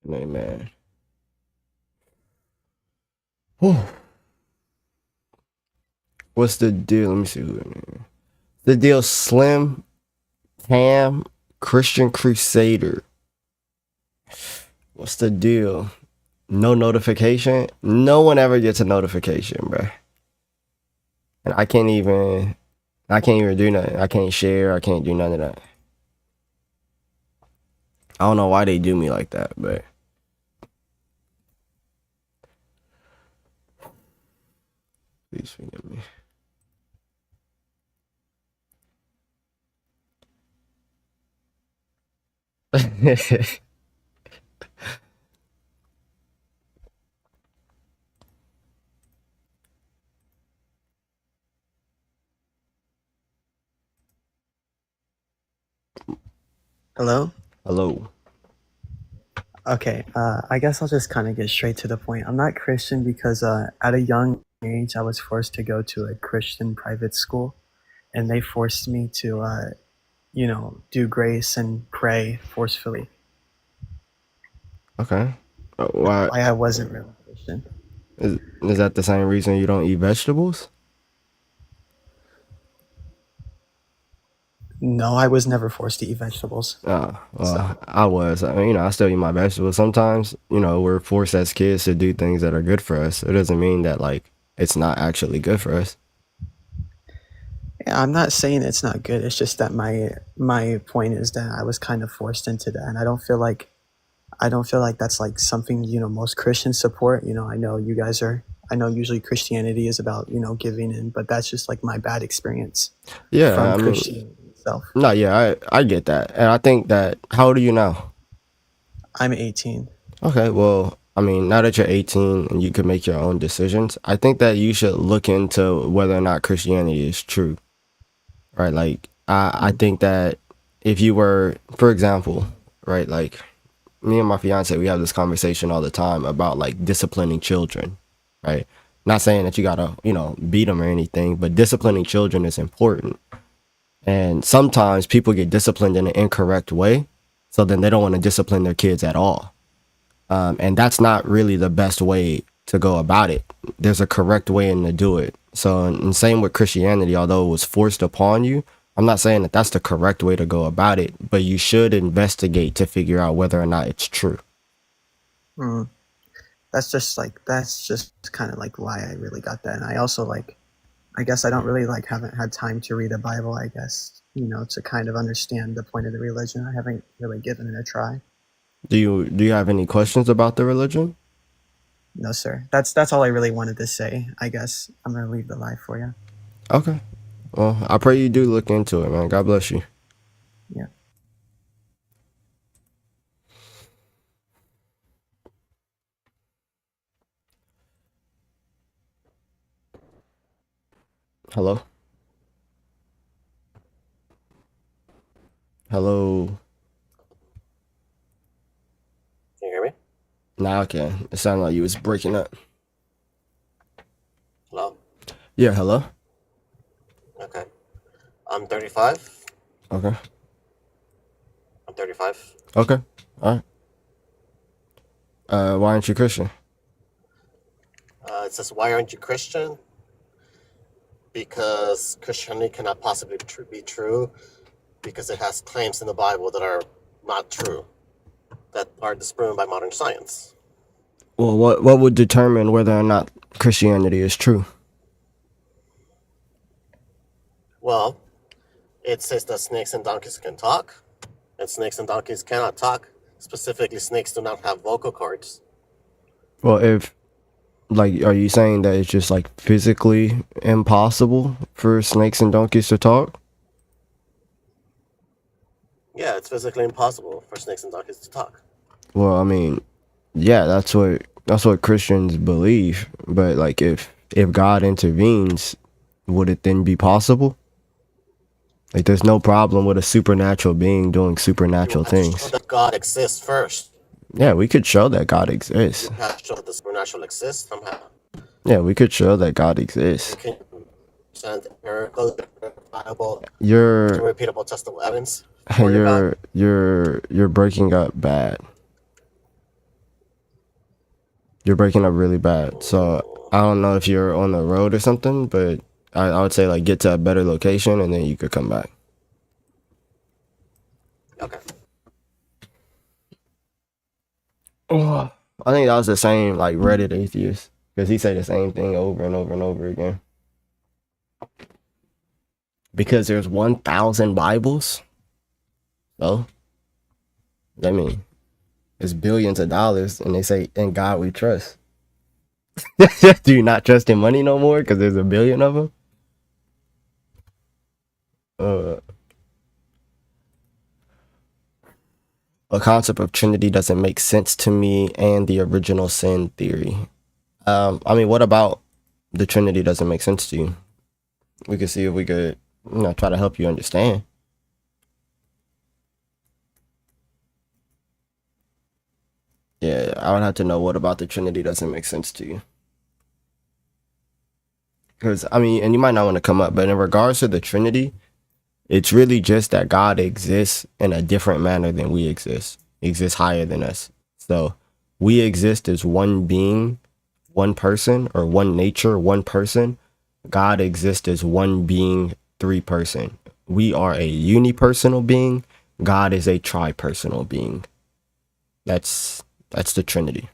Amen. Whew. What's the deal? Let me see who. The deal Slim, Tam, Christian Crusader. What's the deal? No notification? No one ever gets a notification, bro. And I can't even do nothing. I can't share. I can't do none of that. I don't know why they do me like that, but please forgive me. Hello? Hello. Okay, I guess I'll just kind of get straight to the point. I'm not Christian because at a young age, I was forced to go to a Christian private school, and they forced me to, do grace and pray forcefully. Okay. That's Why why I wasn't really Christian. is that the same reason you don't eat vegetables? No, I was never forced to eat vegetables. Well, So, I was. I mean, I still eat my vegetables. Sometimes, we're forced as kids to do things that are good for us. It doesn't mean that like it's not actually good for us. yeah, I'm not saying it's not good. It's just that my point is that I was kind of forced into that, and I don't feel like that's like something most Christians support. I know you guys are. I know usually Christianity is about giving in, but that's just like my bad experience Yeah, from I mean, Christianity itself. no, yeah, I get that, and I think that. How old are you now? I'm 18. Okay, well, I mean, now that you're 18 and you can make your own decisions, I think that you should look into whether or not Christianity is true, right? Like, I Mm. think that if you were, for example, right, like me and my fiance, we have this conversation all the time about like disciplining children, right? Not saying that you gotta, beat them or anything, but disciplining children is important. And sometimes people get disciplined in an incorrect way, so then they don't want to discipline their kids at all. And that's not really the best way to go about it. There's a correct way in to do it. So, and same with Christianity, although it was forced upon you, I'm not saying that that's the correct way to go about it, but you should investigate to figure out whether or not it's true. Mm. That's just kind of like why I really got that. And I also like I guess I don't really like haven't had time to read a Bible. I guess to kind of understand the point of the religion. I haven't really given it a try. Do you have any questions about the religion? No, sir. That's all I really wanted to say. I guess I'm gonna leave the live for you. Okay. Well, I pray you do look into it, man. God bless you. Yeah. Hello? Hello? Can you hear me? Now I can. It sounded like you was breaking up. Hello? Yeah, hello? Okay. I'm 35. Okay. I'm 35. Okay. All right. Why aren't you Christian? It says, why aren't you Christian? Because Christianity cannot possibly be true because it has claims in the Bible that are not true, that are disproven by modern science. Well, what would determine whether or not Christianity is true? Well, it says that snakes and donkeys can talk, and snakes and donkeys cannot talk. Specifically, snakes do not have vocal cords. Well, if like, are you saying that it's just like physically impossible for snakes and donkeys to talk? Yeah, it's physically impossible for snakes and donkeys to talk. Well, I mean, yeah, that's what Christians believe. But like, if God intervenes, would it then be possible? Like, there's no problem with a supernatural being doing You supernatural have to show things. that God exists first. Yeah, we could show that God exists. You have to show that the supernatural exists somehow. Yeah, we could show that God You exists. can present empirical, verifiable, You're repeatable, testable evidence for your God. you're breaking up bad. You're breaking up really bad. So I don't know if you're on the road or something, but I would say like get to a better location and then you could come back. Okay. Oh, I think that was the same like Reddit atheist because he said the same thing over and over and over again. Because there's 1,000 Bibles. So I mean, it's billions of dollars, and they say, "In God we trust." Do you not trust in money no more because there's a billion of them? Uh, a concept of Trinity doesn't make sense to me, and the original sin theory. I mean, what about the Trinity doesn't make sense to you? We could see if we could, try to help you understand. Yeah, I would have to know what about the Trinity doesn't make sense to you. Because, I mean, and you might not want to come up, but in regards to the Trinity, it's really just that God exists in a different manner than we exist. He exists higher than us. So we exist as one being, one person, or one nature, one person. God exists as one being, three person. We are a unipersonal being. God is a tripersonal being. That's the Trinity.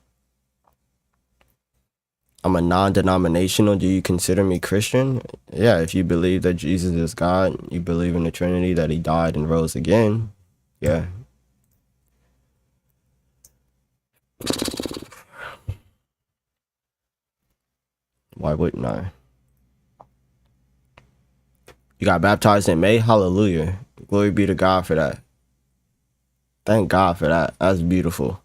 I'm a non-denominational. Do you consider me Christian? Yeah, if you believe that Jesus is God, you believe in the Trinity, that he died and rose again. Yeah. Why wouldn't I? You got baptized in May? Hallelujah. Glory be to God for that. Thank God for that. That's beautiful.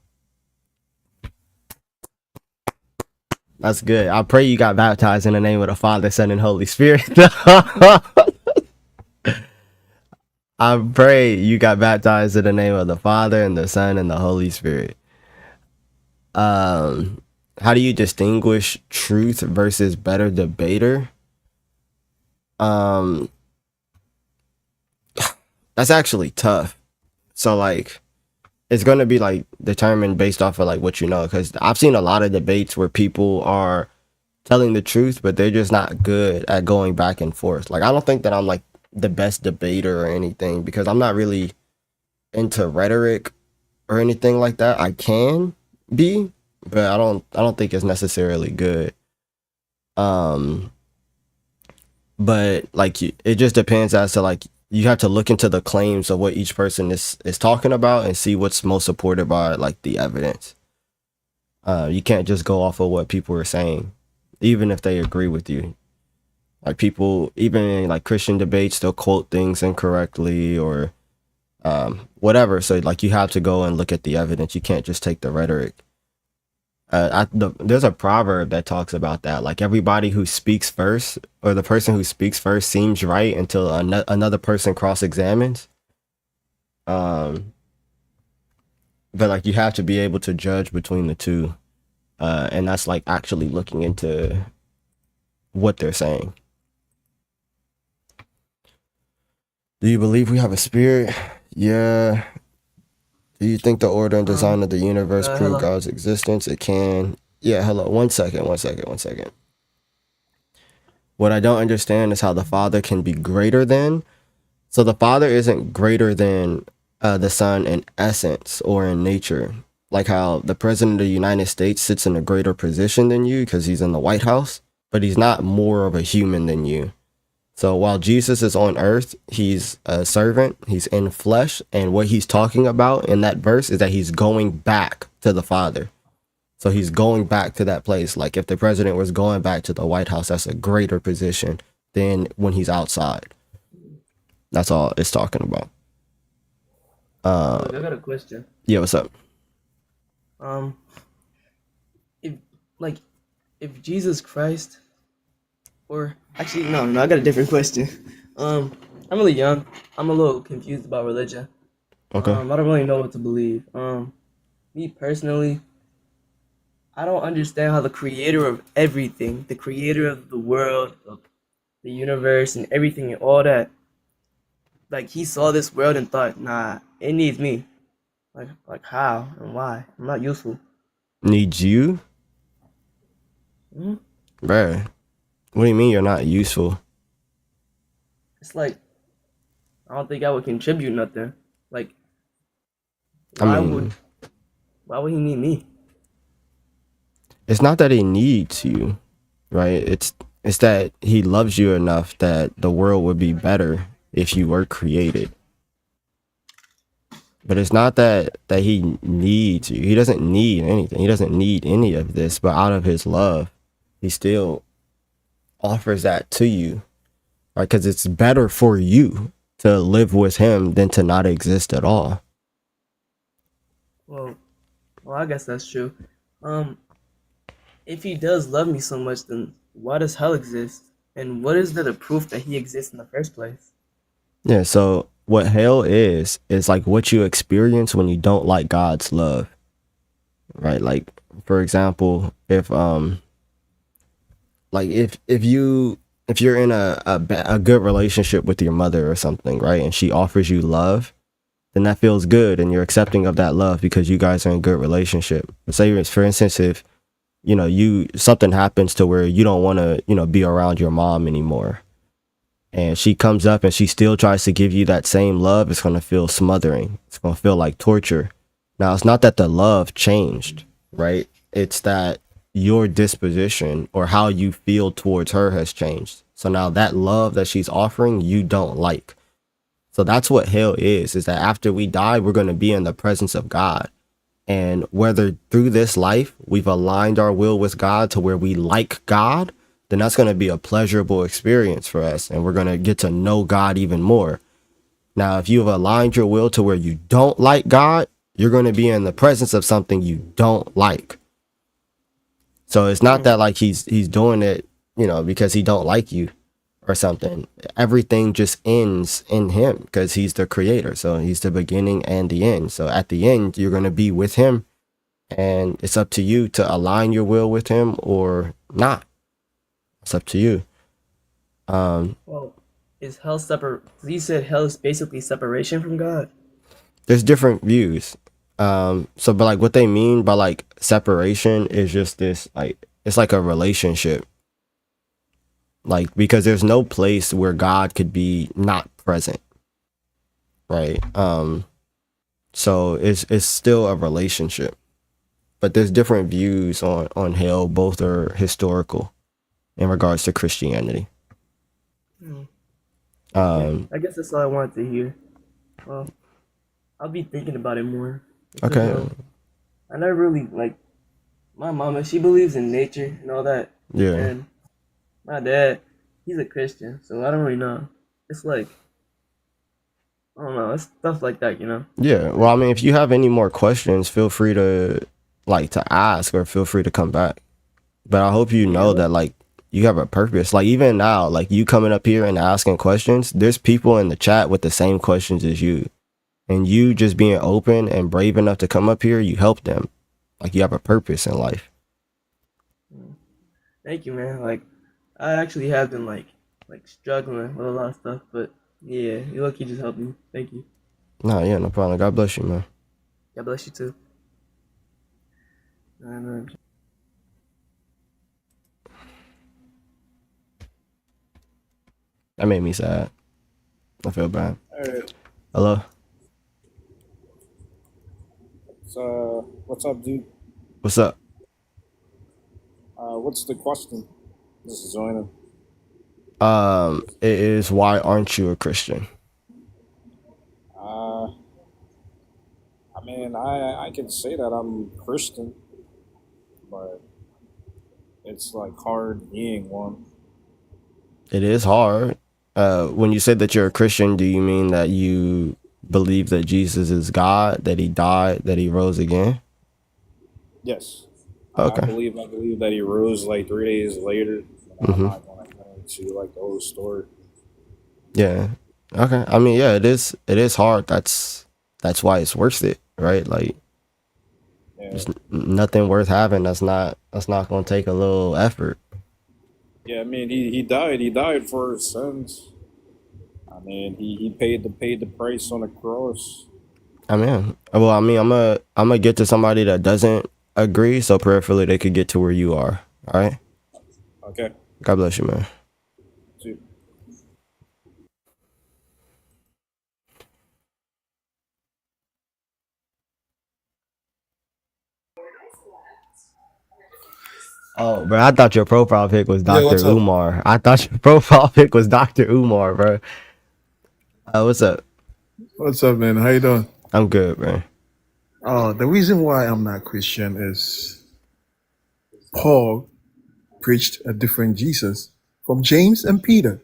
That's good. I pray you got baptized in the name of the Father, Son, and Holy Spirit. I pray you got baptized in the name of the Father and the Son and the Holy Spirit. How do you distinguish truth versus better debater? That's actually tough. So like it's gonna be like determined based off of like what you know, because I've seen a lot of debates where people are telling the truth, but they're just not good at going back and forth. Like I don't think that I'm like the best debater or anything because I'm not really into rhetoric or anything like that. I can be, but I don't think it's necessarily good. Um, but like it just depends as to like you have to look into the claims of what each person is talking about and see what's most supported by like the evidence. You can't just go off of what people are saying, even if they agree with you. Like people, even in like Christian debates, they'll quote things incorrectly or whatever. So like you have to go and look at the evidence. You can't just take the rhetoric. There's a proverb that talks about that. Like everybody who speaks first, or the person who speaks first, seems right until another person cross examines. Um, but like you have to be able to judge between the two, and that's like actually looking into what they're saying. Do you believe we have a spirit? Yeah. Do you think the order and design of the universe prove Hello. God's existence? It can. Yeah, hello. One second. What I don't understand is how the Father can be greater than. So the Father isn't greater than the Son in essence or in nature. Like how the President of the United States sits in a greater position than you because he's in the White House, but he's not more of a human than you. So while Jesus is on earth, he's a servant, he's in flesh, and what he's talking about in that verse is that he's going back to the Father. So he's going back to that place. Like if the president was going back to the White House, that's a greater position than when he's outside. That's all it's talking about. Look, I got a question. Yeah, what's up? If like, if Jesus Christ, or actually, no, I got a different question. I'm really young. I'm a little confused about religion. Okay. I don't really know what to believe. Me personally, I don't understand how the creator of everything, the creator of the world, of the universe, and everything, and all that, like he saw this world and thought, nah, it needs me. Like how and why? I'm not useful. Need you? Hmm. Bruh, what do you mean you're not useful? It's like I don't think I would contribute nothing. Like I why would mean, why would he need me? it's not that he needs you, right? It's that he loves you enough that the world would be better if you were created. But it's not that he needs you. He doesn't need anything. He doesn't need any of this, but out of his love, he still offers that to you, right? Because it's better for you to live with him than to not exist at all. Well, I guess that's true. Um, if he does love me so much, then why does hell exist? And what is the proof that he exists in the first place? Yeah, so what hell is like what you experience when you don't like God's love, right? Like, for example, if you're in a good relationship with your mother or something, right? And she offers you love, then that feels good and you're accepting of that love because you guys are in a good relationship. Say for instance, if you something happens to where you don't want to be around your mom anymore, and she comes up and she still tries to give you that same love, it's going to feel smothering. It's going to feel like torture. Now, it's not that the love changed, right? It's that your disposition or how you feel towards her has changed. So now that love that she's offering, you don't like. So that's what hell is that after we die, we're going to be in the presence of God. And whether through this life we've aligned our will with God to where we like God, then that's going to be a pleasurable experience for us. And we're going to get to know God even more. Now, if you've aligned your will to where you don't like God, you're going to be in the presence of something you don't like. So it's not that like he's doing it, because he don't like you or something. Everything just ends in him because he's the creator. So he's the beginning and the end. So at the end, you're going to be with him, and it's up to you to align your will with him or not. It's up to you. Well, is hell separate? You said hell is basically separation from God. There's different views. But like what they mean by like separation is just this, like, it's like a relationship. Like, because there's no place where God could be not present. Right. So it's still a relationship. But there's different views on hell. Both are historical in regards to Christianity. Hmm. Um, I guess that's all I wanted to hear. Well, I'll be thinking about it more. Because, okay. I never really, like, my mama, she believes in nature and all that. Yeah. And my dad, he's a Christian, so I don't really know. It's like, I don't know, it's stuff like that. Yeah. Well, I mean, if you have any more questions, feel free to ask, or feel free to come back. But I hope you know Yeah. that like you have a purpose. Like even now, like you coming up here and asking questions, there's people in the chat with the same questions as you. And you just being open and brave enough to come up here, you help them. Like you have a purpose in life. Thank you, man. Like, I actually have been, like struggling with a lot of stuff, but yeah, you lucky just helped me. Thank you. Nah, yeah, no problem. God bless you, man. God bless you too. And, That made me sad. I feel bad. Hey, Hello? what's up, dude? What's up? What's the question? This is joining. It is, why aren't you a Christian? Uh, I mean, I can say that I'm Christian, but it's like hard being one. It is hard. When you say that you're a Christian, do you mean that you believe that Jesus is God, that he died, that he rose again? Yes, I Okay. believe that he rose like 3 days later. I'm Mm-hmm. not gonna go into like the whole story. Yeah. Okay. I mean, yeah, it is hard. That's why it's worth it, right? Like Yeah, there's nothing worth having that's not gonna take a little effort. yeah. I mean, he died. He died for his sins. I mean, he paid the price on the cross. I mean, I'm gonna get to somebody that doesn't agree, so prayerfully they could get to where you are. All right. Okay. God bless you, man. See. Oh, bro, I thought your profile pic was Yeah, Dr. what's up? Umar. I thought your profile pic was Dr. Umar, bro. What's up? What's up, man? How you doing? I'm good, man. The reason why I'm not Christian is Paul preached a different Jesus from James and Peter.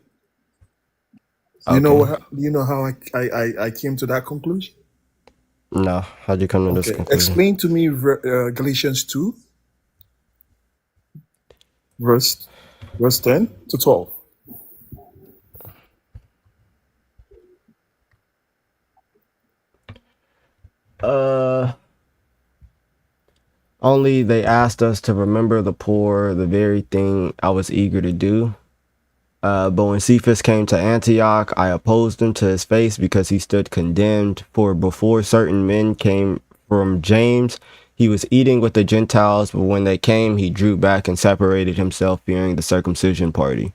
Okay. Do you know how I came to that conclusion? No, how'd you come to this Okay, conclusion? explain to me Galatians 2, verse verse 10 to 12. Uh, Only they asked us to remember the poor, the very thing I was eager to do. But when Cephas came to Antioch, I opposed him to his face because he stood condemned. For before certain men came from James, he was eating with the Gentiles, but when they came, he drew back and separated himself, fearing the circumcision party.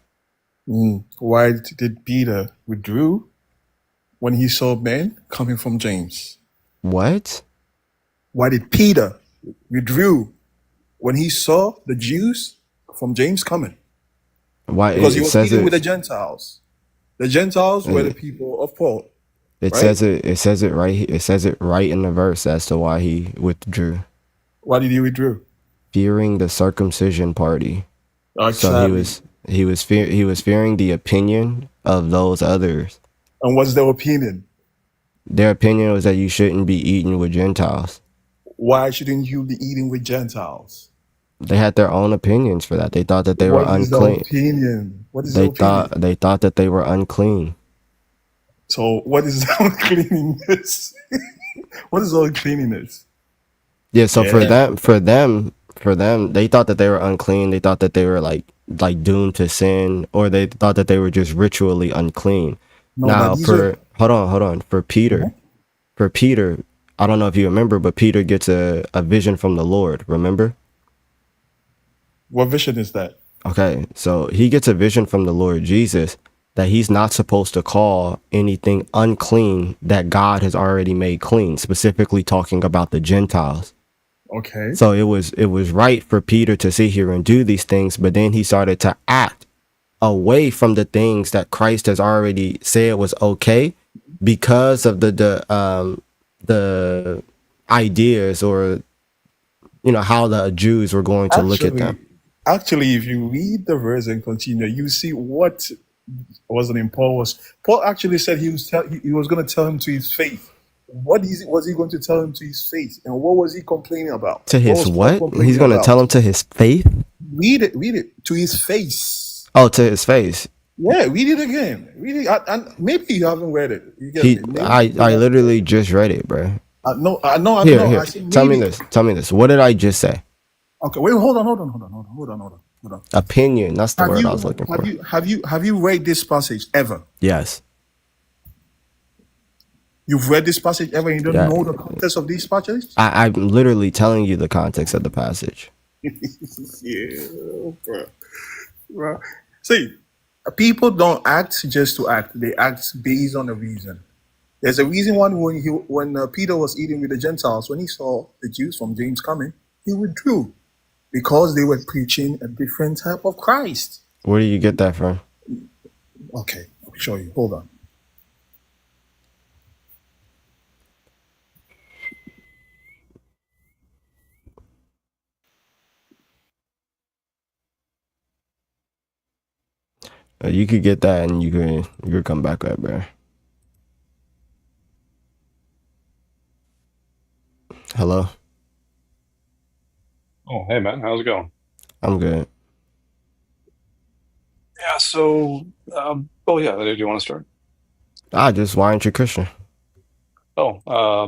Why did Peter withdrew when he saw men coming from James? What? Why did Peter withdrew when he saw the Jews from James coming? Why Because he it was says eating with the it? Gentiles. The Gentiles were the It, people of Paul, it right? says it. It says it right. It says it right in the verse as to why he withdrew, Why did he withdraw? fearing the circumcision party. So Exactly. he was fearing the opinion of those others. And what's their opinion? Their opinion was that you shouldn't be eating with Gentiles. Why shouldn't you be eating with Gentiles? They had their own opinions for that. They thought that they were What is the unclean. opinion? What is the opinion? They thought that they were unclean. So what is the uncleanness? What is uncleanness? Yeah, so Yeah. for them, they thought that they were unclean. They thought that they were like doomed to sin, or they thought that they were just ritually unclean. No, but Now, these are hold on, for Peter, I don't know if you remember, but Peter gets a vision from the Lord, remember? what vision is that? Okay, so he gets a vision from the Lord Jesus that he's not supposed to call anything unclean that God has already made clean, specifically talking about the Gentiles. Okay. So it was right for Peter to sit here and do these things, but then he started to act away from the things that Christ has already said was okay because of the ideas, or how the Jews were going to look at Actually, them. actually, if you read the verse and continue, you see what wasn't in Paul was. Paul actually said he was going to tell him to his face. Was he going to tell him to his face? And what was he complaining about? To What his was Paul what? He's complaining going to tell about? him to his faith? Read it to his face. Oh, to his face. Yeah, read it again. Read it, and maybe you haven't read it. You get me? Maybe you I haven't read literally it. just read it, bro. No, no, Here, no. here. I said read it. Tell me this. What did I just say? Okay, wait, hold on. Opinion. That's the word I was looking for. Have you read this passage ever? Yes. You've read this passage ever and you don't Yeah. know the context of these passages? I'm literally telling you the context of the passage. Yeah, bro. Bro. See, people don't act just to act. They act based on a reason. There's a reason when Peter was eating with the Gentiles, when he saw the Jews from James coming, he withdrew because they were preaching a different type of Christ. Where do you get that from? Okay, I'll show you. Hold on. You could get that, and you could come back up, bro. Hello. Oh, hey man, how's it going? I'm good. Yeah, so, oh yeah, do you want to start? Why aren't you Christian? Oh,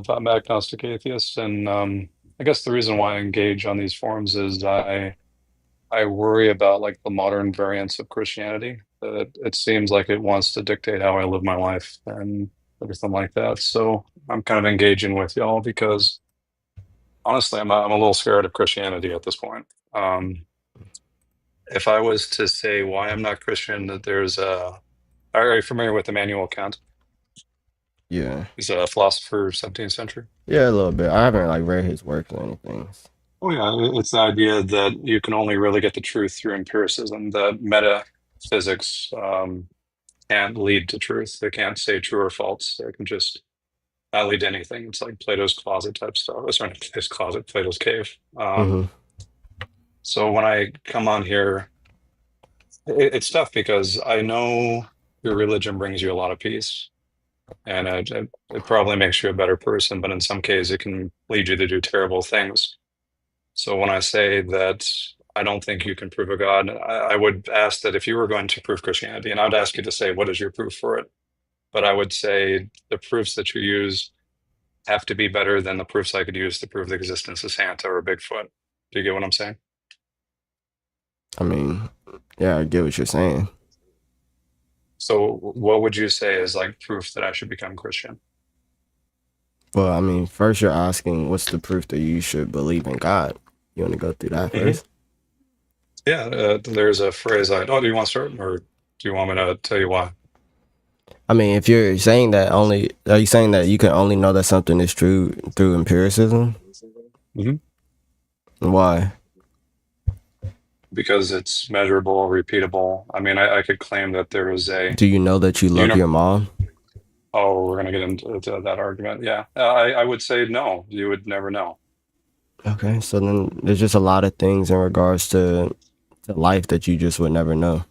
I'm agnostic atheist, and I guess the reason why I engage on these forums is I worry about like the modern variants of Christianity. That it seems like it wants to dictate how I live my life and everything like that. So I'm kind of engaging with y'all because honestly, I'm a little scared of Christianity at this point. Um, If I was to say why I'm not Christian, that there's a. Are you familiar with Immanuel Kant? Yeah. He's a philosopher, 17th century. Yeah, a little bit. I haven't like read his works or anything. Oh yeah, it's the idea that you can only really get the truth through empiricism. That metaphysics can't lead to truth. They can't say true or false. They can just not lead to anything. It's like Plato's closet type stuff. Oh, sorry, not Plato's closet, Plato's cave. Mm-hmm. So when I come on here, it's tough because I know your religion brings you a lot of peace, and it probably makes you a better person. But in some cases, it can lead you to do terrible things. So when I say that I don't think you can prove a God, I would ask that if you were going to prove Christianity, and I'd ask you to say, what is your proof for it? But I would say the proofs that you use have to be better than the proofs I could use to prove the existence of Santa or Bigfoot. Do you get what I'm saying? I mean, yeah, I get what you're saying. So what would you say is like proof that I should become Christian? Well, I mean, first you're asking what's the proof that you should believe in God? You want to go through that Hmm. first? Yeah, there's a phrase do you want to start or do you want me to tell you why? I mean, if you're saying that only, are you saying that you can only know that something is true through empiricism? Hmm. Why? Because it's measurable, repeatable. I mean, I could claim that there is a, Do you know that you you love know, your mom? oh, we're going to get into that argument. Yeah. I would say no, you would never know. Okay, so then there's just a lot of things in regards to life that you just would never know.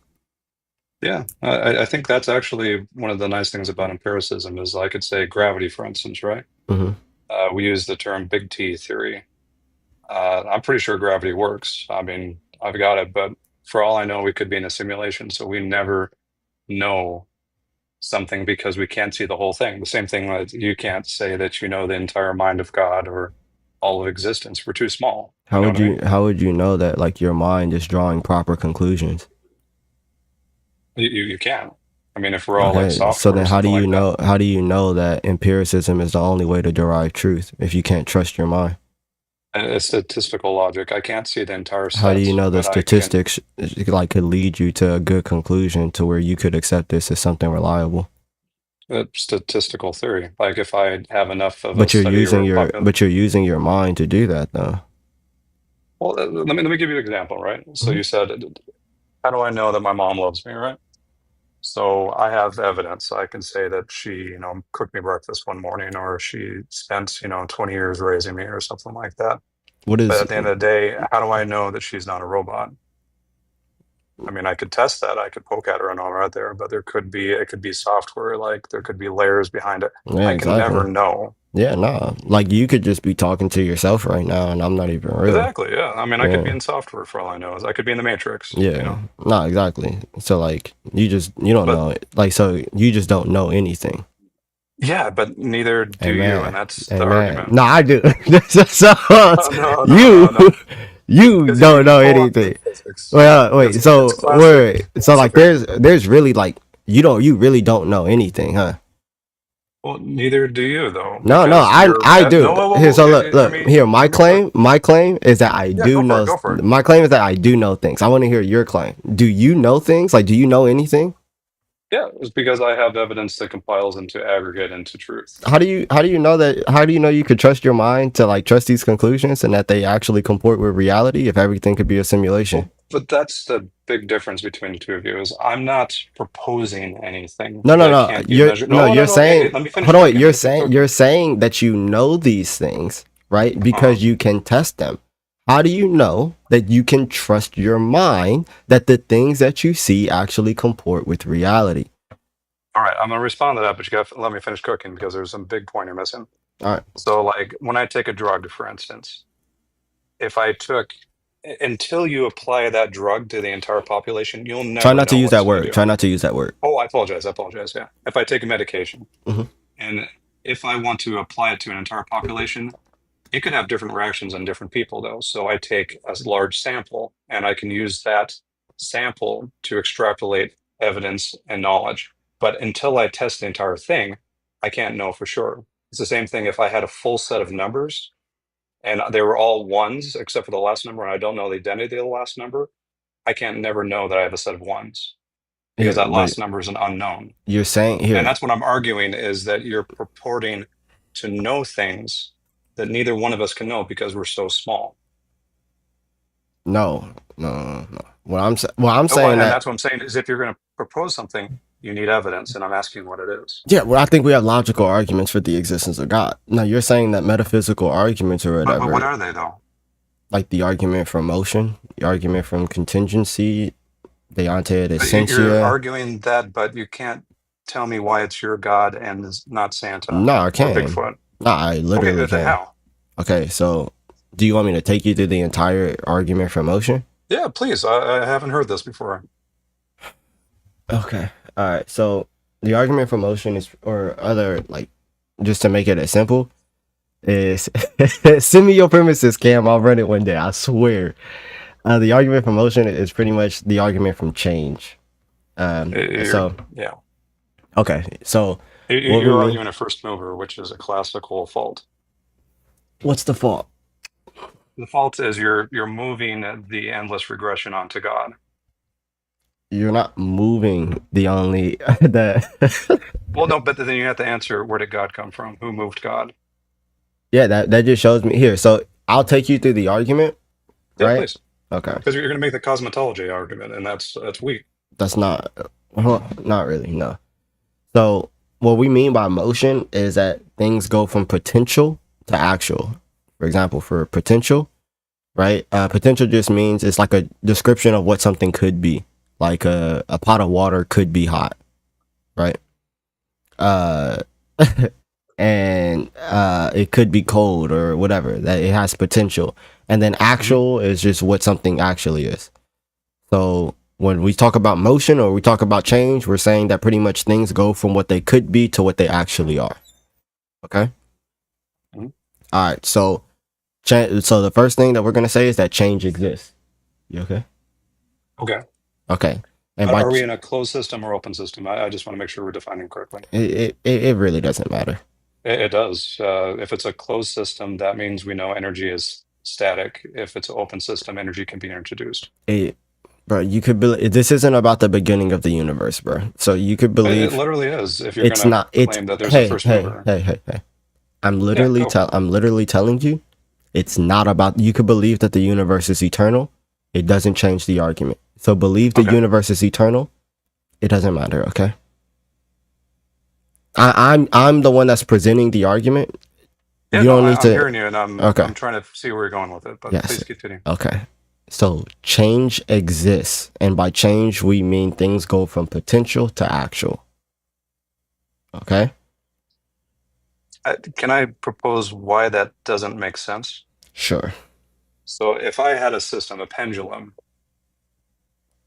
Yeah. I think that's actually one of the nice things about empiricism is I could say gravity, for instance, right? Mm-hmm. We use the term big T theory. I'm pretty sure gravity works. I mean, I've got it, but for all I know, we could be in a simulation. So we never know something because we can't see the whole thing. The same thing that you can't say that you know the entire mind of God or all of existence. We're too small. You know what I mean? How would you know that like your mind is drawing proper conclusions? You can't. I mean, if we're all like Okay, so software or then something like that. how do you know that empiricism is the only way to derive truth if you can't trust your mind? It's statistical logic. I can't see the entire How do you set, know the but I can. statistics like could lead you to a good conclusion to where you could accept this as something reliable? Statistical theory. Like if I have enough of a study or a population. But you're using your mind to do that though. Well, let me give you an example, right? So Mhm. you said, how do I know that my mom loves me, right? So I have evidence. I can say that she, cooked me breakfast one morning, or she spent, 20 years raising me, or something like that. What But is at the end of the day, how do I know that she's not a robot? I mean, I could test that. I could poke at her and all right there, but it could be software, like there could be layers behind it. Yeah, I can never exactly. know. Yeah, no. Like you could just be talking to yourself right now and I'm not even real. Exactly. Yeah. I mean, I could be Yeah. in software for all I know. I could be in the Matrix, Yeah. No, exactly. So like you don't But know it. Like so you just don't know anything. yeah, but neither do you, and Amen. that's the Amen. argument. No, I do. So No, no, no, you no, no. you Because don't you know pull on anything. physics. Wait. It's So classic so like philosophy. there's really like you really don't know anything, huh? Well, neither do you, though, No, no, because you're I do. no. Whoa, whoa, Here, whoa. so look, here. Let me finish. My claim is that I Yeah, do go for it. know. Go for it. My claim is that I do know things. I want to hear your claim. Do you know things? Like, do you know anything? Yeah, it's because I have evidence that compiles into aggregate into truth. How do you know that? How do you know you could trust your mind to like trust these conclusions and that they actually comport with reality if everything could be a simulation? Well, but that's the big difference between the two of you is I'm not proposing anything No, no, that no. can't be measured. No, no, You're no. Hey, saying. let me finish Hold on, wait. cooking. Let me finish cooking. You're saying that you know these things, right? Uh-huh. Because you can test them. How do you know that you can trust your mind that the things that you see actually comport with reality? All right, I'm gonna respond to that, but you got to let me finish cooking because there's some big point you're missing. All right. So, like when I take a drug, for instance, if I took until you apply that drug to the entire population, you'll Try never not to know use what it's that going to word. do. Try not to use that word. Oh, I apologize. I apologize. Yeah. If I take a medication Hmm. and if I want to apply it to an entire population, it could have different reactions on different people, though. So I take a large sample and I can use that sample to extrapolate evidence and knowledge. But until I test the entire thing, I can't know for sure. It's the same thing if I had a full set of numbers and they were all ones except for the last number, and I don't know the identity of the last number. I can't never know that I have a set of ones because Here, that but last number is an unknown. you're saying And here, that's what I'm arguing is that you're purporting to know things that neither one of us can know because we're so small. no. What I'm Oh, saying and that that's what I'm saying is if you're going to propose something, you need evidence, and I'm asking what it is. yeah, well, I think we have logical arguments for the existence of God. Now you're saying that metaphysical arguments or But what whatever, are they though? like the argument from motion, the argument from contingency, the ante de You're essentia. arguing that, but you can't tell me why it's your God and it's not Santa No, I or can. Bigfoot. No, I Okay, literally then can. how? Okay, so do you want me to take you through the entire argument from motion? Yeah, please. I haven't heard this before. Okay. All right. So the argument for motion is, or other, like, just to make it as simple, is send me your premises, Cam. I'll run it one day. I swear. The argument for motion is pretty much the argument from change. So Yeah. okay. So what we You're mean? arguing a first mover, which is a classical fault. What's the fault? The fault is you're moving the endless regression onto God. You're not moving the only the. Well, no, but then you have to answer, where did God come from? Who moved God? Yeah, that just shows me here. So I'll take you through the argument, Yeah, right? please. Okay. Because you're going to make the cosmology argument, and that's weak. That's not, well, not really, no. So what we mean by motion is that things go from potential to actual. For example, for potential, right? Potential just means it's like a description of what something could be. Like a pot of water could be hot, right? Uh, and it could be cold or whatever. That it has potential. And then actual is just what something actually is. So when we talk about motion or we talk about change, we're saying that pretty much things go from what they could be to what they actually are. Okay. Mhm. All right. So, so the first thing that we're gonna say is that change exists. You okay? Okay. Okay. And by Are we in a closed system or open system? I just want to make sure we're defining correctly. it really doesn't matter. It does. If it's a closed system, that means we know energy is static. If it's an open system, energy can be introduced. Bro, you could believe this isn't about the beginning of the universe, bro. So you could It believe literally is. If you're it's going to not. It's claim that there's a first hey. mover. I'm Yeah, go. I'm literally telling you, it's not about. You could believe that the universe is eternal. It doesn't change the argument. So believe the Okay. universe is eternal. It doesn't matter. Okay. I'm the one that's presenting the argument. Yeah, You no, don't need I'm to. hearing you, and Okay. I'm trying to see where you're going with it. But Yes. please continue. Okay. So change exists, and by change we mean things go from potential to actual. Okay. Can I propose why that doesn't make sense? Sure. So if I had a system, a pendulum,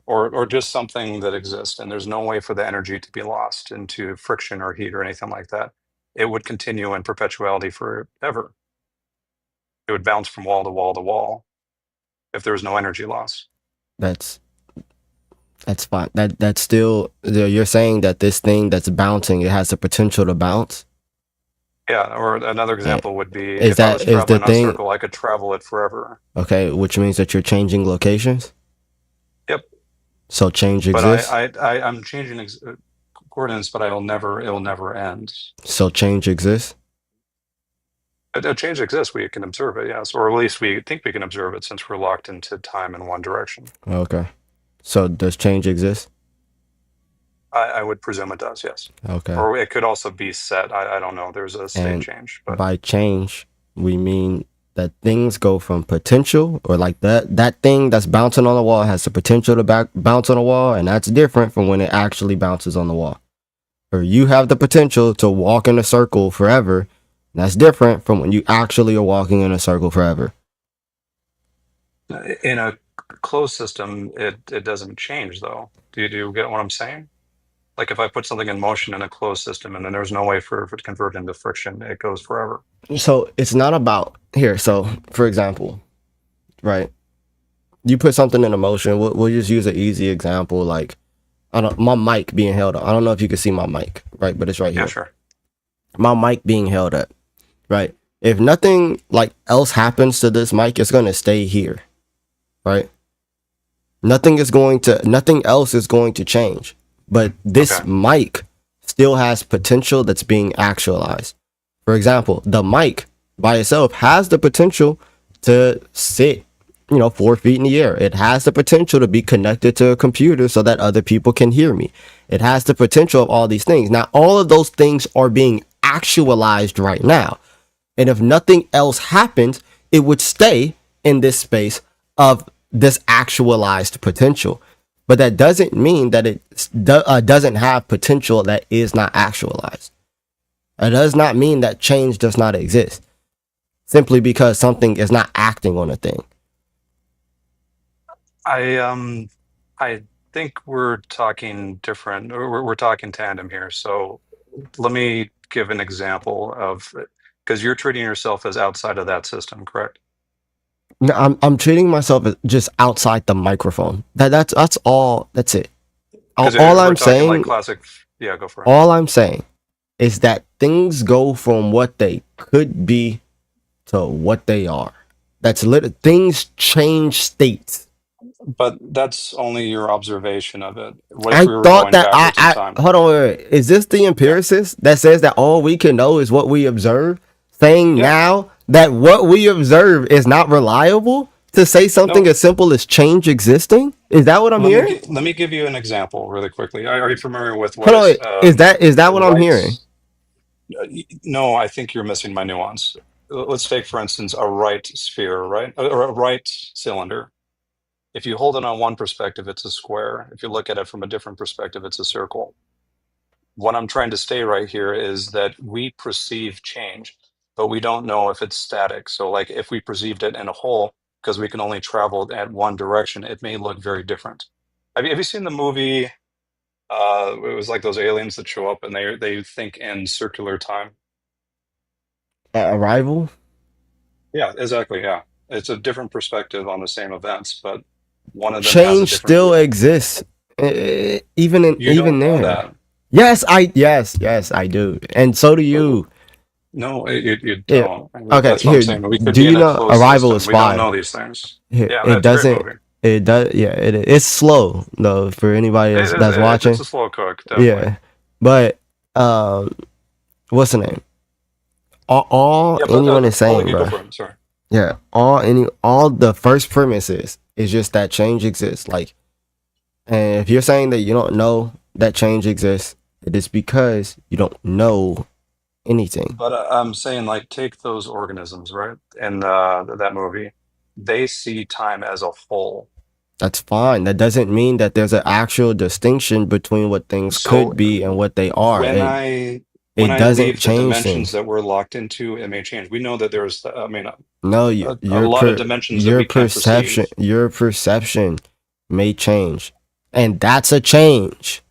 or just something that exists, and there's no way for the energy to be lost into friction or heat or anything like that, it would continue in perpetuality forever. It would bounce from wall to wall to wall if there was no energy loss. That's fine. That's still, you're saying that this thing that's bouncing, it has the potential to bounce. Yeah, or another example would be Is if I was that is the traveling on a thing? circle, I could travel it forever. Okay, which means that you're changing locations. Yep. So change But exists. I'm changing coordinates, but it'll never end. So change exists. A change exists. We can observe it, yes, or at least we think we can observe it since we're locked into time in one direction. Okay. So does change exist? I would presume it does, yes. Okay. Or it could also be set. I don't know. There's a state And change, but by change, we mean that things go from potential, or like that thing that's bouncing on the wall has the potential to bounce on the wall, and that's different from when it actually bounces on the wall. Or you have the potential to walk in a circle forever, and that's different from when you actually are walking in a circle forever. in a closed system, it doesn't change though. Do you get what I'm saying? Like if I put something in motion in a closed system and then there's no way for it to convert into friction, it goes forever. So it's not about here. So for example, right? You put something in motion. We'll just use an easy example, like my mic being held up. I don't know if you can see my mic, right? But it's right here. Yeah, sure. My mic being held up, right? If nothing like else happens to this mic, it's gonna stay here, right? Nothing else is going to change. But this Okay. mic still has potential that's being actualized. For example, the mic by itself has the potential to sit, 4 feet in the air. It has the potential to be connected to a computer so that other people can hear me. It has the potential of all these things. Now, all of those things are being actualized right now. And if nothing else happens, it would stay in this space of this actualized potential. But that doesn't mean that it doesn't have potential that is not actualized. It does not mean that change does not exist simply because something is not acting on a thing. I think we're talking different. We're talking tandem here. So let me give an example of, because you're treating yourself as outside of that system, correct? No, I'm treating myself as just outside the microphone. That's all. That's it. Because All we're I'm talking like saying, classic. Yeah, go for it. all I'm saying is that things go from what they could be to what they are. That's things change states. But that's only your observation of it. What if I we were thought going that backwards in I time? hold on, wait. Is this the Yeah. empiricist that says that all we can know is what we observe? Saying Yeah. now that what we observe is not reliable to say something No. as simple as change existing? Is that what I'm hearing? Let me give you an example really quickly. Are you familiar with what Hold on, is wait. Is that what I'm hearing? right? No, I think you're missing my nuance. Let's take, for instance, a right sphere, right? Or a right cylinder. If you hold it on one perspective, it's a square. If you look at it from a different perspective, it's a circle. What I'm trying to say right here is that we perceive change, but we don't know if it's static. So, like, if we perceived it in a whole, because we can only travel at one direction, it may look very different. Have you seen the movie? It was like those aliens that show up and they think in circular time. Arrival? Yeah, exactly. Yeah, it's a different perspective on the same events, but one of them has a Change different. still exists. You Even don't know there. that. Yes, I do. And so do you. No, you Yeah. don't. Okay, That's what I'm here. saying. We could Do be you in a know closed Arrival system. is We don't fire? know these things. Here, Yeah, it that's a great doesn't. movie. It does. Yeah, it's slow though for anybody that's It's watching. a slow cook, definitely. Yeah, but what's the name? All Yeah, but anyone is Paulie, saying, you go bro. for it. Sorry. Yeah, all the first premises is just that change exists. Like, and if you're saying that you don't know that change exists, it is because you don't know anything. But I'm saying, like, take those organisms, right? In that movie, they see time as a whole. That's fine. That doesn't mean that there's an actual distinction between what things So could be and what they are. when It I when it I doesn't leave the change dimensions things. that we're locked into, it may change. We know that there's, I mean, No, a lot of dimensions that we can't perceive. your perception may change, and that's a change.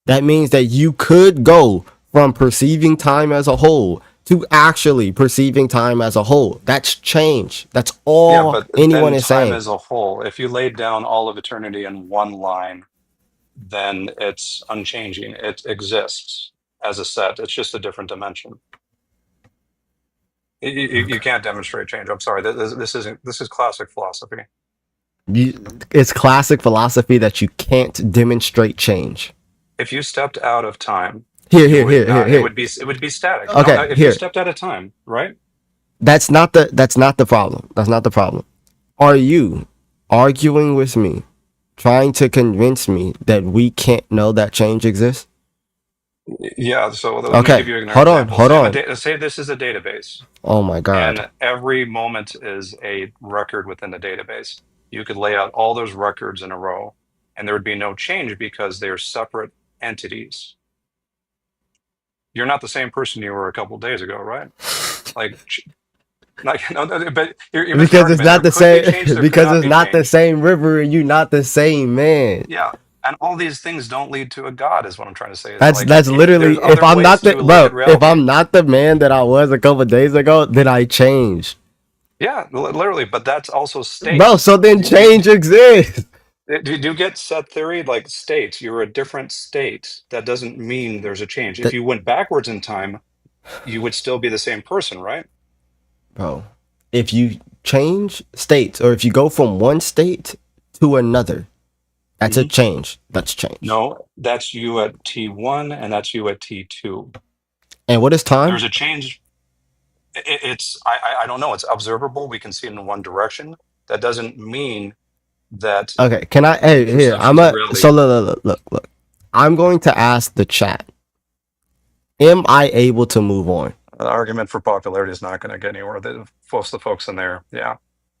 That means that you could go from perceiving time as a whole to actually perceiving time as a whole. That's change. That's Yeah, all but anyone then is time saying. as a whole, if you laid down all of eternity in one line, then it's unchanging. It exists as a set. It's just a different dimension. You can't demonstrate change. I'm sorry. This is classic philosophy. It's classic philosophy that you can't demonstrate change. If you stepped out of time, Here, you here, would here, here, not. It here. would be static. No, Okay, if you here. stepped out of time, right? That's not the problem. That's not the problem. Are you arguing with me, trying to convince me that we can't know that change exists? Yeah. So let me Okay, give you an hold on, example. hold on. Say this is a database, Oh my God. and every moment is a record within the database. You could lay out all those records in a row, and there would be no change because they're separate entities. You're not the same person you were a couple of days ago, right? Like, no, but you're missing the Because it's argument. not There the could be same. change. There could Because not it's be not the change. same river, and you not the same man. Yeah, and all these things don't lead to a God, is what I'm trying to say. Is That's like that's literally there's if other I'm ways not the to look at if reality. I'm not the man that I was a couple days ago, then I changed. Yeah, literally. But that's also Bro, states. so then change exists. Do you get set theory? Like states, you're a different state. That doesn't mean there's a change. If That, you went backwards in time, you would still be the same person, right? bro, if you change states or if you go from one state to another, That's a change. That's change. No, that's you at T1 and that's you at T2. And what is time? There's a change. I don't know. It's observable. We can see it in one direction. That doesn't mean that Okay, can I? Hey, here. perceptions of So reality. look. I'm going to ask the chat. Am I able to move on? The argument for popularity is not going to get anywhere. Most of the folks in there, yeah.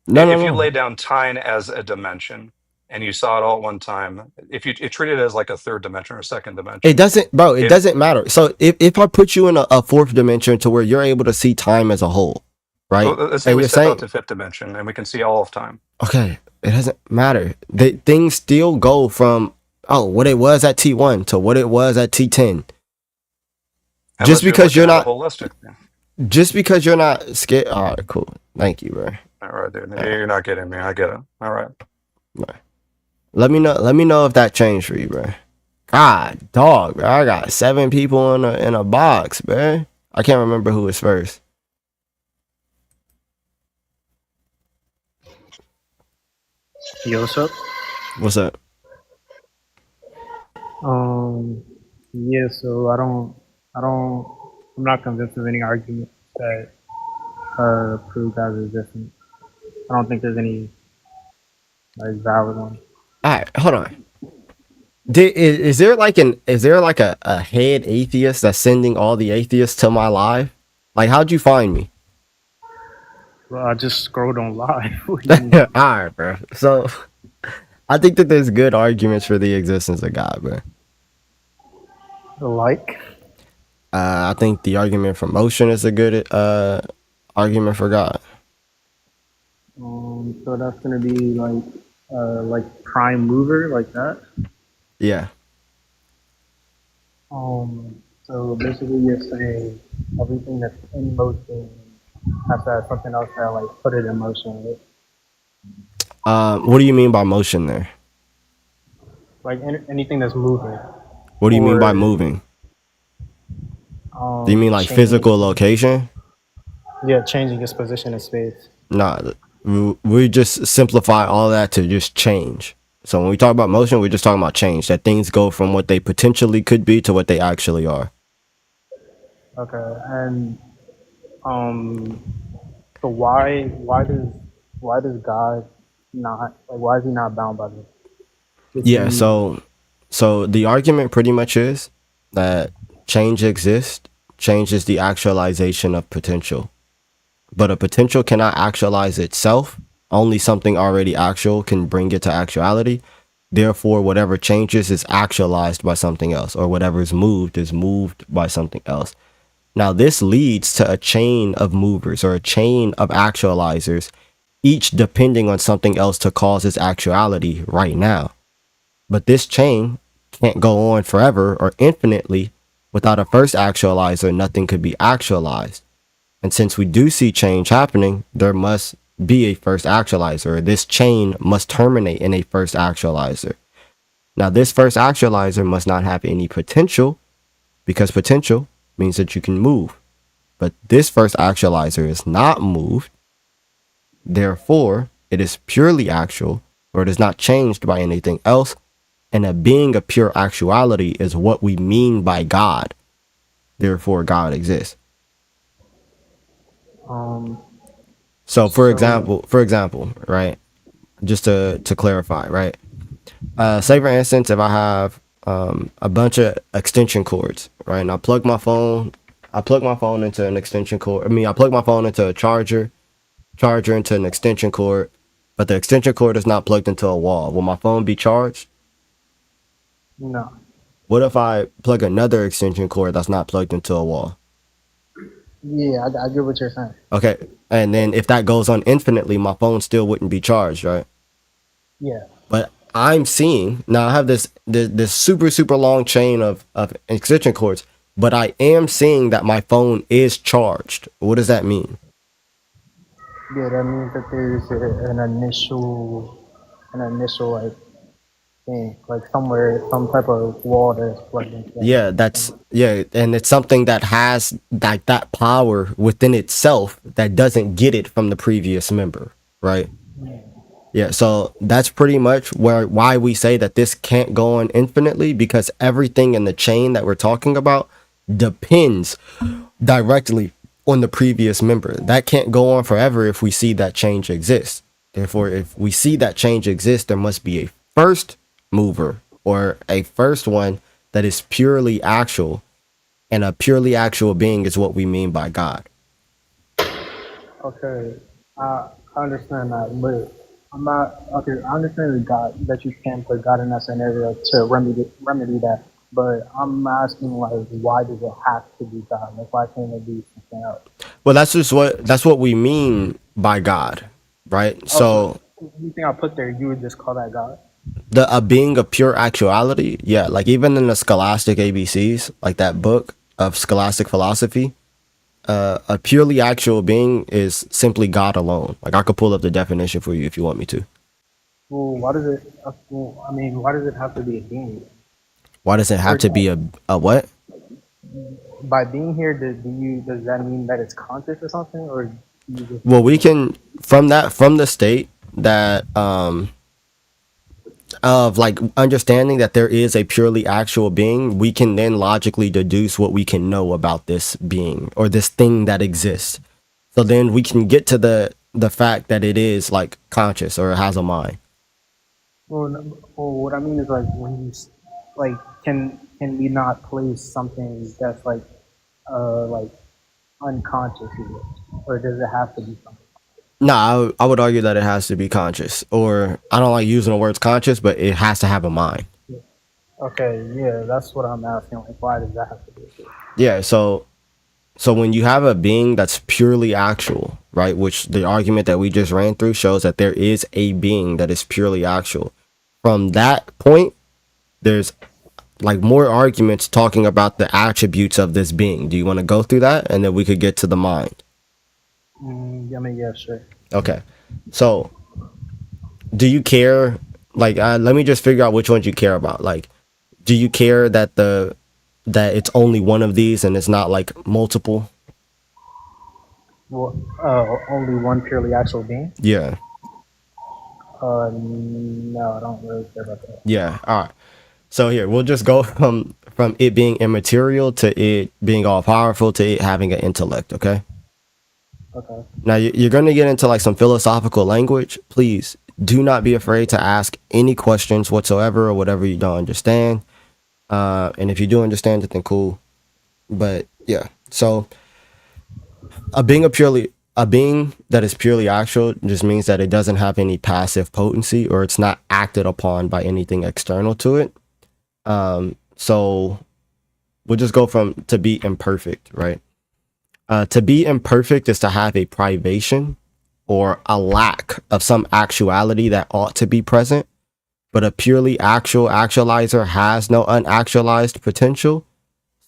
No. If you lay down time as a dimension and you saw it all at one time, if you treat it as like a third dimension or a second dimension, It doesn't, bro. It doesn't matter. So if I put you in a fourth dimension to where you're able to see time as a whole, right? so let's say And we you're step saying, out to fifth dimension and we can see all of time. okay, it doesn't matter. Things still go from what it was at T1 to what it was at T10. Unless Just because you're looking at not, it holistic. just because you're not scared. All right, cool. Thank you, bro. All right, dude. You're not getting me. I get it. All right. Let me know if that changed for you, bro. God, dog, bro. I got 7 people in a box, bro. I can't remember who was first. Yo, what's up? What's up? Yeah, so I'm not convinced of any argument that prove God's existence. I don't think there's any like valid one. All right, hold on. Is there like a head atheist that's sending all the atheists to my live? Like, how'd you find me? Well, I just scrolled on live. All right, bro. So I think that there's good arguments for the existence of God, bro. Like, I think the argument for motion is a good argument for God. so that's gonna be like prime mover, like that. Yeah. So basically, you're saying everything that's in motion has to have something else that like put it in motion. Right? What do you mean by motion there? Like anything that's moving. What do you mean by Or, moving? Do you mean like changing physical location? Yeah, changing its position in space. Nah, we just simplify all that to just change. So when we talk about motion, we're just talking about change. That things go from what they potentially could be to what they actually are. Okay, and so why does God not like why is he not bound by this? Yeah. So the argument pretty much is that change exists. Change is the actualization of potential. But a potential cannot actualize itself. Only something already actual can bring it to actuality. Therefore, whatever changes is actualized by something else, or whatever is moved by something else. Now, this leads to a chain of movers or a chain of actualizers, each depending on something else to cause its actuality right now. But this chain can't go on forever or infinitely. Without a first actualizer, nothing could be actualized. And since we do see change happening, there must be a first actualizer. This chain must terminate in a first actualizer. Now, this first actualizer must not have any potential, because potential means that you can move. But this first actualizer is not moved. Therefore, it is purely actual, or it is not changed by anything else. And a being of pure actuality is what we mean by God. Therefore, God exists. So for example, right? Just to clarify, right? Say for instance, if I have a bunch of extension cords, right? And I plug my phone into an extension cord. I plug my phone into a charger into an extension cord, but the extension cord is not plugged into a wall. Will my phone be charged? No. What if I plug another extension cord that's not plugged into a wall? Yeah, I get what you're saying. Okay, and then if that goes on infinitely, my phone still wouldn't be charged, right? Yeah. But I'm seeing now I have this super long chain of extension cords, but I am seeing that my phone is charged. What does that mean? Yeah, that means that there's an initial like thing, like somewhere, some type of wall that's plugged into. Yeah, and it's something that has like that power within itself that doesn't get it from the previous member, right? Yeah, so that's pretty much why we say that this can't go on infinitely, because everything in the chain that we're talking about depends directly on the previous member. That can't go on forever if we see that change exists. Therefore, if we see that change exists, there must be a first mover or a first one that is purely actual, and a purely actual being is what we mean by God. Okay, I understand that, but I'm not okay. I understand that God that you can put God in that scenario to remedy that, but I'm asking like, why does it have to be God? Like, why can't it be something else? Well, that's what we mean by God, right? Also, So anything I put there, you would just call that God. the a being of pure actuality, yeah, like even in the scholastic ABCs, like that book of scholastic philosophy, a purely actual being is simply God alone. Like I could pull up the definition for you if you want me to. Well, why does it? Well, I mean, why does it have to be a being? Why does it have Or to be a what? by being here, does that mean that it's conscious or something, or do you just Well, we mean can from the state that of like understanding that there is a purely actual being, we can then logically deduce what we can know about this being or this thing that exists. So then we can get to the fact that it is like conscious or has a mind. Well, well, what I mean is like when like, can we not place something that's like unconscious here, or does it have to be something? Nah, I would argue that it has to be conscious, or I don't like using the words conscious, but it has to have a mind. Okay, yeah, that's what I'm asking. Like, why does that have to be? Yeah, so when you have a being that's purely actual, right, which the argument that we just ran through shows that there is a being that is purely actual. From that point, there's like more arguments talking about the attributes of this being. Do you want to go through that, and then we could get to the mind? I mean, yeah, sure. Okay. So, do you care? Like, let me just figure out which ones you care about. Like, do you care that that it's only one of these and it's not like multiple? Well, only one purely actual being? Yeah. No, I don't really care about that. Yeah. All right. So here we'll just go from it being immaterial to it being all powerful to it having an intellect. Okay. Okay. Now you're going to get into like some philosophical language. Please do not be afraid to ask any questions whatsoever or whatever you don't understand. And if you do understand it, then cool. But yeah, so a being that is purely actual just means that it doesn't have any passive potency or it's not acted upon by anything external to it. So we'll just go from to be imperfect, right? To be imperfect is to have a privation or a lack of some actuality that ought to be present, but a purely actual actualizer has no unactualized potential,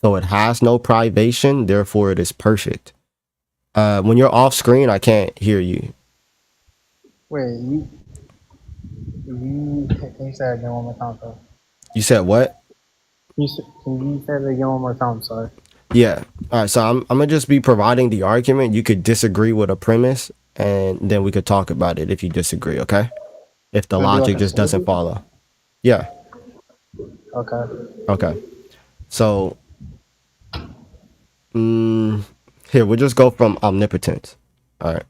so it has no privation, therefore it is perfect. When you're off screen, I can't hear you. Wait, can you say that again one more time, sorry? You said what? Can you say that again one more time, sorry? Yeah. All right. So I'm gonna just be providing the argument. You could disagree with a premise, and then we could talk about it if you disagree. Okay. If the Gonna be like logic a just doesn't snippet? follow. Yeah. Okay. Okay. So, here we'll just go from omnipotence. All right.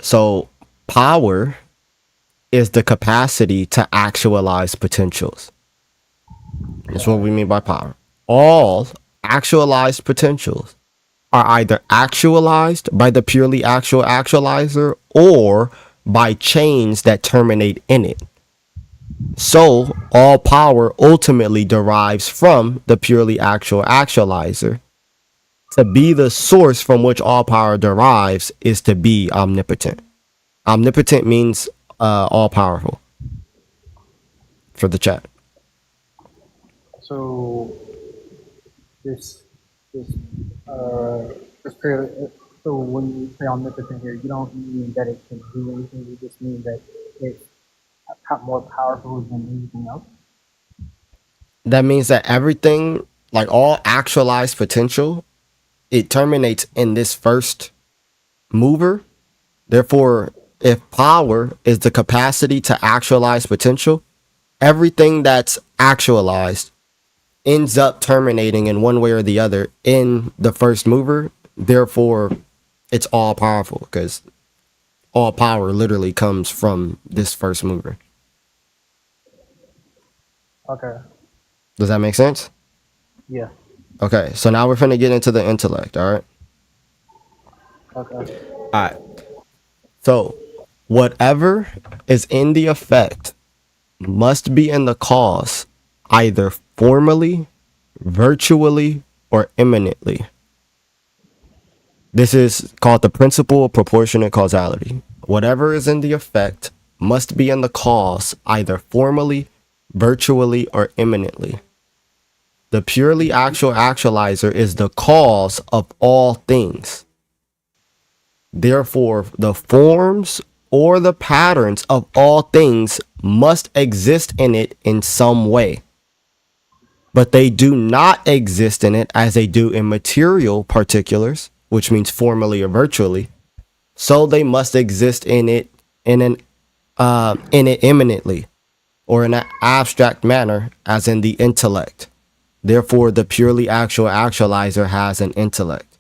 So, power is the capacity to actualize potentials. That's what we mean by power. All actualized potentials are either actualized by the purely actual actualizer or by chains that terminate in it. So, all power ultimately derives from the purely actual actualizer. To be the source from which all power derives is to be omnipotent. Omnipotent means all powerful for the chat. So this this this period. So when you say omnipotent here, you don't mean that it can do anything. You just mean that it's more powerful than anything else. That means that everything, like all actualized potential, it terminates in this first mover. Therefore, if power is the capacity to actualize potential, everything that's actualized ends up terminating in one way or the other in the first mover. Therefore, it's all powerful because all power literally comes from this first mover. Okay. Does that make sense? Yeah. Okay, so now we're finna get into the intellect, all right? Okay. All right. So, whatever is in the effect must be in the cause, either formally, virtually, or imminently. This is called the principle of proportionate causality. Whatever is in the effect must be in the cause, either formally, virtually, or imminently. The purely actual actualizer is the cause of all things. Therefore, the forms or the patterns of all things must exist in it in some way. But they do not exist in it as they do in material particulars, which means formally or virtually. So they must exist in it in it imminently, or in an abstract manner, as in the intellect. Therefore, the purely actual actualizer has an intellect.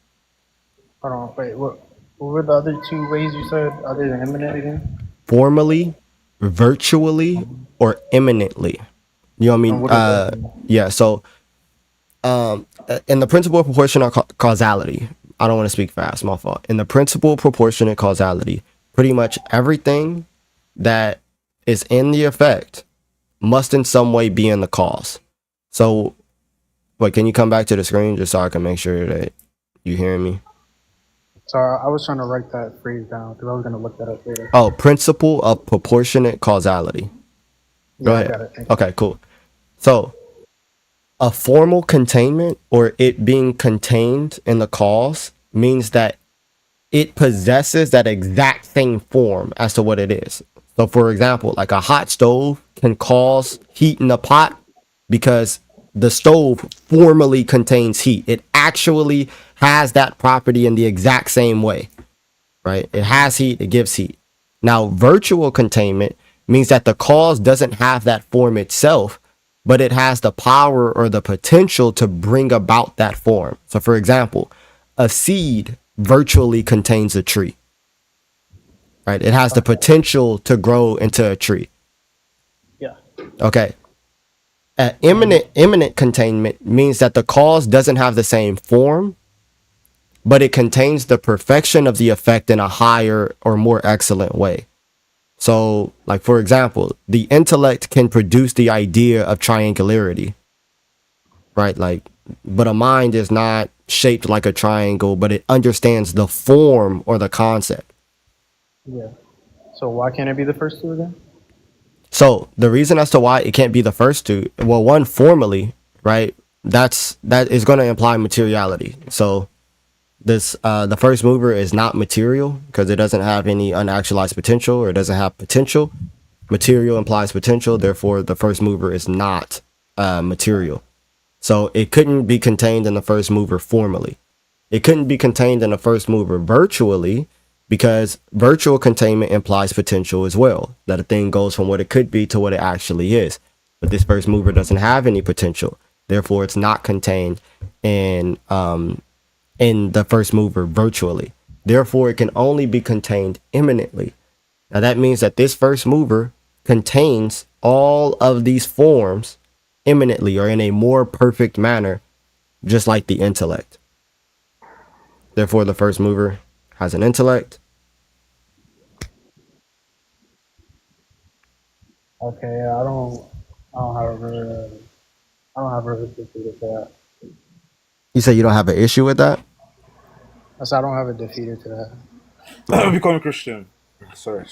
Hold on. Wait. What were the other two ways you said other than imminent again? Formally, virtually, or imminently. You know what I And mean? what does that mean? Yeah. So, in the principle of proportional causality, I don't want to speak fast. My fault. In the principle of proportionate causality, pretty much everything that is in the effect must in some way be in the cause. So, wait, can you come back to the screen just so I can make sure that you hearing me? So I was trying to write that phrase down because I was gonna look that up later. Oh, principle of proportionate causality. Go Yeah, I ahead. got it. Thank you. Okay, cool. So, a formal containment, or it being contained in the cause, means that it possesses that exact same form as to what it is. So, for example, like a hot stove can cause heat in a pot because the stove formally contains heat. It actually has that property in the exact same way, right? It has heat, it gives heat. Now, virtual containment means that the cause doesn't have that form itself, but it has the power or the potential to bring about that form. So, for example, a seed virtually contains a tree, right? It has the potential to grow into a tree. Yeah. Okay. Imminent containment means that the cause doesn't have the same form, but it contains the perfection of the effect in a higher or more excellent way. So, like, for example, the intellect can produce the idea of triangularity, right? Like, but a mind is not shaped like a triangle, but it understands the form or the concept. Yeah. So why can't it be the first two again? So the reason as to why it can't be the first two, well, one, formally, right? That is going to imply materiality. So this the first mover is not material because it doesn't have any unactualized potential, or it doesn't have potential. Material implies potential, therefore the first mover is not material. So it couldn't be contained in the first mover formally. It couldn't be contained in the first mover virtually, because virtual containment implies potential as well, that a thing goes from what it could be to what it actually is. But this first mover doesn't have any potential, therefore it's not contained in the first mover virtually. Therefore, it can only be contained imminently. Now that means that this first mover contains all of these forms imminently, or in a more perfect manner, just like the intellect. Therefore, the first mover has an intellect. Okay. I don't have a really good defeater for that. You say you don't have an issue with that? I said I don't have a defeater to that. Become a Christian. Sorry.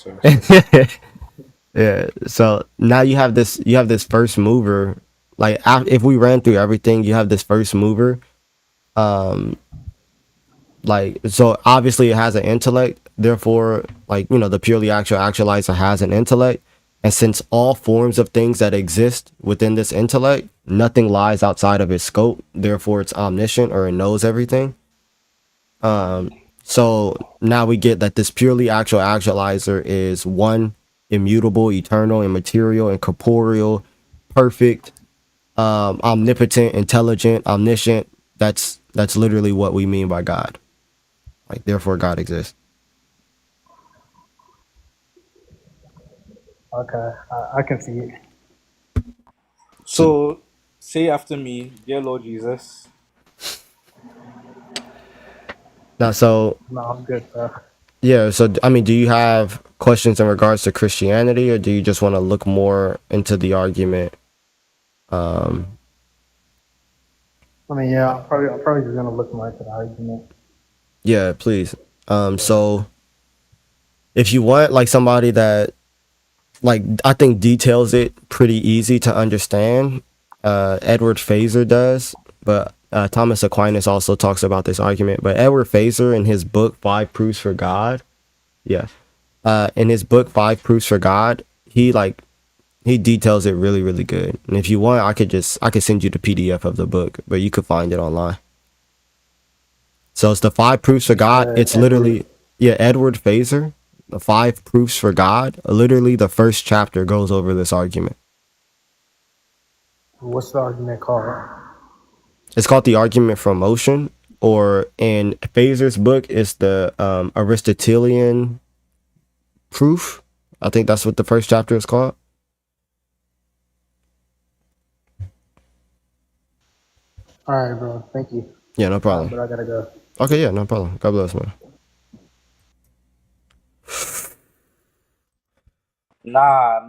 Yeah. So now you have this first mover. Like, if we ran through everything, you have this first mover. Like, so obviously it has an intellect. Therefore, like, the purely actual actualizer has an intellect. And since all forms of things that exist within this intellect, nothing lies outside of its scope. Therefore, it's omniscient, or it knows everything. So now we get that this purely actual actualizer is one, immutable, eternal, immaterial, incorporeal, perfect, omnipotent, intelligent, omniscient. That's literally what we mean by God. Like, therefore God exists. Okay, I can see it. So So say after me, dear Lord Jesus. now, so No, I'm good, bro. yeah, so I mean, do you have questions in regards to Christianity, or do you just want to look more into the argument? Um, I mean, yeah, I'm probably just gonna look more into the argument. yeah, please. So if you want like somebody that like I think details it pretty easy to understand, Edward Fazer does, but Thomas Aquinas also talks about this argument. But Edward Fazer in his book Five Proofs for God, yeah, in his book Five Proofs for God, he details it really, really good. And if you want, I could send you the PDF of the book, but you could find it online. So it's the Five Proofs for You God. said It's Edward. literally, yeah, Edward Fazer, the Five Proofs for God. Literally, the first chapter goes over this argument. What's the argument called? It's called the argument from motion, or in Fazer's book, it's the Aristotelian proof. I think that's what the first chapter is called. All right, bro. Thank you. Yeah, no problem. But I gotta go. Okay, yeah, no problem. God bless, man. Nah.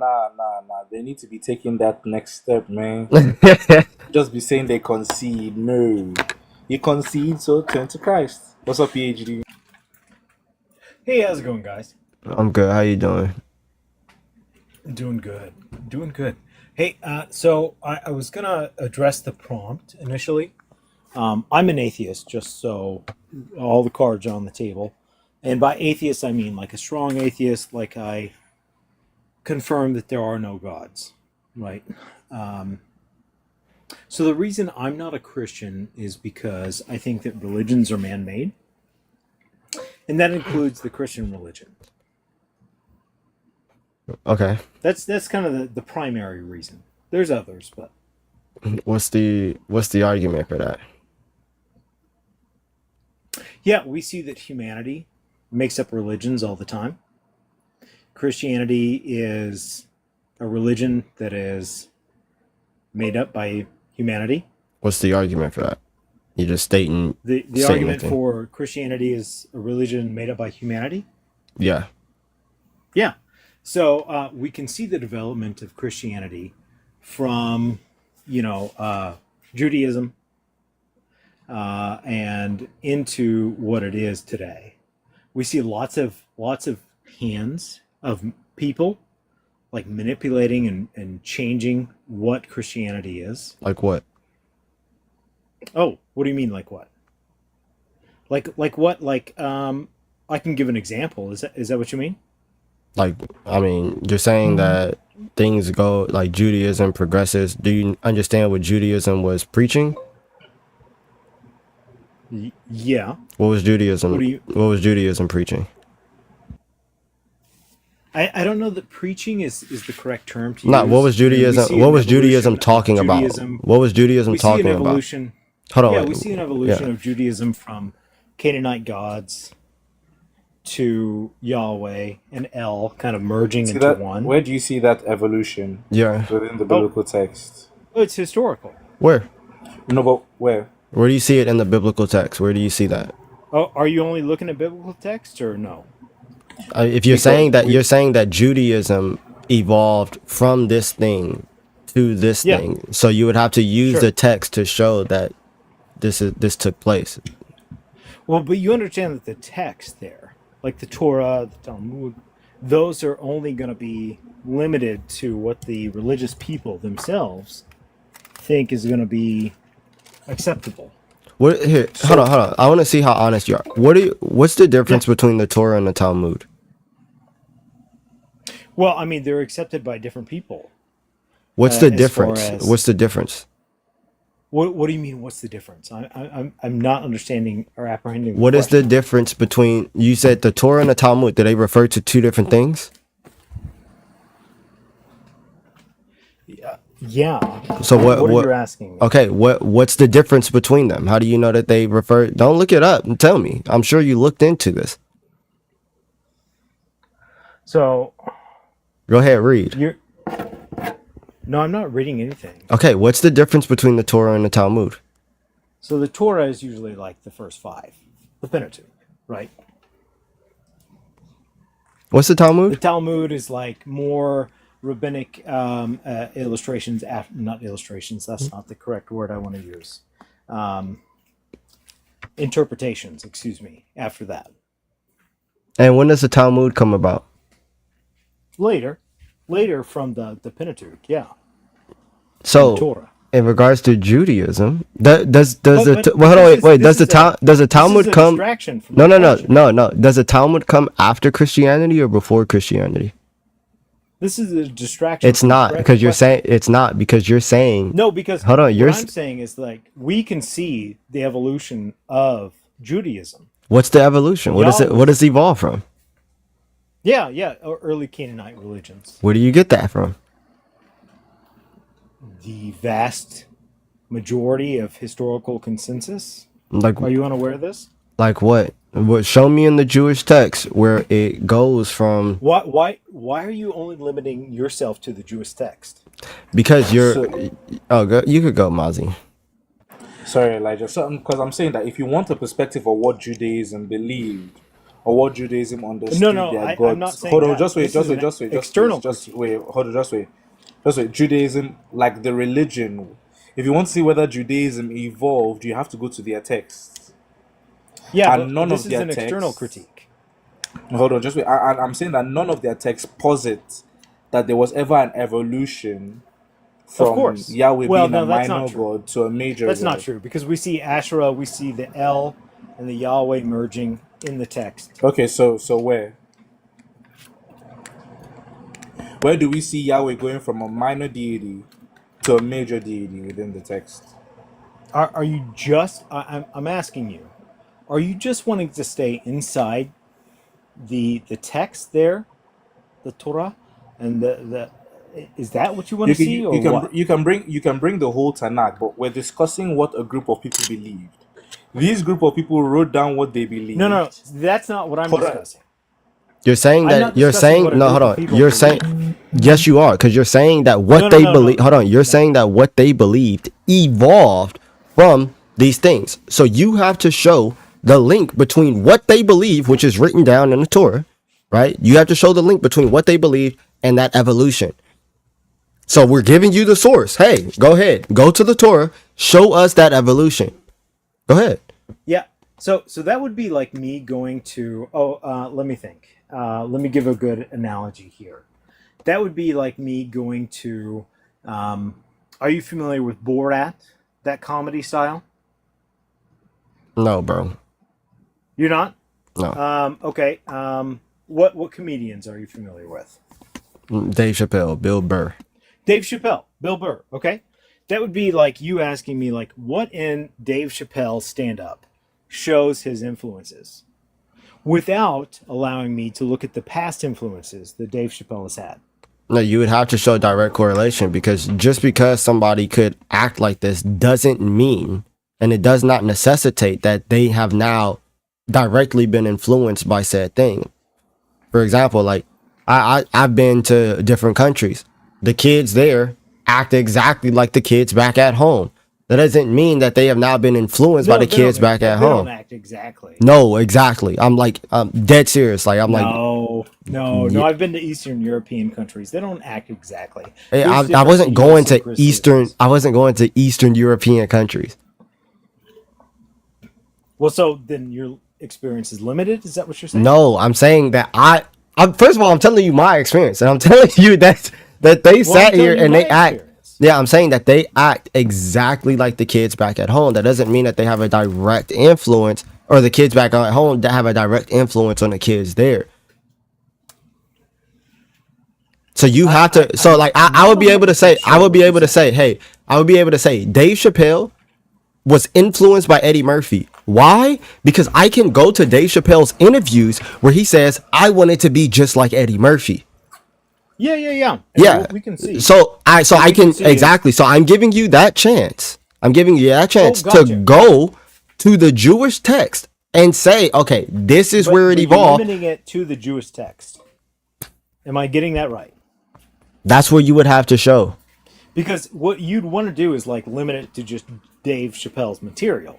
They need to be taking that next step, man. Just be saying they concede. No. You concede, so turn to Christ. What's up, PhD? Hey, how's it going, guys? I'm good. How you doing? Doing good. Doing good. Hey, so I was going to address the prompt initially. I'm an atheist, just so all the cards are on the table. And by atheist, I mean like a strong atheist, like I confirm that there are no gods, right? So the reason I'm not a Christian is because I think that religions are man-made, and that includes the Christian religion. Okay. That's kind of the primary reason. There's others, but What's the argument for that? yeah, we see that humanity makes up religions all the time. Christianity is a religion that is made up by humanity. What's the argument for that? You're just stating The stating argument anything. for Christianity is a religion made up by humanity. Yeah. Yeah. So we can see the development of Christianity from, Judaism and into what it is today. We see lots of hands of people like manipulating and changing what Christianity is. Like what? Oh, what do you mean, like what? Like what? I can give an example. Is that what you mean? Like, I mean, you're saying that things go like Judaism progresses. Do you understand what Judaism was preaching? Yeah. What was Judaism? What do you? What was Judaism preaching? I don't know that preaching is the correct term to Not use. what was I mean, we Judaism? see What an was Judaism evolution of talking about? Judaism. What was Judaism We see an talking about? evolution. Hold on. Yeah, wait. we see an evolution Yeah. of Judaism from Canaanite gods to Yahweh and El kind of merging See into that? one. Where do you see that evolution Yeah. within the biblical text? Oh, it's historical. Where? No, but where? Where do you see it in the biblical text? Where do you see that? Oh, are you only looking at biblical text or no? If you're Because saying that Judaism evolved from this thing to this Yeah, thing, so you would have to use the sure. text to show that this took place. Well, but you understand that the text there, like the Torah, the Talmud, those are only going to be limited to what the religious people themselves think is going to be acceptable. What here? So, Hold on. I want to see how honest you are. What's the difference yeah. between the Torah and the Talmud? Well, I mean, they're accepted by different people What's the as far difference? as What's the difference? What do you mean? What's the difference? I'm not understanding or apprehending the What is the question. difference between, you said the Torah and the Talmud, do they refer to two different things? Yeah. So What are you what asking me? okay, what's the difference between them? How do you know that they refer? Don't look it up and tell me. I'm sure you looked into this. So Go ahead, read. you're no, I'm not reading anything. Okay, what's the difference between the Torah and the Talmud? So the Torah is usually like the first five, the Pentateuch, right? What's the The Talmud? Talmud is like more rabbinic illustrations, not illustrations, that's not the correct word I want to use. Um, Interpretations, excuse me, after that. And when does the Talmud come about? Later from the Pentateuch, yeah, the So, Torah. in regards to Judaism, does But well, hold on, this wait, is wait, this is a does the this is Talmud a come? distraction from No, the no, no, question. no, no. Does the Talmud come after Christianity or before Christianity? This is a distraction It's from the not, because you're question. saying it's not, because you're saying, No, because hold on, what I'm saying is like we can see the evolution of Judaism. what's the evolution? What is it? What Yahweh's, does it evolve from? yeah, early Canaanite religions. Where do you get that from? The vast majority of historical consensus. Like, Are you unaware of this? like what? What? Show me in the Jewish text where it goes from, Why are you only limiting yourself to the Jewish text? because you're. So Oh, you could go, Mazi. sorry, Elijah. So because I'm saying that if you want a perspective of what Judaism believed or what Judaism understood No, their I'm not gods. saying Hold on, that. just wait, This just is wait, an just wait, just please, external just critique. wait. Hold on, just wait, just wait. Judaism, like the religion. If you want to see whether Judaism evolved, you have to go to their texts, Yeah, and but none this of is their an external texts. critique. Hold on, just wait. I'm saying that none of their texts posit that there was ever an evolution Of from course. Yahweh Well, being a no, that's not minor true. god to a major That's not god. true because we see Asherah, we see the El and the Yahweh merging in the text. Okay, so where do we see Yahweh going from a minor deity to a major deity within the text? Are you just? I'm asking you. Are you just wanting to stay inside the text there, the Torah, and the is that what you want You to can see or what? you can bring the whole Tanakh, but we're discussing what a group of people believed. These group of people wrote down what they No, believed. that's not what I'm Hold on. discussing. You're saying I'm not that, you're discussing saying, what a no, hold group of on. people You're saying, believe. yes, you are, because you're saying that No, what no, they no, no, believe, hold no, on, you're no. saying that what they believed evolved from these things. So you have to show the link between what they believe, which is written down in the Torah, right? You have to show the link between what they believe and that evolution. So we're giving you the source. Hey, go ahead, go to the Torah, show us that evolution. Go ahead. Yeah. So that would be like me going to. Let me think. Let me give a good analogy here. That would be like me going to. Are you familiar with Borat? That comedy style? No, bro. You're not. No. Okay. What comedians are you familiar with? Dave Chappelle, Bill Burr. Dave Chappelle, Bill Burr. Okay. That would be like you asking me, like, what in Dave Chappelle's stand up shows his influences without allowing me to look at the past influences that Dave Chappelle has had. No, you would have to show direct correlation, because just because somebody could act like this doesn't mean, and it does not necessitate, that they have now directly been influenced by said thing. For example, like I've been to different countries. The kids there act exactly like the kids back at home. That doesn't mean that they have now been influenced by No, the kids back at they don't home. act exactly. No, exactly. I'm dead serious. Like I'm like, No. I've been to Eastern European countries. They don't act exactly. hey, There's I different wasn't going to idiosyncrasies. I wasn't going to Eastern European countries. Well, so then your experience is limited. Is that what you're saying? No, I'm saying that I'm first of all, I'm telling you my experience, and I'm telling you that they Well, I'm sat here telling you and my they act. experience. Yeah, I'm saying that they act exactly like the kids back at home. That doesn't mean that they have a direct influence, or the kids back at home that have a direct influence on the kids there. So you have to. So like I would be able to say, I would be able to say, hey, I would be able to say Dave Chappelle was influenced by Eddie Murphy. Why? Because I can go to Dave Chappelle's interviews where he says, I wanted to be just like Eddie Murphy. Yeah. And Yeah. what we can see. So I we can see exactly. So I'm giving you that chance. I'm giving you that chance gotcha. to go to the Jewish text and say, okay, this is where it You're evolved. limiting it to the Jewish text. Am I getting that right? That's where you would have to show. Because what you'd want to do is like limit it to just Dave Chappelle's material,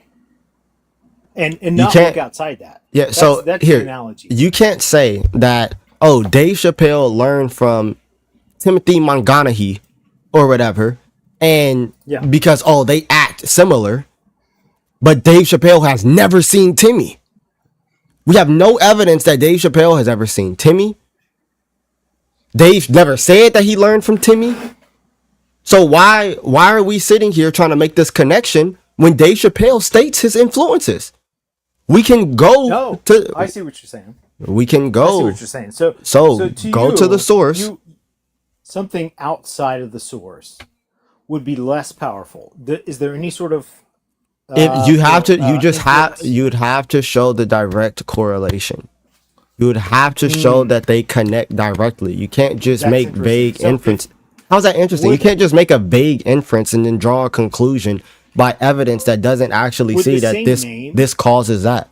and not can't- look outside that. Yeah. That's the Here, analogy. you can't say that. Oh, Dave Chappelle learned from Timothy Montgomery or whatever, and Yeah. because they act similar, but Dave Chappelle has never seen Timmy. We have no evidence that Dave Chappelle has ever seen Timmy. Dave never said that he learned from Timmy. So why are we sitting here trying to make this connection when Dave Chappelle states his influences? We can go to. I see what you're saying. We can I see go. what you're saying. So to go to the source. Something outside of the source would be less powerful. Is there any sort of If you have to, influence? you'd have to show the direct correlation. You would have to show that they connect directly. You can't just That's make interesting. vague So inference. How's that interesting? You can't just make a vague inference and then draw a conclusion by evidence that doesn't actually Would see the that same this name- this causes that.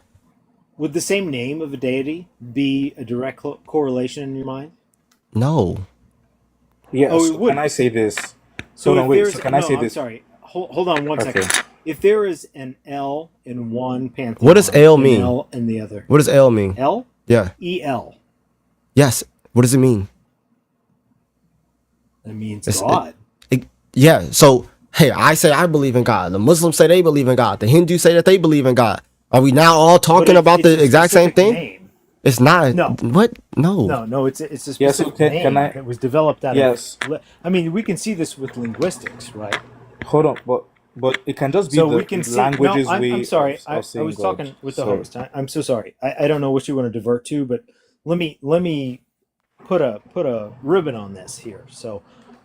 Would the same name of a deity be a direct correlation in your mind? No. Yes. Oh, it would. Can I say this? So Hold if on, wait. there's So can I say I'm this? sorry. Hold on one Okay. second. If there is an L in one pantheon, What does L and mean? L in the other. What does L mean? L? Yeah. E-L. Yes. What does it mean? That means It's- God. Yeah. So hey, I say I believe in God. The Muslims say they believe in God. The Hindus say that they believe in God. Are we now all talking But about it's the a exact same specific thing? name. It's not. No. What? No. No, it's a specific Yeah, so can name. I- It was developed out Yes. of. I mean, we can see this with linguistics, right? Hold on, but it can just be So the we can see. languages No, I'm way sorry. of I saying was God. talking with the Sorry. host. I'm so sorry. I don't know what you want to divert to, but let me put a ribbon on this here. So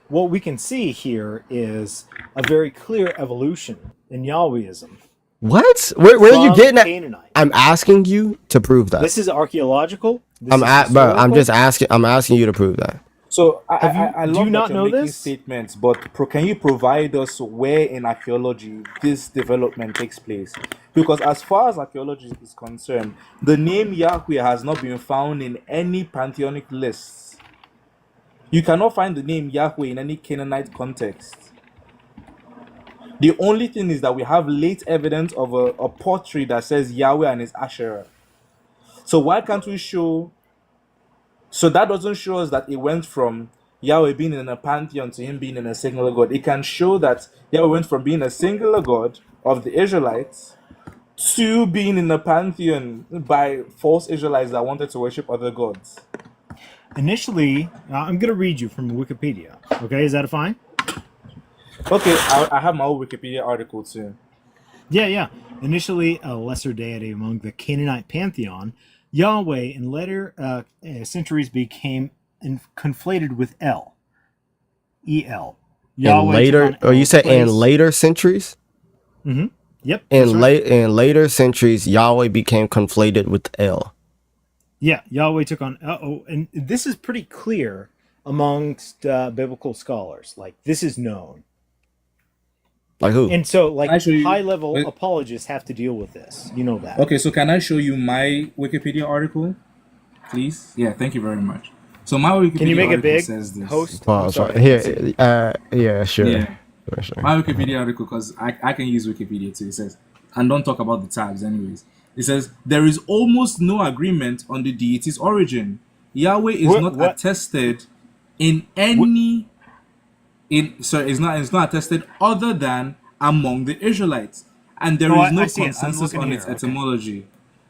what we can see here is a very clear evolution in Yahwehism. What? Where are you from getting at? Canaanite. I'm asking you to prove that. This is archaeological. This I'm is at, bro. I'm historical. just asking. I'm asking you to prove that. So Have you- I do love you not that you're know making this? statements, but can you provide us where in archaeology this development takes place? Because as far as archaeology is concerned, the name Yahweh has not been found in any pantheonic lists. You cannot find the name Yahweh in any Canaanite context. The only thing is that we have late evidence of a pottery that says Yahweh and his Asherah. So why can't we show? So that doesn't show us that it went from Yahweh being in a pantheon to him being in a singular God. It can show that Yahweh went from being a singular God of the Israelites to being in a pantheon by false Israelites that wanted to worship other gods. Initially, I'm going to read you from Wikipedia. Okay, is that fine? Okay, I have my own Wikipedia article too. Yeah. Initially a lesser deity among the Canaanite pantheon, Yahweh in later centuries became conflated with El. E-L. In later, or you said in later centuries? Mm-hmm. Yep. In later centuries, Yahweh became conflated with El. Yeah, Yahweh took on. And this is pretty clear amongst biblical scholars. Like, this is known. Like who? And so, like, Can I show you- high-level wait. apologists have to deal with this. You know that. Okay, so can I show you my Wikipedia article, please? Yeah, thank you very much. So my Wikipedia Can you make it article big, says this. host? Pause. I'm sorry. Here. Yeah. Sure. Yeah. Sure. My Wikipedia article, because I can use Wikipedia too. It says, and don't talk about the tabs, anyways. It says there is almost no agreement on the deity's origin. Yahweh is not attested in any. It's not attested other than among the Israelites, and there is no I see it. I'm consensus looking on here. its Okay. etymology.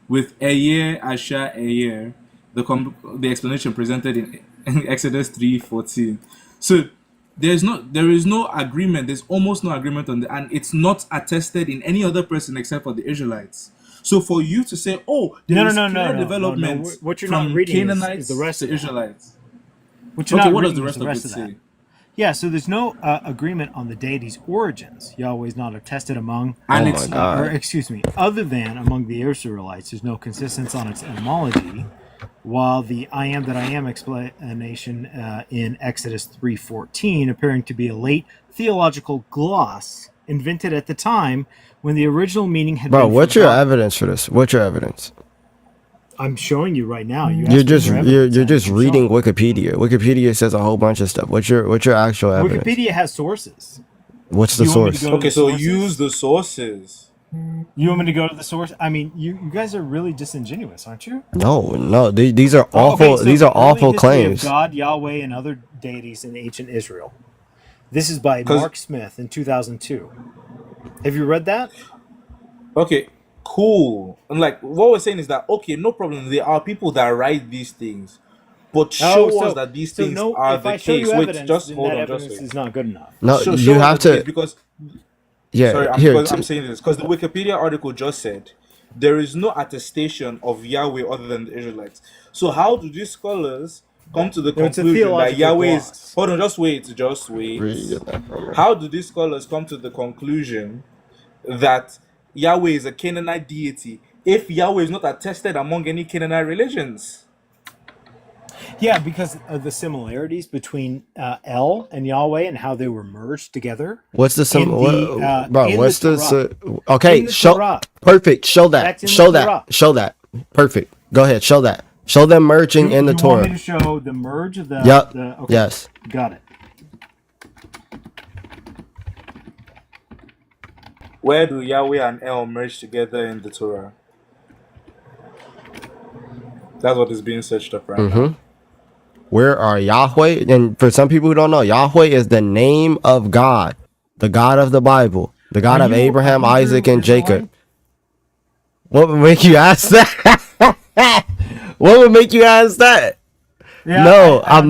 With Eyer, Asher, Eyer, the explanation presented in Exodus 3:14. So there is no agreement. There's almost no agreement on the, and it's not attested in any other person except for the Israelites. So for you to say, "Oh, there is clear development What you're from not reading Canaanites is the rest to of it. Israelites," What you're okay, not what does reading the is rest of it say? Yeah, so there's no agreement on the deity's origins. Yahweh is not attested among, Oh And my it's or God. excuse me, other than among the Israelites. There's no consistency on its etymology. While the "I am that I am" explanation in Exodus 3:14 appearing to be a late theological gloss invented at the time when the original meaning had Bro, been what's your forgotten. evidence for this? What's your evidence? I'm showing you right now. You You're asked for just your evidence. you're I'm just reading showing. Wikipedia. Wikipedia says a whole bunch of stuff. What's your actual evidence? Wikipedia has sources. What's the You want me to source? go to okay. the So use sources? the sources. You want me to go to the source? I mean, you guys are really disingenuous, aren't you? No. These are Okay, awful. so These the are early awful history of claims. God, Yahweh, and other deities in ancient Israel. This is by Because Mark Smith in 2002. Have you read that? okay, cool. And like what we're saying is that okay, no problem. There are people that write these things, but Oh, show us so that these so things no. are If the I show case. you Wait, evidence, just then hold that on. Just evidence wait. is not good enough. No, you Show us have that the case to. because Yeah, sorry, I'm here. because I'm saying this because the Wikipedia article just said there is no attestation of Yahweh other than the Israelites. So how do these scholars come to the No, it's a conclusion that theological Yahweh is? gloss. Hold on, just Where you wait. get that from? How do these scholars come to the conclusion that Yahweh is a Canaanite deity if Yahweh is not attested among any Canaanite religions? Yeah, because of the similarities between El and Yahweh and how they were merged together What's the in the bro? in the What's this? Torah. Okay, In the show. Torah. Perfect. Show that. That's in the Show that. Torah. Show that. Perfect. Go ahead. Show that. Show them merging in the You want me Torah. to show the merge of Yep. the okay. Yes. Got it. Where do Yahweh and El merge together in the Torah? That's what is being searched up right now. Mm-hmm. Where are Yahweh? And for some people who don't know, Yahweh is the name of God, the God of the Bible, the Are God of you a Abraham, Isaac, Hebrew and Jacob. Israelite? What would make you ask that? What would make you ask that? Yeah, No, I don't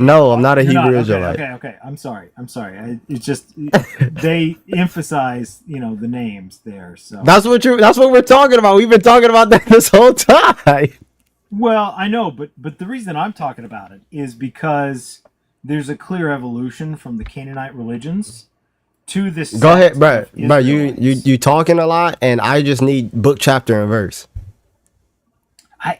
know. I'm not a You're not. Hebrew Okay, Israelite. okay. I'm sorry. It's just they emphasize, the names there. So That's what we're talking about. We've been talking about that this whole time. well, I know, but the reason I'm talking about it is because there's a clear evolution from the Canaanite religions to this Go ahead, sect bro. of Bro, you Israelites. talking a lot, and I just need book, chapter, and verse.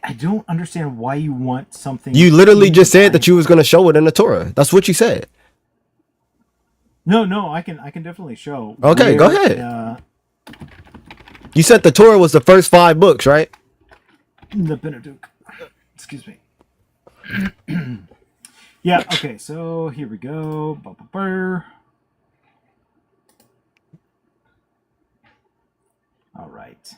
I don't understand why you want something You literally in the just said that you Bible. was gonna show it in the Torah. That's what you said. No, I can definitely show Okay, go where ahead. You said the Torah was the first 5 books, right? the Pentateuch. Excuse me. Yeah. Okay. So here we go. All right.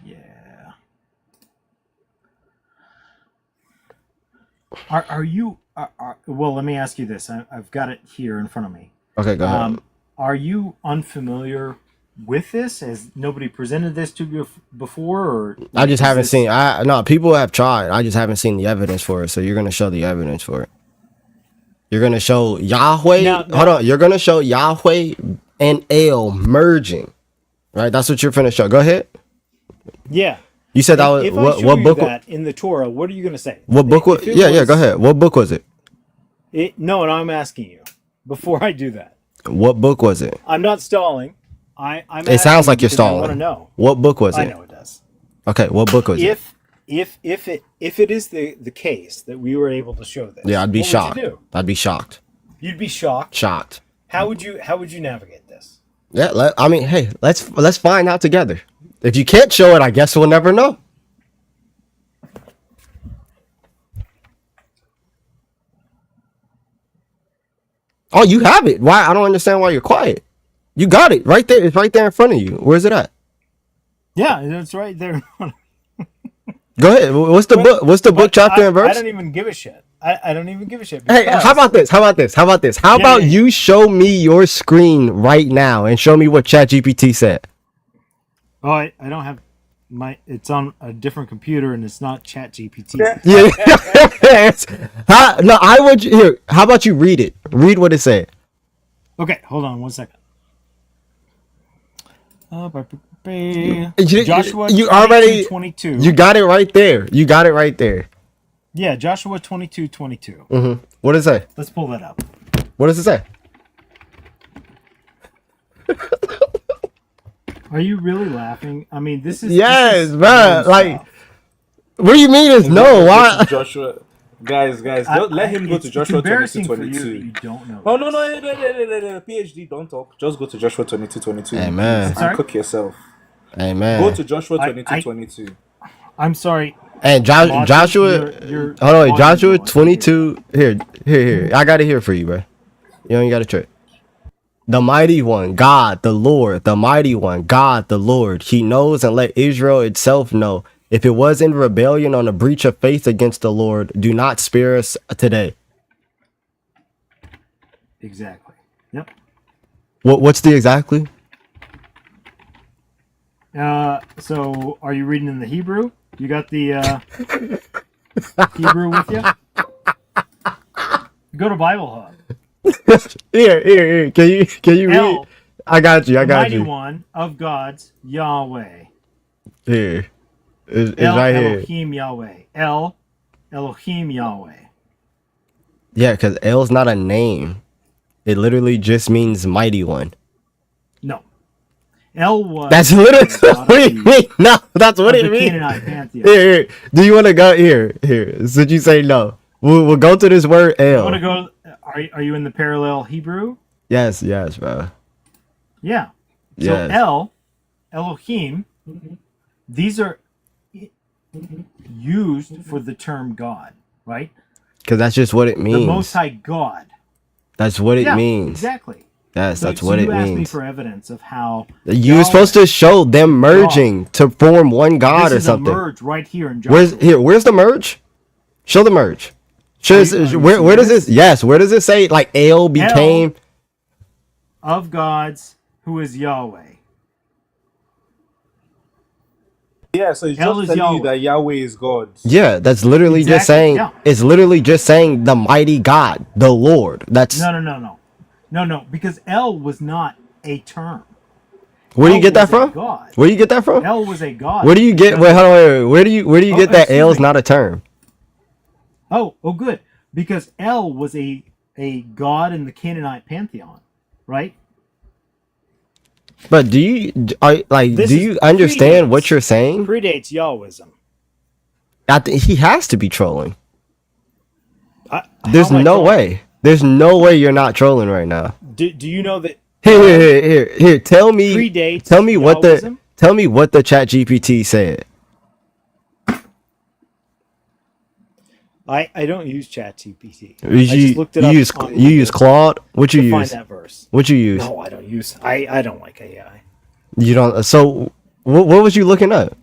Yeah. Are you? Well, let me ask you this. I've got it here in front of me. Okay, go ahead. Are you unfamiliar with this? Has nobody presented this to you before, or I just is haven't this? seen. No, people have tried. I just haven't seen the evidence for it. So you're gonna show the evidence for it. You're gonna show Yahweh. Hold Now, on. You're gonna show Yahweh and El merging, right? That's what you're finna show. Go ahead. yeah. You said that was If I show what you book? that in the Torah, what are you going to say? What book was? If it Yeah. Go was, ahead. What book was it? no, and I'm asking you before I do that. What book was it? I'm not stalling. I'm It sounds asking like you're because I want to stalling. know. What book was I it? know it does. Okay. What book was it? If it is the case that we were able to show this, Yeah, I'd be what shocked. would you do? I'd be shocked. You'd be shocked. Shocked. How would you navigate this? Yeah. I mean, hey, let's find out together. If you can't show it, I guess we'll never know. Oh, you have it. Why? I don't understand why you're quiet. You got it right there. It's right there in front of you. Where's it at? Yeah, it's right there. Go ahead. What's the book? What's the book, But chapter, and I verse? don't even give a shit. I don't even give a shit Hey, because how about this? How about this? How about this? How about yeah. you show me your screen right now and show me what ChatGPT said? Oh, I don't have it's on a different computer and it's not Chat GPT. Yeah. No, I would here. How about you read it? Read what it said. Okay, hold on 1 second. You Joshua already 22. You got it right there. You got it right there. Yeah, Joshua 22:22. What does it say? Let's pull that up. What does it say? Are you really laughing? I mean, this is Yes, this bro. is Like, stuff. what do you mean is no? Go to Why? Joshua, guys, let him go to Joshua It's embarrassing for you 22:22. that you don't know. Oh this. no, PhD, don't talk. Just go to Joshua 22:22. Amen. And Sorry? cook yourself. Amen. Go to Joshua I- 22:22. I'm sorry. And Monty, Joshua, you're hold on, on Joshua your own. 22. Here. I got it here for you, bro. You ain't got to trick. The mighty one, God, the Lord, the mighty one, God, the Lord. He knows and let Israel itself know. If it was in rebellion on a breach of faith against the Lord, do not spare us today. Exactly. Yep. What's the exactly? So are you reading in the Hebrew? You got the Hebrew with you? Go to Bible Hub. Here. Can you read? El, I got you. the mighty you. one of gods, Yahweh. Here. It's El right here. Elohim Yahweh. El Elohim Yahweh. Yeah, because L's not a name. It literally just means mighty one. No. El was That's literally what of it means. No, that's what the it means. Canaanite pantheon. Here. Do you want to go here? Since you say no, we'll go to this word You L. want to go? Are you in the parallel Hebrew? Yes, bro. Yeah. So Yes. El, Elohim, these are used for the term God, right? Because that's just what it means. The Most High God. That's what it Yeah, means. exactly. Yes, So, that's so what you it asked me means. for evidence of how You were supposed to show them merging to form one God this or is something. a merge right here in Joshua. Where's the merge? Show the merge. Are you Where does serious? this? Yes, where does it say like El became? Of gods, who is Yahweh. Yeah, so it's El just is telling you Yahweh. that Yahweh is God. Yeah, that's literally just Exactly, saying. yeah. It's literally just saying the mighty God, the Lord. That's No, because El was not a term. where do you El get that was a from? god. Where do you get that from? El was a god. Where do you get? because- Wait, hold on, wait. Where do you get that excuse L's me. not a term? Oh, good. Because El was a god in the Canaanite pantheon, right? But do you understand what you're saying? Predates Yahwism. I think he has to be trolling. How There's am I no trolling? way. There's no way you're not trolling right now. Do you know that Here. Tell me predates what the Chat GPT said. I don't use ChatGPT. I You just looked it up. on you use Google Claude? What you to find use? that verse. What you use? No, I don't use. I don't like AI. You don't. So what was you looking at?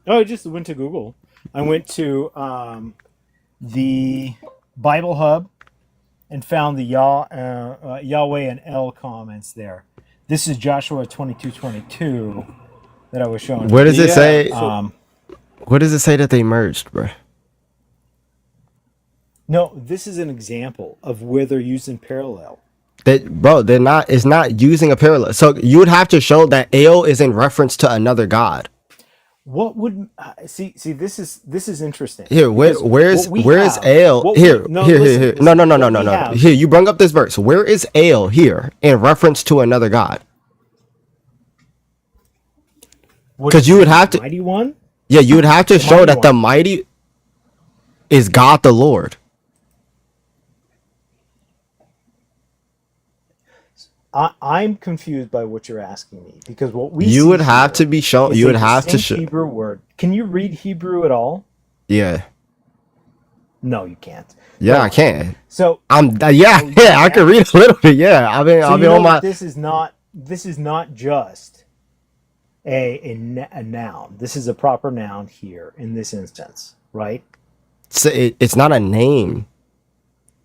Oh, I just went to Google. I went to the Bible Hub and found the Yahweh and El comments there. This is Joshua 22:22 that I was showing. Where does it Yeah, say? so- Where does it say that they merged, bro? No, this is an example of where they're used in parallel. They're not. It's not using a parallel. So you would have to show that El is in reference to another god. What would see? This is interesting. Here, because where's what we El? have- what we- Here. no, Here. listen, No. what we have- Here, you bring up this verse. Where is El here in reference to another god? what 'Cause is you would the have to- mighty one. Yeah, you would have to show mighty that the one. mighty is God the Lord. I'm confused by what you're asking me because what we You see would have here to be shown. is You a would have to distinct show. Hebrew word. Can you read Hebrew at all? Yeah. No, you can't. Yeah, No. I can. So, Yeah, you I can can? read a little bit. Yeah, I've been so you on know my. that this is not just a noun. This is a proper noun here in this instance, right? It's not a name.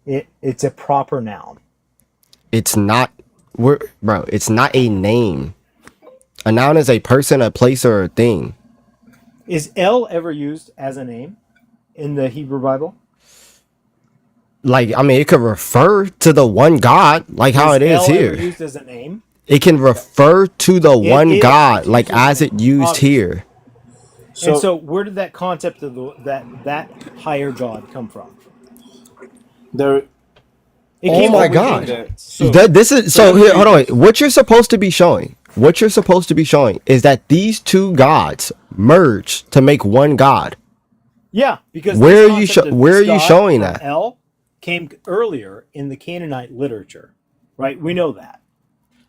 It's a proper noun. It's not. Bro, it's not a name. A noun is a person, a place, or a thing. Is El ever used as a name in the Hebrew Bible? Like, I mean, it could refer to the one God, like how it is El ever here. used as a name? It can refer to the one is God, used like as as a it name, used obviously. here. And so, where did that concept of that higher God come from? There, It Oh came my from God. within. This is so here. Hold on. Wait. What you're supposed to be showing? What you're supposed to be showing is that these two gods merge to make one God. Yeah, because Where this are you concept of where this are you God showing from that? El came earlier in the Canaanite literature, right? We know that.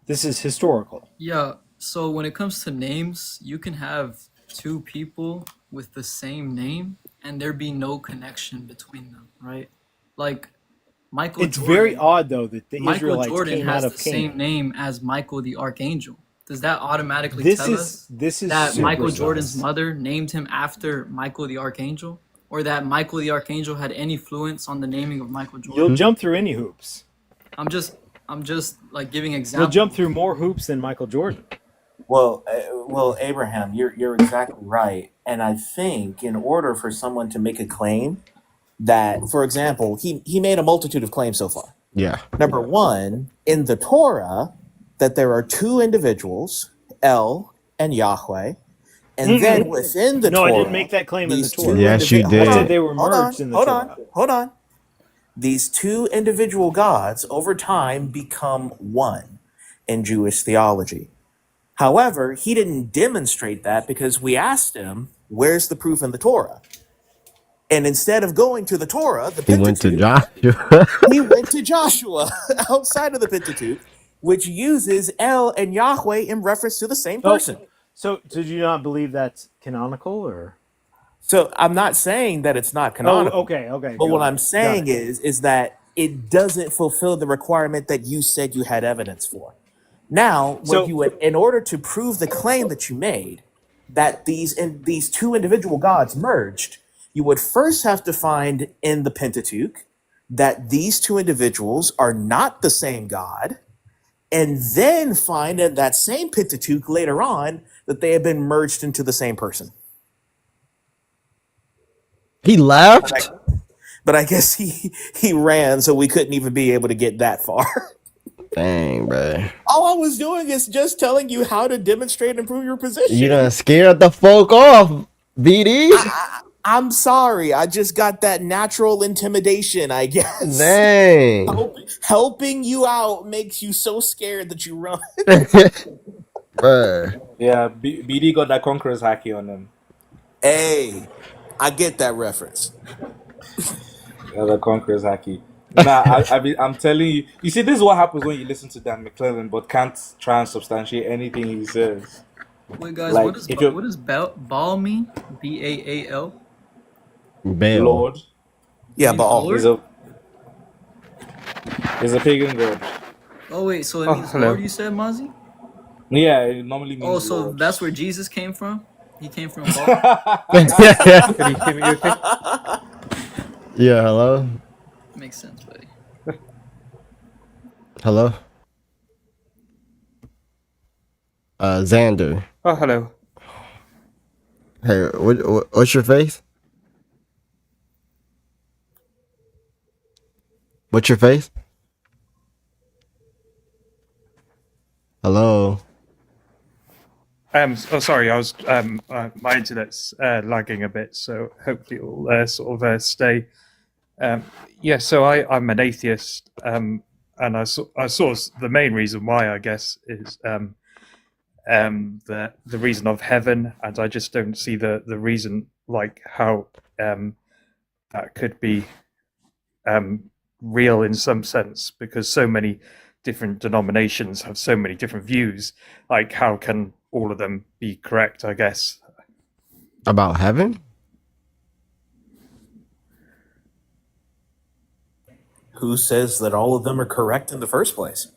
This is historical. Yeah, so when it comes to names, you can have two people with the same name and there be no connection between them, right? Like Michael It's very Jordan. odd, though, that the Michael Israelites Jordan came out has of the same Canaan. name as Michael the Archangel. Does that automatically This tell is us this is that Michael super Jordan's sus. mother named him after Michael the Archangel? Or that Michael the Archangel had any influence on the naming of Michael You'll Jordan? jump through any hoops. I'm just like giving You'll examples. jump through more hoops than Michael Jordan. Well, Abraham, you're exactly right. And I think in order for someone to make a claim that, for example, he made a multitude of claims so far. Yeah. Number one, in the Torah, that there are two individuals, El and Yahweh, and then within the No, Torah, I didn't make that claim in the these Torah. two Yes, you individuals. I said did. they were merged in the Torah. Hold on. These two individual gods over time become one in Jewish theology. However, he didn't demonstrate that because we asked him, where's the proof in the Torah? And instead of going to the Torah, the He went to Pentateuch, Joshua. he went to Joshua outside of the Pentateuch, which uses El and Yahweh in reference to the same person. So did you not believe that's canonical, or? So I'm not saying that it's not Oh, canonical. okay. But what got I'm it. saying Got it. is that it doesn't fulfill the requirement that you said you had evidence for. Now, when So- you would, in order to prove the claim that you made that these two individual gods merged, you would first have to find in the Pentateuch that these two individuals are not the same God, and then find in that same Pentateuch later on that they have been merged into the same person. He left. But I guess he ran, so we couldn't even be able to get that far. Dang, bro. All I was doing is just telling you how to demonstrate and prove your position. You done scared the folk off, BD. I'm sorry. I just got that natural intimidation, I guess. Dang. Helping you out makes you so scared that you run. Bruh. Yeah, BD got that conqueror's hacky on him. Hey, I get that reference. Yeah, the conqueror's hacky. Nah, I'm telling you. You see, this is what happens when you listen to Dan McClellan, but can't try and substantiate anything he says. Wait, guys, Like, what if you're does Baal mean? Baal? Bail. Lord, Yeah, Means but all. Lord? he's a pagan god. Oh wait, so it means hello. Lord, you said, Mazi? Yeah, it normally means Oh, so Lord. that's where Jesus came from? He came from Baal? Can you hear me okay? Yeah, hello? Makes sense, buddy. Hello? Xander. Oh, hello. Hey, what's your face? What's your face? Hello? Sorry, I was my internet's lagging a bit, so hopefully it'll sort of stay. Yeah, so I'm an atheist, and I saw the main reason why, I guess, is the reason of heaven, and I just don't see the reason, like how that could be real in some sense, because so many different denominations have so many different views. Like, how can all of them be correct, I guess? About heaven? Who says that all of them are correct in the first place?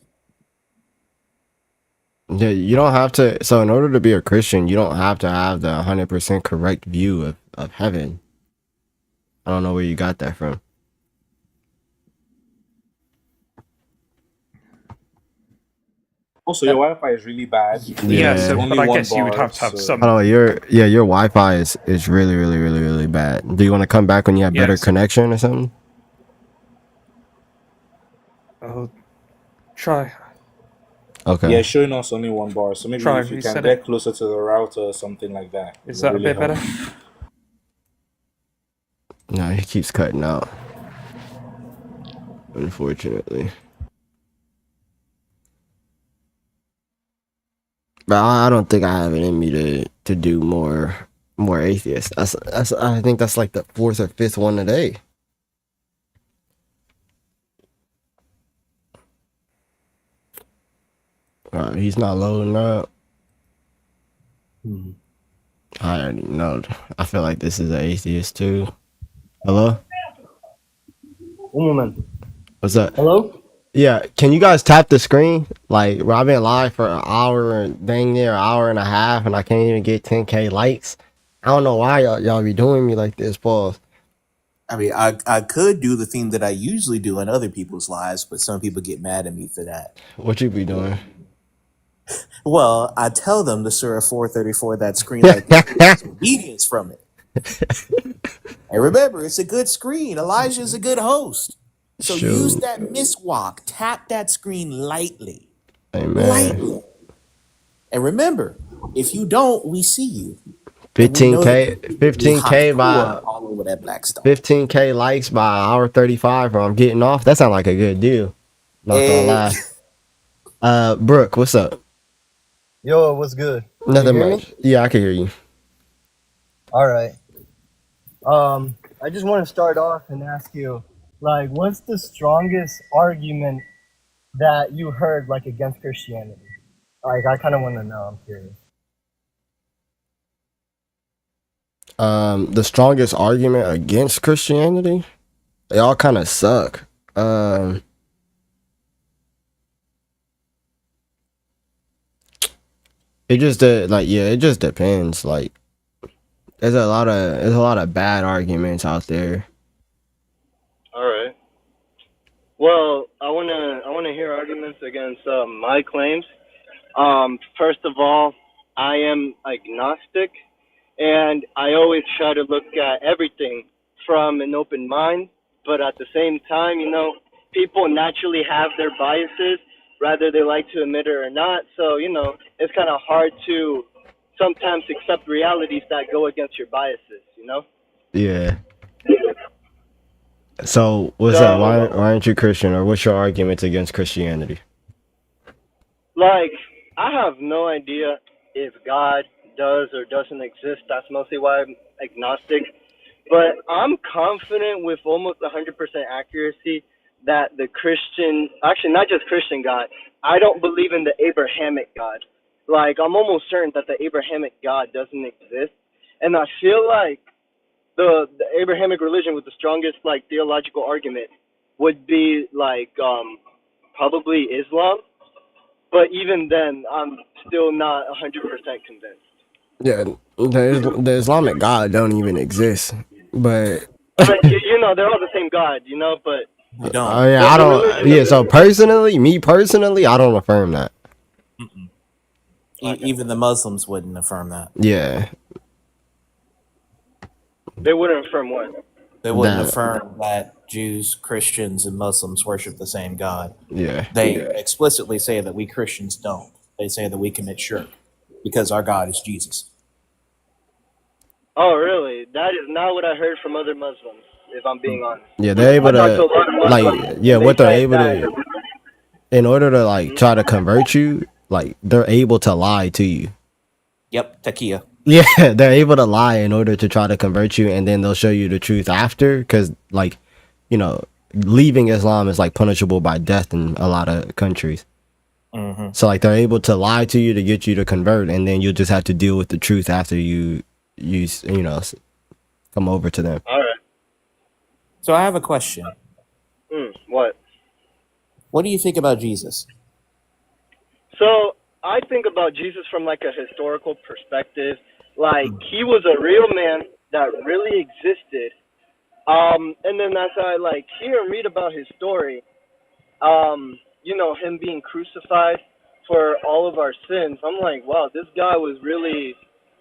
Yeah, you don't have to. So, in order to be a Christian, you don't have to have the 100% correct view of heaven. I don't know where you got that from. Also, your Wi-Fi is really bad. Yeah, Yeah. so Only but I one guess you would bar, have to have so- some. Oh, your Wi-Fi is really bad. Do you want to come back when you have better Yes. connection or something? I'll try. Okay. Yeah, it's showing us only one bar. So maybe Try if you can reset get it. closer to the router or something like that, Is it'll that a really bit help. better? No, he keeps cutting out. Unfortunately. But I don't think I have it in me to do more atheists. That's I think that's like the fourth or fifth one today. He's not loading up. I already know. I feel like this is an atheist too. Hello? One moment. What's up? Hello? Yeah, can you guys tap the screen? Like, I've been live for an hour and dang near an hour and a half, and I can't even get 10K likes. I don't know why y'all be doing me like this, pause. I mean, I could do the thing that I usually do in other people's lives, but some people get mad at me for that. What you be doing? Well, I tell them to Surah 434 that screen like there's obedience from it. And remember, it's a good screen. Elijah is a good host. So use Shoot. that miswalk. Tap that screen lightly. Amen. Lightly. And remember, if you don't, we see you. And we know 15K, that 15K by all over that black stone. 15K likes by hour 35, or I'm getting off. That sounds like a good deal. Not gonna lie. Brooke, what's up? Yo, what's good? Nothing Can you hear much. me? Yeah, I can hear you. All right. I just want to start off and ask you, like, what's the strongest argument that you heard, like, against Christianity? Like, I kind of want to know. I'm curious. The strongest argument against Christianity? They all kind of suck. It just it just depends. Like, there's a lot of bad arguments out there. All right. Well, I wanna hear arguments against my claims. First of all, I am agnostic, and I always try to look at everything from an open mind. But at the same time, people naturally have their biases, whether they like to admit it or not. So, it's kind of hard to sometimes accept realities that go against your biases. Yeah. So what's up? Why aren't you Christian, or what's your arguments against Christianity? Like, I have no idea if God does or doesn't exist. That's mostly why I'm agnostic. But I'm confident with almost 100% accuracy that the Christian, actually not just Christian God, I don't believe in the Abrahamic God. Like, I'm almost certain that the Abrahamic God doesn't exist. And I feel like the Abrahamic religion with the strongest, like, theological argument would be, like, probably Islam. But even then, I'm still not 100% convinced. Yeah, the Islamic God don't even exist. But But they're all the same God, but They don't. yeah, I don't. Yeah, so me personally, I don't affirm that. Even the Muslims wouldn't affirm that. Yeah, they wouldn't affirm what? They wouldn't affirm that Jews, Christians, and Muslims worship the same God. Yeah. They explicitly say that we Christians don't. They say that we commit shirk because our God is Jesus. Oh, really? That is not what I heard from other Muslims, if I'm being honest. Yeah, they're able to, what they're able to, in order to, like, try to convert you, like, they're able to lie to you. Yep, Takia. Yeah, they're able to lie in order to try to convert you, and then they'll show you the truth after, because, like, leaving Islam is, like, punishable by death in a lot of countries. Mm-hmm. So, like, they're able to lie to you to get you to convert, and then you'll just have to deal with the truth after you come over to them. All right. So I have a question. What? What do you think about Jesus? So I think about Jesus from, like, a historical perspective. Like, he was a real man that really existed. And then as I, like, hear and read about his story, him being crucified for all of our sins, I'm like, wow, this guy was really,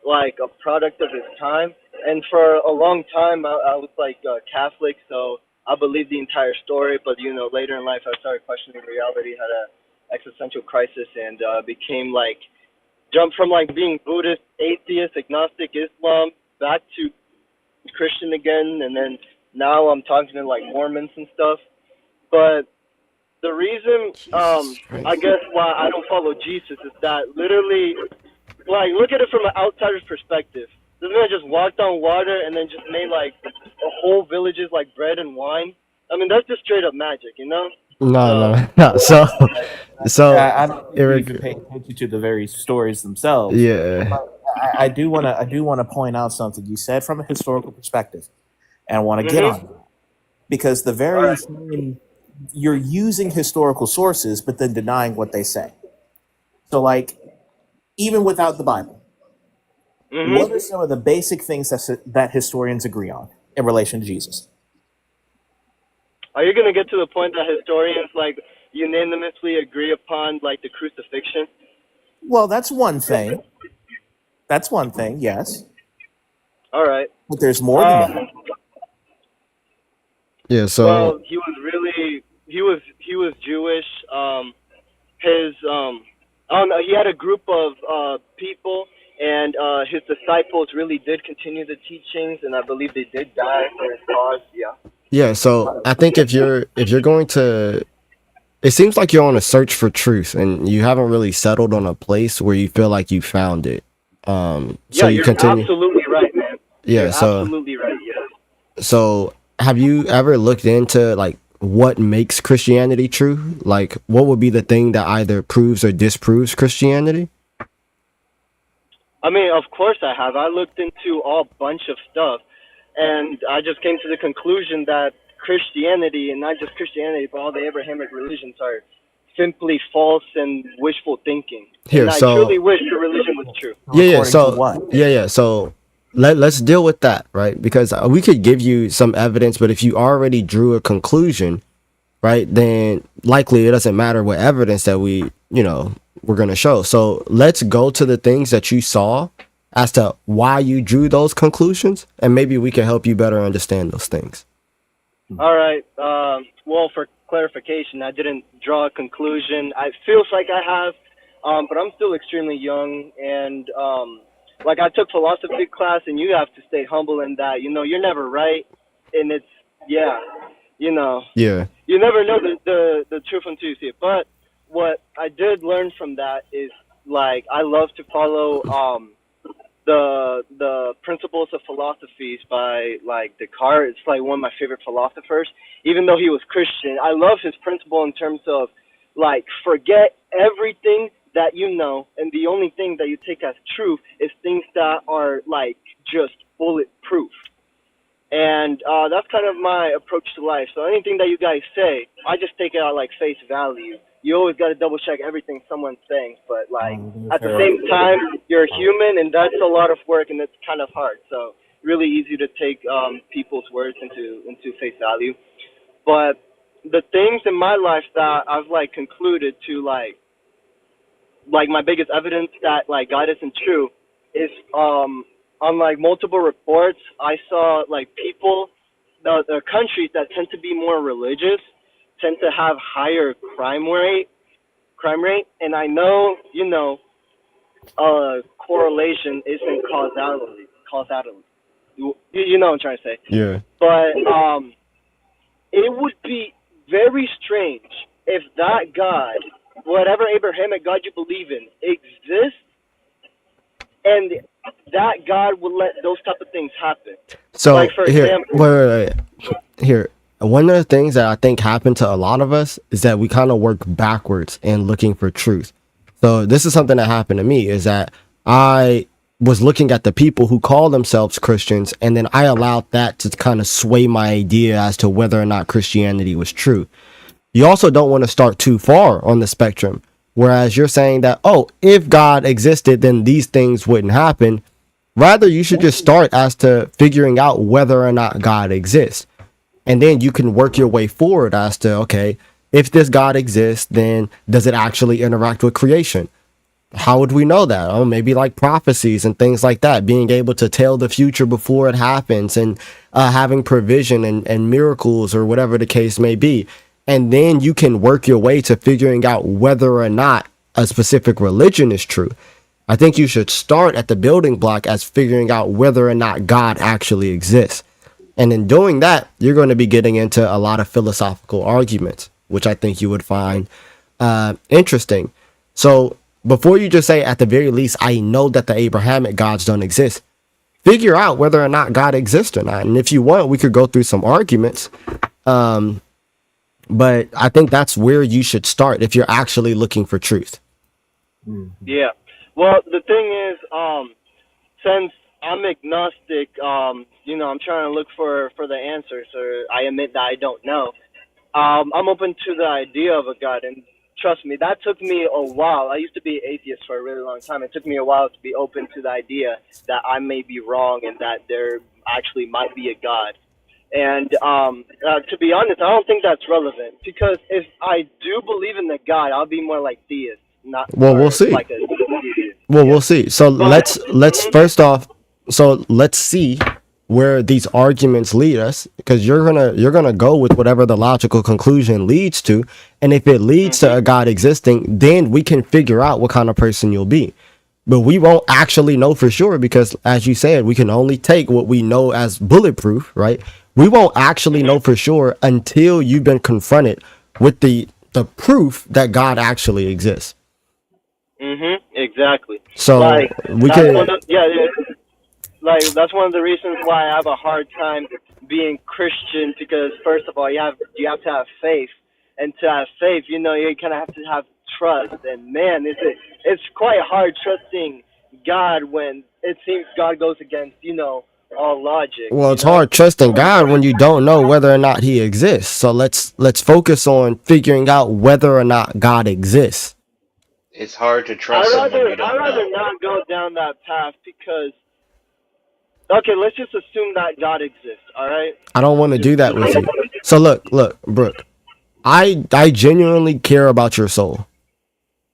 like, a product of his time. And for a long time, I was, like, Catholic, so I believed the entire story. But, later in life, I started questioning reality, had a existential crisis and became like jumped from like being Buddhist, atheist, agnostic, Islam back to Christian again, and then now I'm talking to like Mormons and stuff. But the reason, Jesus I Christ. guess, why I don't follow Jesus is that literally, like, look at it from an outsider's perspective. This man just walked on water and then just made like a whole villages like bread and wine. I mean, that's just straight up magic, you know? No, So, no, no. So I don't think you Eric, even pay attention to the very stories themselves. yeah, I do want to point out something you said from a historical perspective, and I want to get mhm. on that because the All very right. same you're using historical sources, but then denying what they say. So, like, even without the Bible, what Mhm. are some of the basic things that historians agree on in relation to Jesus? Are you gonna get to the point that historians like unanimously agree upon like the crucifixion? Well, that's one thing. That's one thing, yes. All right. But there's more than that. Um. yeah. So Well, he was Jewish. His I don't know. He had a group of people, and his disciples really did continue the teachings, and I believe they did die for his cause. Yeah. yeah. So I think if you're going to, it seems like you're on a search for truth, and you haven't really settled on a place where you feel like you found it. So Yeah, you you're continue. absolutely right, man. Yeah. You're So absolutely right. Yeah. so have you ever looked into like what makes Christianity true? Like, what would be the thing that either proves or disproves Christianity? I mean, of course I have. I looked into a bunch of stuff, and I just came to the conclusion that Christianity, and not just Christianity, but all the Abrahamic religions are simply false and wishful thinking. Here, And I truly so wish the religion was true. yeah, According to so what? yeah. So let's deal with that, right? Because we could give you some evidence, but if you already drew a conclusion, right, then likely it doesn't matter what evidence that we're going to show. So let's go to the things that you saw as to why you drew those conclusions, and maybe we can help you better understand those things. All right. Well, for clarification, I didn't draw a conclusion. It feels like I have, but I'm still extremely young, and like I took philosophy class, and you have to stay humble in that. You know, you're never right, and it's yeah. You know, Yeah. you never know the truth until you see it. But what I did learn from that is like I love to follow the principles of philosophies by like Descartes. It's like one of my favorite philosophers. Even though he was Christian, I love his principle in terms of like forget everything that you know, and the only thing that you take as truth is things that are like just bulletproof. And that's kind of my approach to life. So anything that you guys say, I just take it out like face value. You always got to double check everything someone's saying, but like at the same time, you're human, and that's a lot of work, and it's kind of hard. So really easy to take people's words into face value. But the things in my life that I've like concluded to like my biggest evidence that like God isn't true is on like multiple reports I saw like people the countries that tend to be more religious tend to have higher crime rate, and I know correlation isn't causality. You know what I'm trying to say. Yeah. But it would be very strange if that God, whatever Abrahamic God you believe in, exists, and that God would let those type of things happen. So Like for here, example, wait. Here, one of the things that I think happened to a lot of us is that we kind of work backwards in looking for truth. So this is something that happened to me, is that I was looking at the people who call themselves Christians, and then I allowed that to kind of sway my idea as to whether or not Christianity was true. You also don't want to start too far on the spectrum, whereas you're saying that, oh, if God existed, then these things wouldn't happen. Rather, you should just start as to figuring out whether or not God exists. And then you can work your way forward as to, okay, if this God exists, then does it actually interact with creation? How would we know that? Oh, maybe like prophecies and things like that, being able to tell the future before it happens, and having provision and miracles or whatever the case may be. and then you can work your way to figuring out whether or not a specific religion is true. I think you should start at the building block as figuring out whether or not God actually exists. And in doing that, you're going to be getting into a lot of philosophical arguments, which I think you would find interesting. So before you just say, at the very least, I know that the Abrahamic gods don't exist, figure out whether or not God exists or not. And if you want, we could go through some arguments. But I think that's where you should start if you're actually looking for truth. Yeah. Well, the thing is, since I'm agnostic, I'm trying to look for the answers, or I admit that I don't know. I'm open to the idea of a God, and trust me, that took me a while. I used to be atheist for a really long time. It took me a while to be open to the idea that I may be wrong and that there actually might be a God. And to be honest, I don't think that's relevant, because if I do believe in the God, I'll be more like theist, not Well, we'll or see. like a deist. Well, Yeah. we'll see. So But let's first off, so let's see where these arguments lead us, because you're gonna go with whatever the logical conclusion leads to, and if it leads to a God existing, then we can figure out what kind of person you'll be. But we won't actually know for sure, because as you said, we can only take what we know as bulletproof, right? We won't actually know for sure until you've been confronted with the proof that God actually exists. Exactly. So Like we that's can. one of yeah. Like that's one of the reasons why I have a hard time being Christian, because first of all, you have to have faith, and to have faith, you kind of have to have trust. And man, it's quite hard trusting God when it seems God goes against all logic. Well, it's hard trusting God when you don't know whether or not He exists. So let's focus on figuring out whether or not God exists. It's hard to I trust him when rather you I don't rather know. not go down that path, because okay, let's just assume that God exists. All right, I don't want to do that with you. So look, Brooke. I genuinely care about your soul,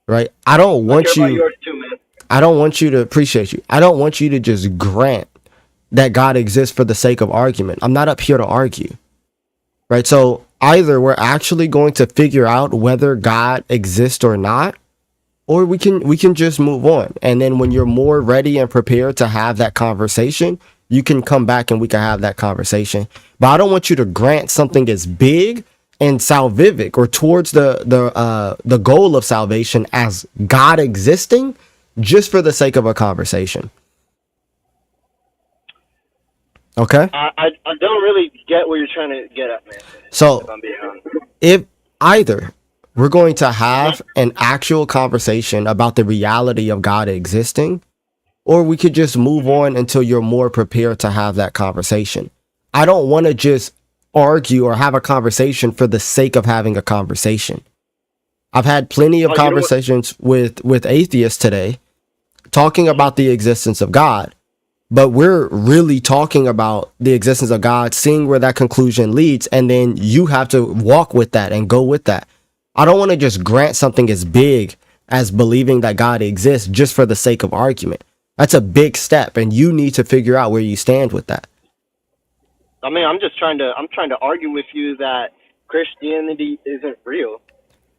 right? I don't I care want about you. yours too, man. I don't want you to appreciate you. I don't want you to just grant that God exists for the sake of argument. I'm not up here to argue, right? So either we're actually going to figure out whether God exists or not, or we can just move on. And then when you're more ready and prepared to have that conversation, you can come back and we can have that conversation. But I don't want you to grant something as big and salvific, or towards the goal of salvation, as God existing, just for the sake of a conversation. Okay? I don't really get what you're trying to get at, man. So If I'm being honest. if either we're going to have an actual conversation about the reality of God existing, or we could just move on until you're more prepared to have that conversation. I don't want to just argue or have a conversation for the sake of having a conversation. I've had plenty of Oh, you know what? conversations with atheists today talking about the existence of God, but we're really talking about the existence of God, seeing where that conclusion leads, and then you have to walk with that and go with that. I don't want to just grant something as big as believing that God exists just for the sake of argument. That's a big step, and you need to figure out where you stand with that. I mean, I'm trying to argue with you that Christianity isn't real.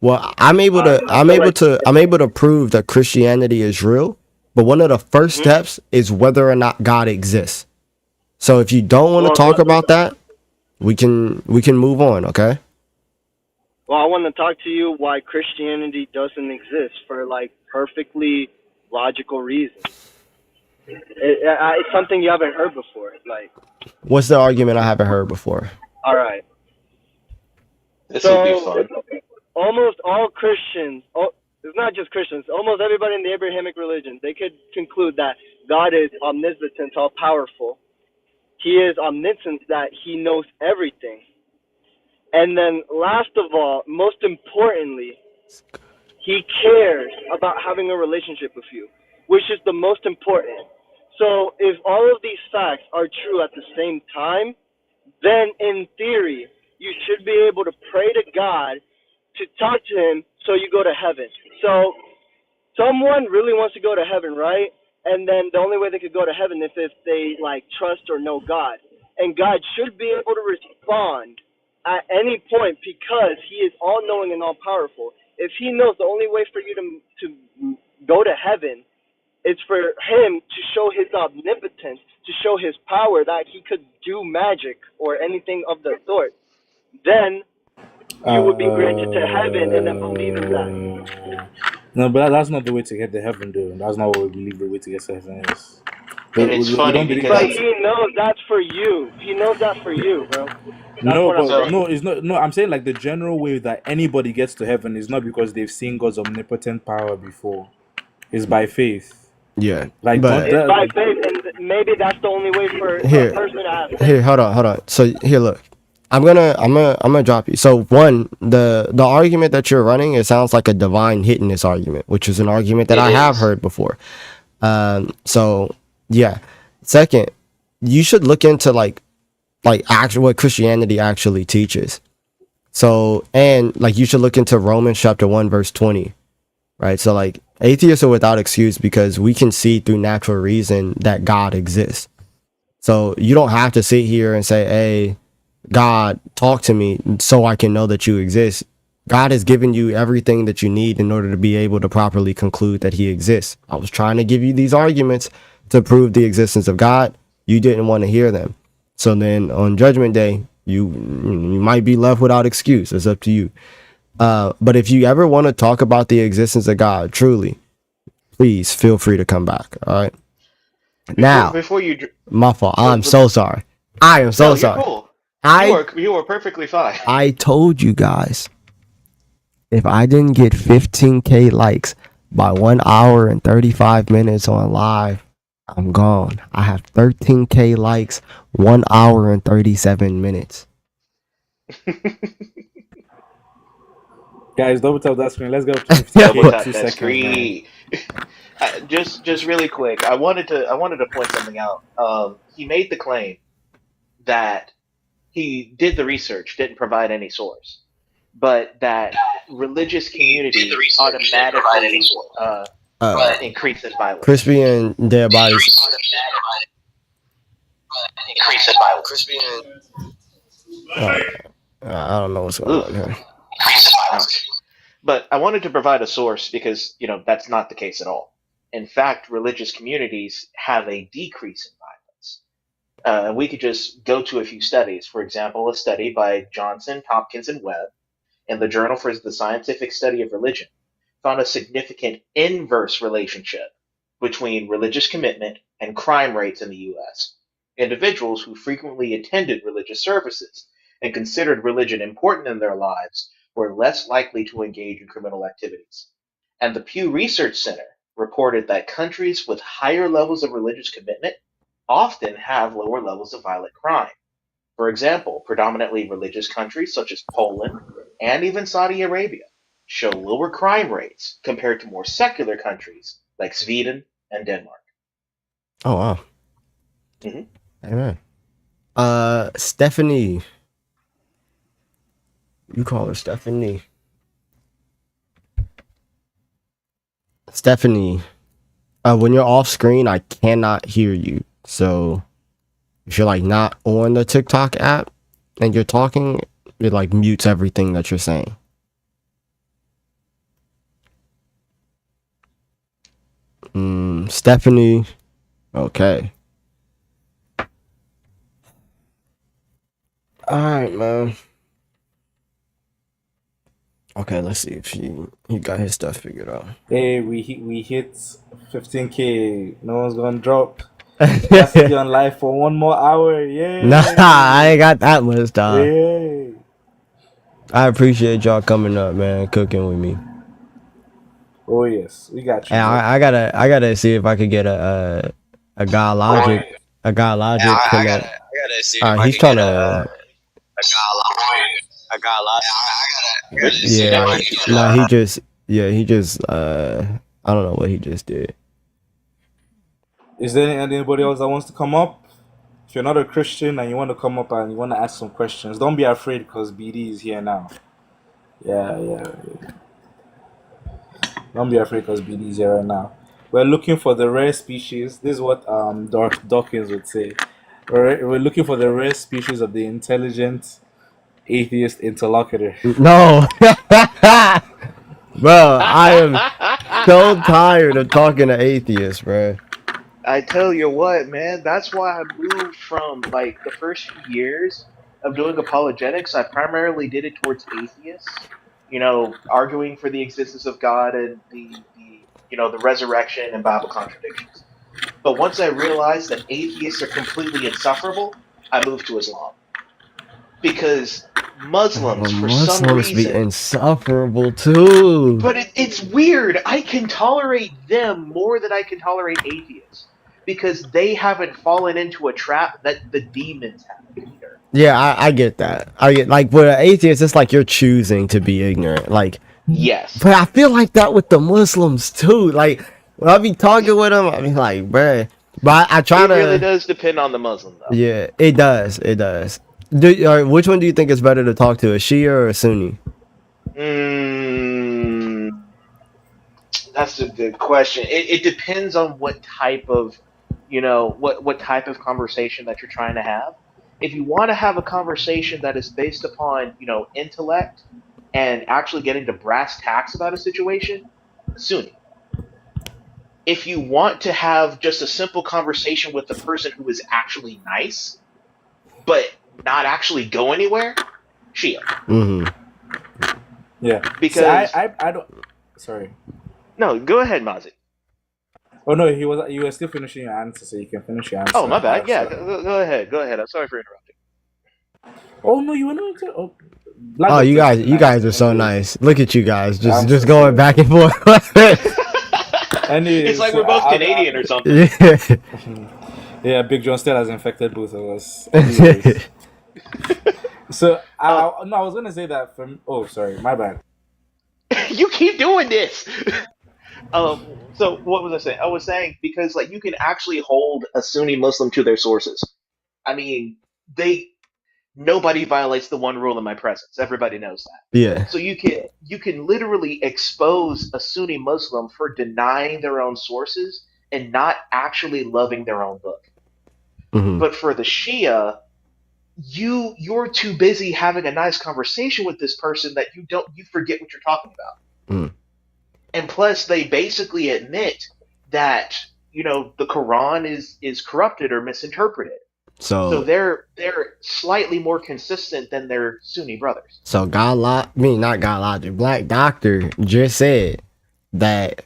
Well, I'm able to I feel like prove that Christianity is real, but one of the first steps is whether or not God exists. So if you don't want to well, talk about that, we can move on, okay? I want to talk to you why Christianity doesn't exist for like perfectly logical reasons. It's something you haven't heard before. Like, What's the argument I haven't heard before? all right, This will be so fun. almost all Christians, it's not just Christians, almost everybody in the Abrahamic religion, they could conclude that God is omnipotent, all powerful. He is omniscient, that he knows everything. And then last of all, most importantly, he cares about having a relationship with you, which is the most important. So if all of these facts are true at the same time, then in theory, you should be able to pray to God to talk to him so you go to heaven. So someone really wants to go to heaven, right? And then the only way they could go to heaven is if they like trust or know God. And God should be able to respond at any point because he is all knowing and all powerful. If he knows the only way for you to go to heaven is for him to show his omnipotence, to show his power that he could do magic or anything of the sort, then you would be granted to heaven and then believe in that. No, but that's not the way to get to heaven, though. That's not what we believe the way to get to heaven is. And it's We funny don't believe because But that. he knows that's for you. He knows that's for you, bro. That's No, what I'm but saying. no, it's not. No, I'm saying like the general way that anybody gets to heaven is not because they've seen God's omnipotent power before. It's by faith. Yeah, Like, don't but It's by that. faith, and maybe that's the only way for a here, person to have faith. here, hold on. So here, look, I'm gonna drop you. So one, the argument that you're running, it sounds like a divine hiddenness argument, which is an argument that it I have is. heard before. So yeah. Second, you should look into like actual what Christianity actually teaches. So, and like you should look into Romans chapter 1 verse 20, right? So like atheists are without excuse because we can see through natural reason that God exists. So you don't have to sit here and say, "Hey, God, talk to me so I can know that you exist." God has given you everything that you need in order to be able to properly conclude that he exists. I was trying to give you these arguments to prove the existence of God. You didn't want to hear them. So then on judgment day, you might be left without excuse. It's up to you. But if you ever want to talk about the existence of God, truly, please feel free to come back. All right. Now, Before you, my fault. the, I'm the, so sorry. I am so no, you're sorry. cool. I You are perfectly fine. I told you guys if I didn't get 15K likes by 1 hour and 35 minutes on live, I'm gone. I have 13K likes, 1 hour and 37 minutes. Guys, double tap that screen. Let's go up to Yeah, 15K Double in but tap 2 that seconds, man. screen. Just really quick. I wanted to point something out. He made the claim that he did the research, didn't provide any source, but that religious communities automatically increase in violence. crispy and dead bodies. Uh, I don't know what's going Ugh. on here. Ouch. But I wanted to provide a source because, that's not the case at all. In fact, religious communities have a decrease in violence. And we could just go to a few studies. For example, a study by Johnson, Tompkins, and Webb in the Journal for the Scientific Study of Religion found a significant inverse relationship between religious commitment and crime rates in the U.S. Individuals who frequently attended religious services and considered religion important in their lives were less likely to engage in criminal activities. And the Pew Research Center reported that countries with higher levels of religious commitment often have lower levels of violent crime. For example, predominantly religious countries such as Poland and even Saudi Arabia show lower crime rates compared to more secular countries like Sweden and Denmark. Oh, wow. Mhm. Amen. Stephanie. You call her Stephanie. Stephanie. When you're off screen, I cannot hear you. So if you're like not on the TikTok app and you're talking, it like mutes everything that you're saying. Stephanie. Okay. All right, man. Okay, let's see if he got his stuff figured out. Hey, we hit 15K. No one's gonna drop. Let's be on live for 1 more hour. Yay! Nah, I ain't got that much time. Yay! I appreciate y'all coming up, man, cooking with me. Oh yes, we got you. And I gotta see if I could get a guy logic, a guy logic connect. All right, he's trying to. Yeah, no, he just I don't know what he just did. Is there anybody else that wants to come up? If you're not a Christian and you want to come up and you want to ask some questions, don't be afraid because BD is here now. Yeah. Don't be afraid because BD is here right now. We're looking for the rare species. This is what Dawkins would say. We're looking for the rare species of the intelligent atheist interlocutor. No. Bro, I am so tired of talking to atheists, bro. I tell you what, man, that's why I moved from like the first few years of doing apologetics. I primarily did it towards atheists, arguing for the existence of God and the resurrection and Bible contradictions. But once I realized that atheists are completely insufferable, I moved to Islam because But Muslims, for some Muslims be reason, insufferable too. but it's weird. I can tolerate them more than I can tolerate atheists because they haven't fallen into a trap that the demons have, Peter. Yeah, I get that. I get like with an atheist, it's like you're choosing to be ignorant. Like, Yes. but I feel like that with the Muslims too. Like when I be talking with them, I be like, bruh. But I try It really to. does depend on the Muslim, though. Yeah, it does. It does. Which one do you think is better to talk to, a Shia or a Sunni? Mm, that's a good question. It depends on what type of, what type of conversation that you're trying to have. If you want to have a conversation that is based upon, intellect and actually getting to brass tacks about a situation, Sunni. If you want to have just a simple conversation with the person who is actually nice, but not actually go anywhere, Shia. Mm-hmm. Yeah. Because See, I don't. Sorry. no, go ahead, Mazi. Oh no, you were still finishing your answer, so you can finish your answer. Oh, my bad. Yeah, go ahead. Go ahead. I'm sorry for interrupting. Oh no, you were not. Oh, Oh, you guys are so nice. Look at you guys, just so going back and forth. It's like we're both Canadian or something. Yeah. Yeah, Big John still has infected both of us. Anyways. So I was gonna say that from. Oh, sorry, my bad. You keep doing this. So what was I saying? I was saying because like you can actually hold a Sunni Muslim to their sources. I mean, they nobody violates the one rule in my presence. Everybody knows that. Yeah. So you can literally expose a Sunni Muslim for denying their own sources and not actually loving their own book. Mm-hmm. But for the Shia, you're too busy having a nice conversation with this person that you forget what you're talking about. Mm. And plus they basically admit that the Quran is corrupted or misinterpreted. So they're slightly more consistent than their Sunni brothers. So not God Logic, Black Doctor just said that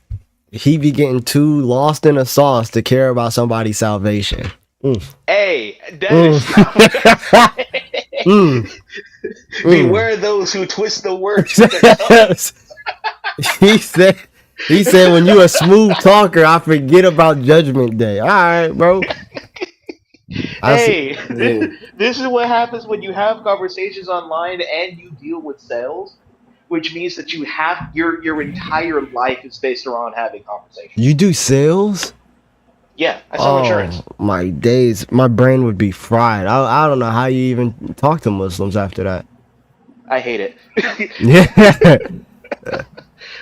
he be getting too lost in a sauce to care about somebody's salvation. Hey, that is beware those who twist the words with their tongues. He said when you a smooth talker, I forget about Judgment Day. All right, bro. Hey, this is what happens when you have conversations online and you deal with sales, which means that you have your entire life is based around having conversations. You do sales? Yeah, I sell insurance. My days, my brain would be fried. I don't know how you even talk to Muslims after that. I hate it. Yeah.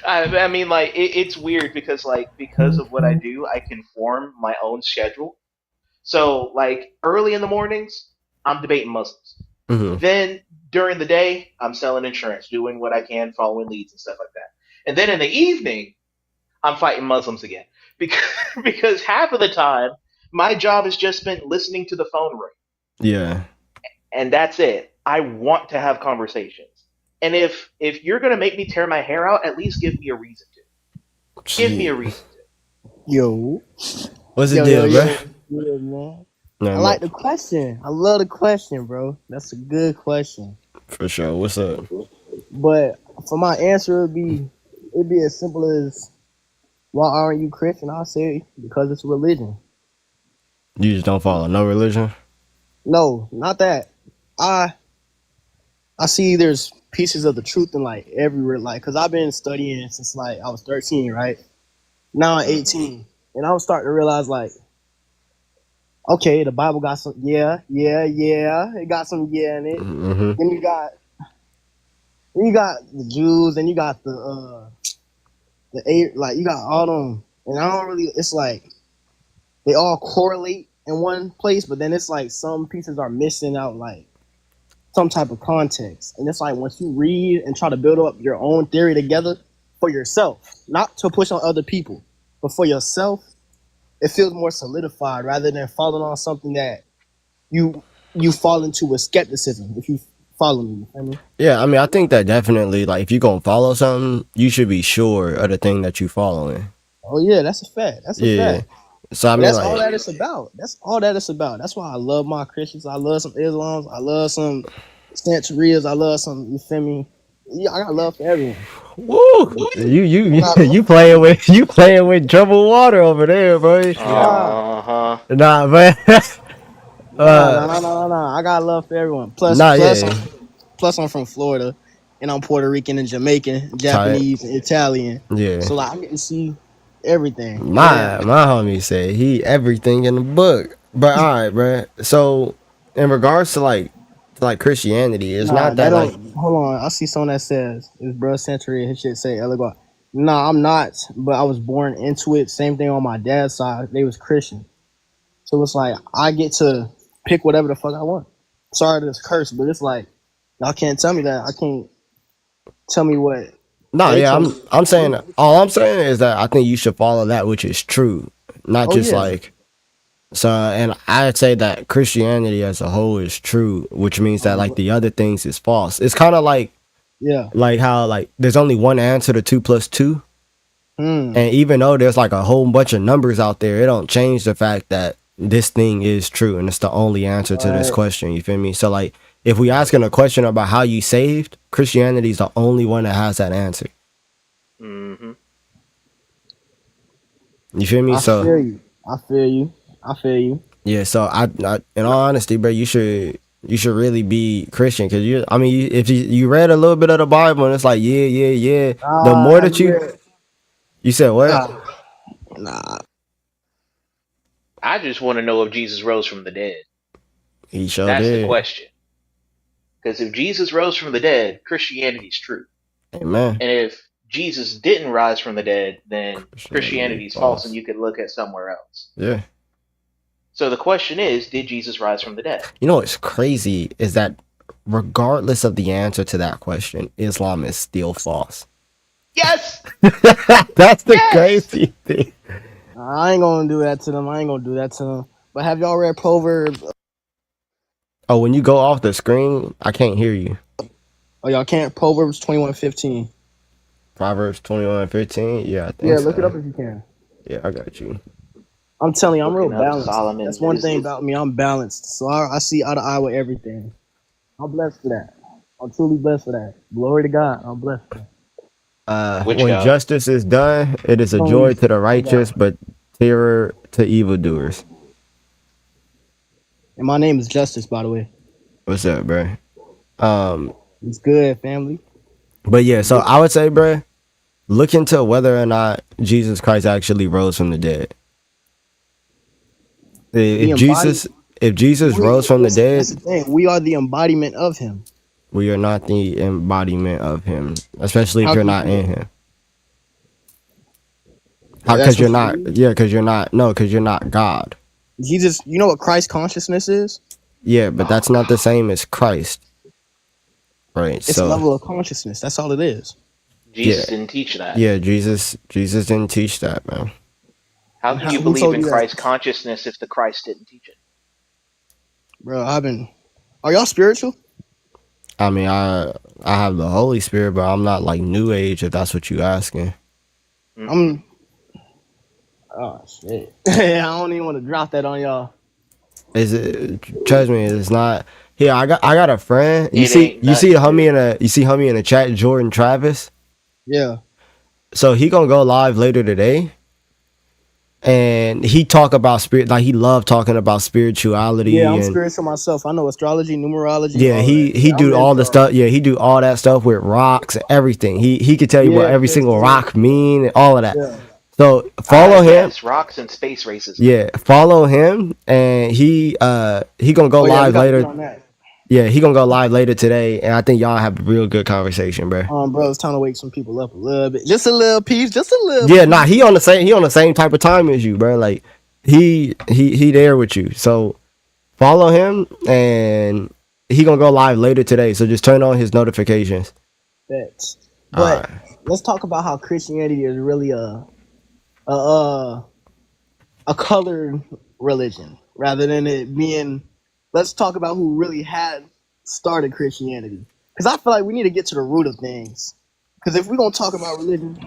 I mean, like it's weird because of what I do, I can form my own schedule. So, like, early in the mornings, I'm debating Muslims. Mm-hmm. Then, during the day, I'm selling insurance, doing what I can, following leads and stuff like that. And then in the evening, I'm fighting Muslims again. Because half of the time, my job has just been listening to the phone ring. Yeah. And that's it. I want to have conversations. And if you're going to make me tear my hair out, at least give me a reason to. Jeez. Give me a reason to. Yo. What's the deal, bro? Yeah, man. No, I like the question. I love the question, bro. That's a good question. For sure. What's up? But for my answer, it'd be as simple as, why aren't you Christian? I'll say because it's a religion. You just don't follow no religion? No, not that. I see there's pieces of the truth in like everywhere, like, cause I've been studying since like I was 13, right? Now I'm 18, and I was starting to realize like, okay, the Bible got some it got some in it. Mm-hmm. Then you got the Jews, and you got the like you got all them, and I don't really. It's like they all correlate in one place, but then it's like some pieces are missing out, like some type of context. And it's like once you read and try to build up your own theory together for yourself, not to push on other people, but for yourself, it feels more solidified rather than falling on something that you fall into with skepticism. If you follow me, you feel me? Yeah, I mean, I think that definitely, like, if you're gonna follow something, you should be sure of the thing that you following. Oh yeah, that's a fact. That's a Yeah. fact. So I But mean, that's all like, that it's about. That's all that it's about. That's why I love my Christians. I love some Islams. I love some Santerias. I love some. You feel me? Yeah, I got love for everyone. woo, I'm not. you playing with troubled water over there, bro. Nah, Uh-huh. Nah, man. uh, I got love for everyone. nah, yeah, Plus, I'm from Florida, and I'm Puerto Rican and Jamaican, tight, Japanese and Italian. yeah. So like, I get to see everything. My And homie said he everything in the book. But all right, bro. So in regards to like Christianity, it's nah, not that that like don't. Hold on, I see someone that says it's bro century. His shit say Elegant. Nah, I'm not. But I was born into it. Same thing on my dad's side. They was Christian. So it's like I get to pick whatever the fuck I want. Sorry to curse, but it's like y'all can't tell me that. I can't tell me what no, they yeah, told me. I'm saying all I'm saying is that I think you should follow that which is true, not Oh just yeah, like so. And I'd say that Christianity as a whole is true, which means that like the other things is false. It's kind of yeah. like how like there's only one answer to 2 + 2, Hmm. and even though there's like a whole bunch of numbers out there, it don't change the fact that this thing is true and it's the only answer to this Right. question. You feel me? So like if we asking a question about how you saved, Christianity is the only one that has that answer. Mm-hmm. You feel me? I So feel you. I feel you. I feel you. yeah. So I in all honesty, bro, you should really be Christian because I mean, if you read a little bit of the Bible and it's like yeah. The more Have that you read? you said what Nah. I just want to know if Jesus rose from the dead. he showed That's the did. question. Because if Jesus rose from the dead, Christianity's true. Amen. And if Jesus didn't rise from the dead, then Christianity Christianity's false and false. you could look at somewhere else. Yeah. So the question is, did Jesus rise from the dead? You know what's crazy is that regardless of the answer to that question, Islam is still false. Yes! That's the Yes! crazy thing. I ain't gonna do that to them. I ain't gonna do that to them. But have y'all read Proverbs? Oh, when you go off the screen, I can't hear you. Oh, y'all can't. Proverbs 21:15. Proverbs 21:15. Yeah, I Yeah, think look it up so. if you can. Yeah, I got you. I'm telling you, I'm real Looking up balanced. Solomon's That's one thing wisdom. about me. I'm balanced. So I see eye to eye with everything. I'm blessed for that. I'm truly blessed for that. Glory to God. I'm blessed for that. Which When God? justice is done, it is a Holy joy to the my righteous, God. but terror to evildoers. And my name is Justice, by the way. What's up, bro? It's good, family. But yeah, so I would say, bro, look into whether or not Jesus Christ actually rose from the dead. The If Jesus rose from the listen, dead, that's the thing. We are the embodiment of him. we are not the embodiment of him, especially if How you're do you not feel? in him. That's Because you're what you not, believe? yeah, because you're not, no, because you're not God. Jesus, you know what Christ consciousness is? Yeah, but that's not the same as Christ, right? It's a So level of consciousness. That's all it is. yeah, Jesus didn't teach that. yeah, Jesus didn't teach that, man. How And can you who believe told in you that? Christ's consciousness if the Christ didn't teach it? Bro, are y'all spiritual? I mean, I have the Holy Spirit, but I'm not like New Age, if that's what you asking. I'm oh shit. I don't even want to drop that on y'all. Is it? Trust me, it's not. Here, I got a friend. You It see, ain't nothing, you see homie in the chat, Jordan Travis. Yeah. So he gonna go live later today, and he talk about spirit. Like he loved talking about spirituality Yeah, I'm and spiritual myself. I know astrology, numerology, yeah, all he that. Yeah, do I'm all the into stuff. Yeah, he do all that stuff with rocks and everything. He could tell you what yeah, every single rock mean and all of that. yeah. So follow him. Yes, rocks and space racism. Yeah, follow him, and he gonna go Oh yeah, we live gotta get later. on that. Yeah, he gonna go live later today, and I think y'all have a real good conversation, bro. Bro, it's time to wake some people up a little bit. Just a little piece, just a little Yeah, piece. nah, he on the same type of time as you, bro. Like he there with you. So follow him, and he gonna go live later today, so just turn on his notifications. That's, All but right. let's talk about how Christianity is really a colored religion rather than it being. Let's talk about who really had started Christianity, because I feel like we need to get to the root of things. Because if we're gonna talk about religion,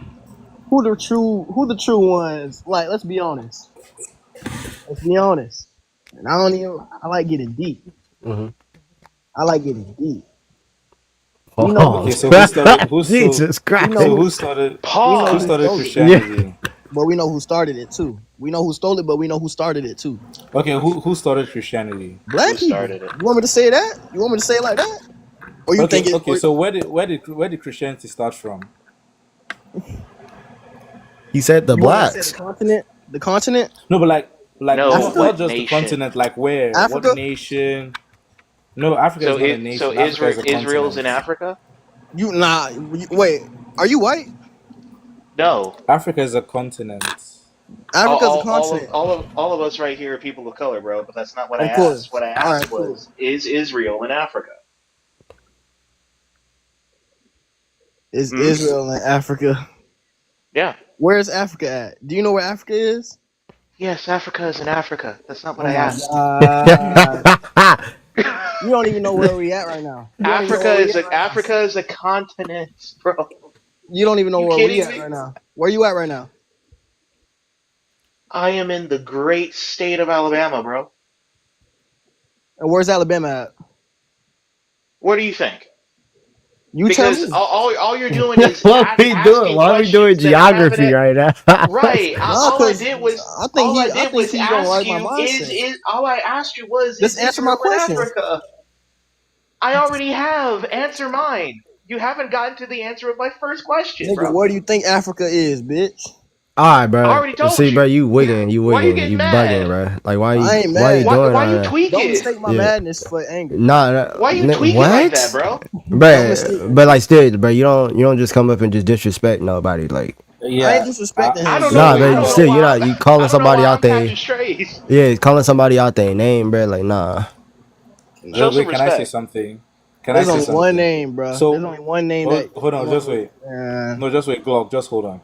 who the true ones? Like, let's be honest. Let's be honest. And I like getting deep. Mm-hmm. I like getting deep. We know Oh, who Okay, so who started? Jesus we Christ! know So who who started? we know Who who Pause. started stole it. Yeah. Christianity? But we know who started it too. We know who stole it, but we know who started it too. Okay, who started Christianity? Who Black people. started it? You want me to say that? You want me to say it like that? Or you think Okay, it? okay. Or So where did Christianity start from? He said the you want me to say the blacks. continent? The continent? No, but like No, Africa? not what just the nation? continent. Like where? What Africa? nation? No, Africa is not a So nation. Africa Israel is a Israel's in continent. Africa? You nah. Wait. Are you white? No. Africa is a continent. Africa's a continent. All of us right here are people of color, bro. But that's not what I Of asked. course. What I All right. asked Cool. was, is Israel in Africa? Is Hmm. Israel in Africa? Yeah. Where's Africa at? Do you know where Africa is? Yes, Africa is in Africa. That's not what Oh I my asked. God. You don't even know where we at right now. You don't even know where we at right now. Africa is a continent, bro. You don't even know You where we kidding at me? right now. Where you at right now? I am in the great state of Alabama, bro. And where's Alabama at? What do you think? You tell Because me. all you're doing is What we doing? asking Why we doing questions that I haven't. geography right now? Right. Nah, cause I think he don't Ask like my you mindset. is all I asked you was, Just is answer my Israel in question. Africa? I already have. Answer mine. You haven't gotten to the answer of my first question, Nigga, bro. where do you think Africa is, bitch? All right, I bro. already told See, bro, you. you wigging, Why are you getting you bugging, mad? bro. Like, why I ain't you mad. doing Why all you that? Don't tweaking? mistake my Yeah. madness for anger. Nah, Why you tweaking like that, what, bro? Don't mistake. but like still, bro, you don't just come up and just disrespect nobody. Like, I ain't Yeah. disrespecting I him, don't bro. know. nah, What I but you don't know still, say? you're why. not you calling I don't know somebody why out I'm catching there. strays. Yeah, calling somebody out their name, bro. Like, nah. Show some Wait, can I say respect. something? Can I There's say only one something? name, bro. There's So, only one name that. hold on, just wait. Uh, No, just wait, Glock. Just hold on.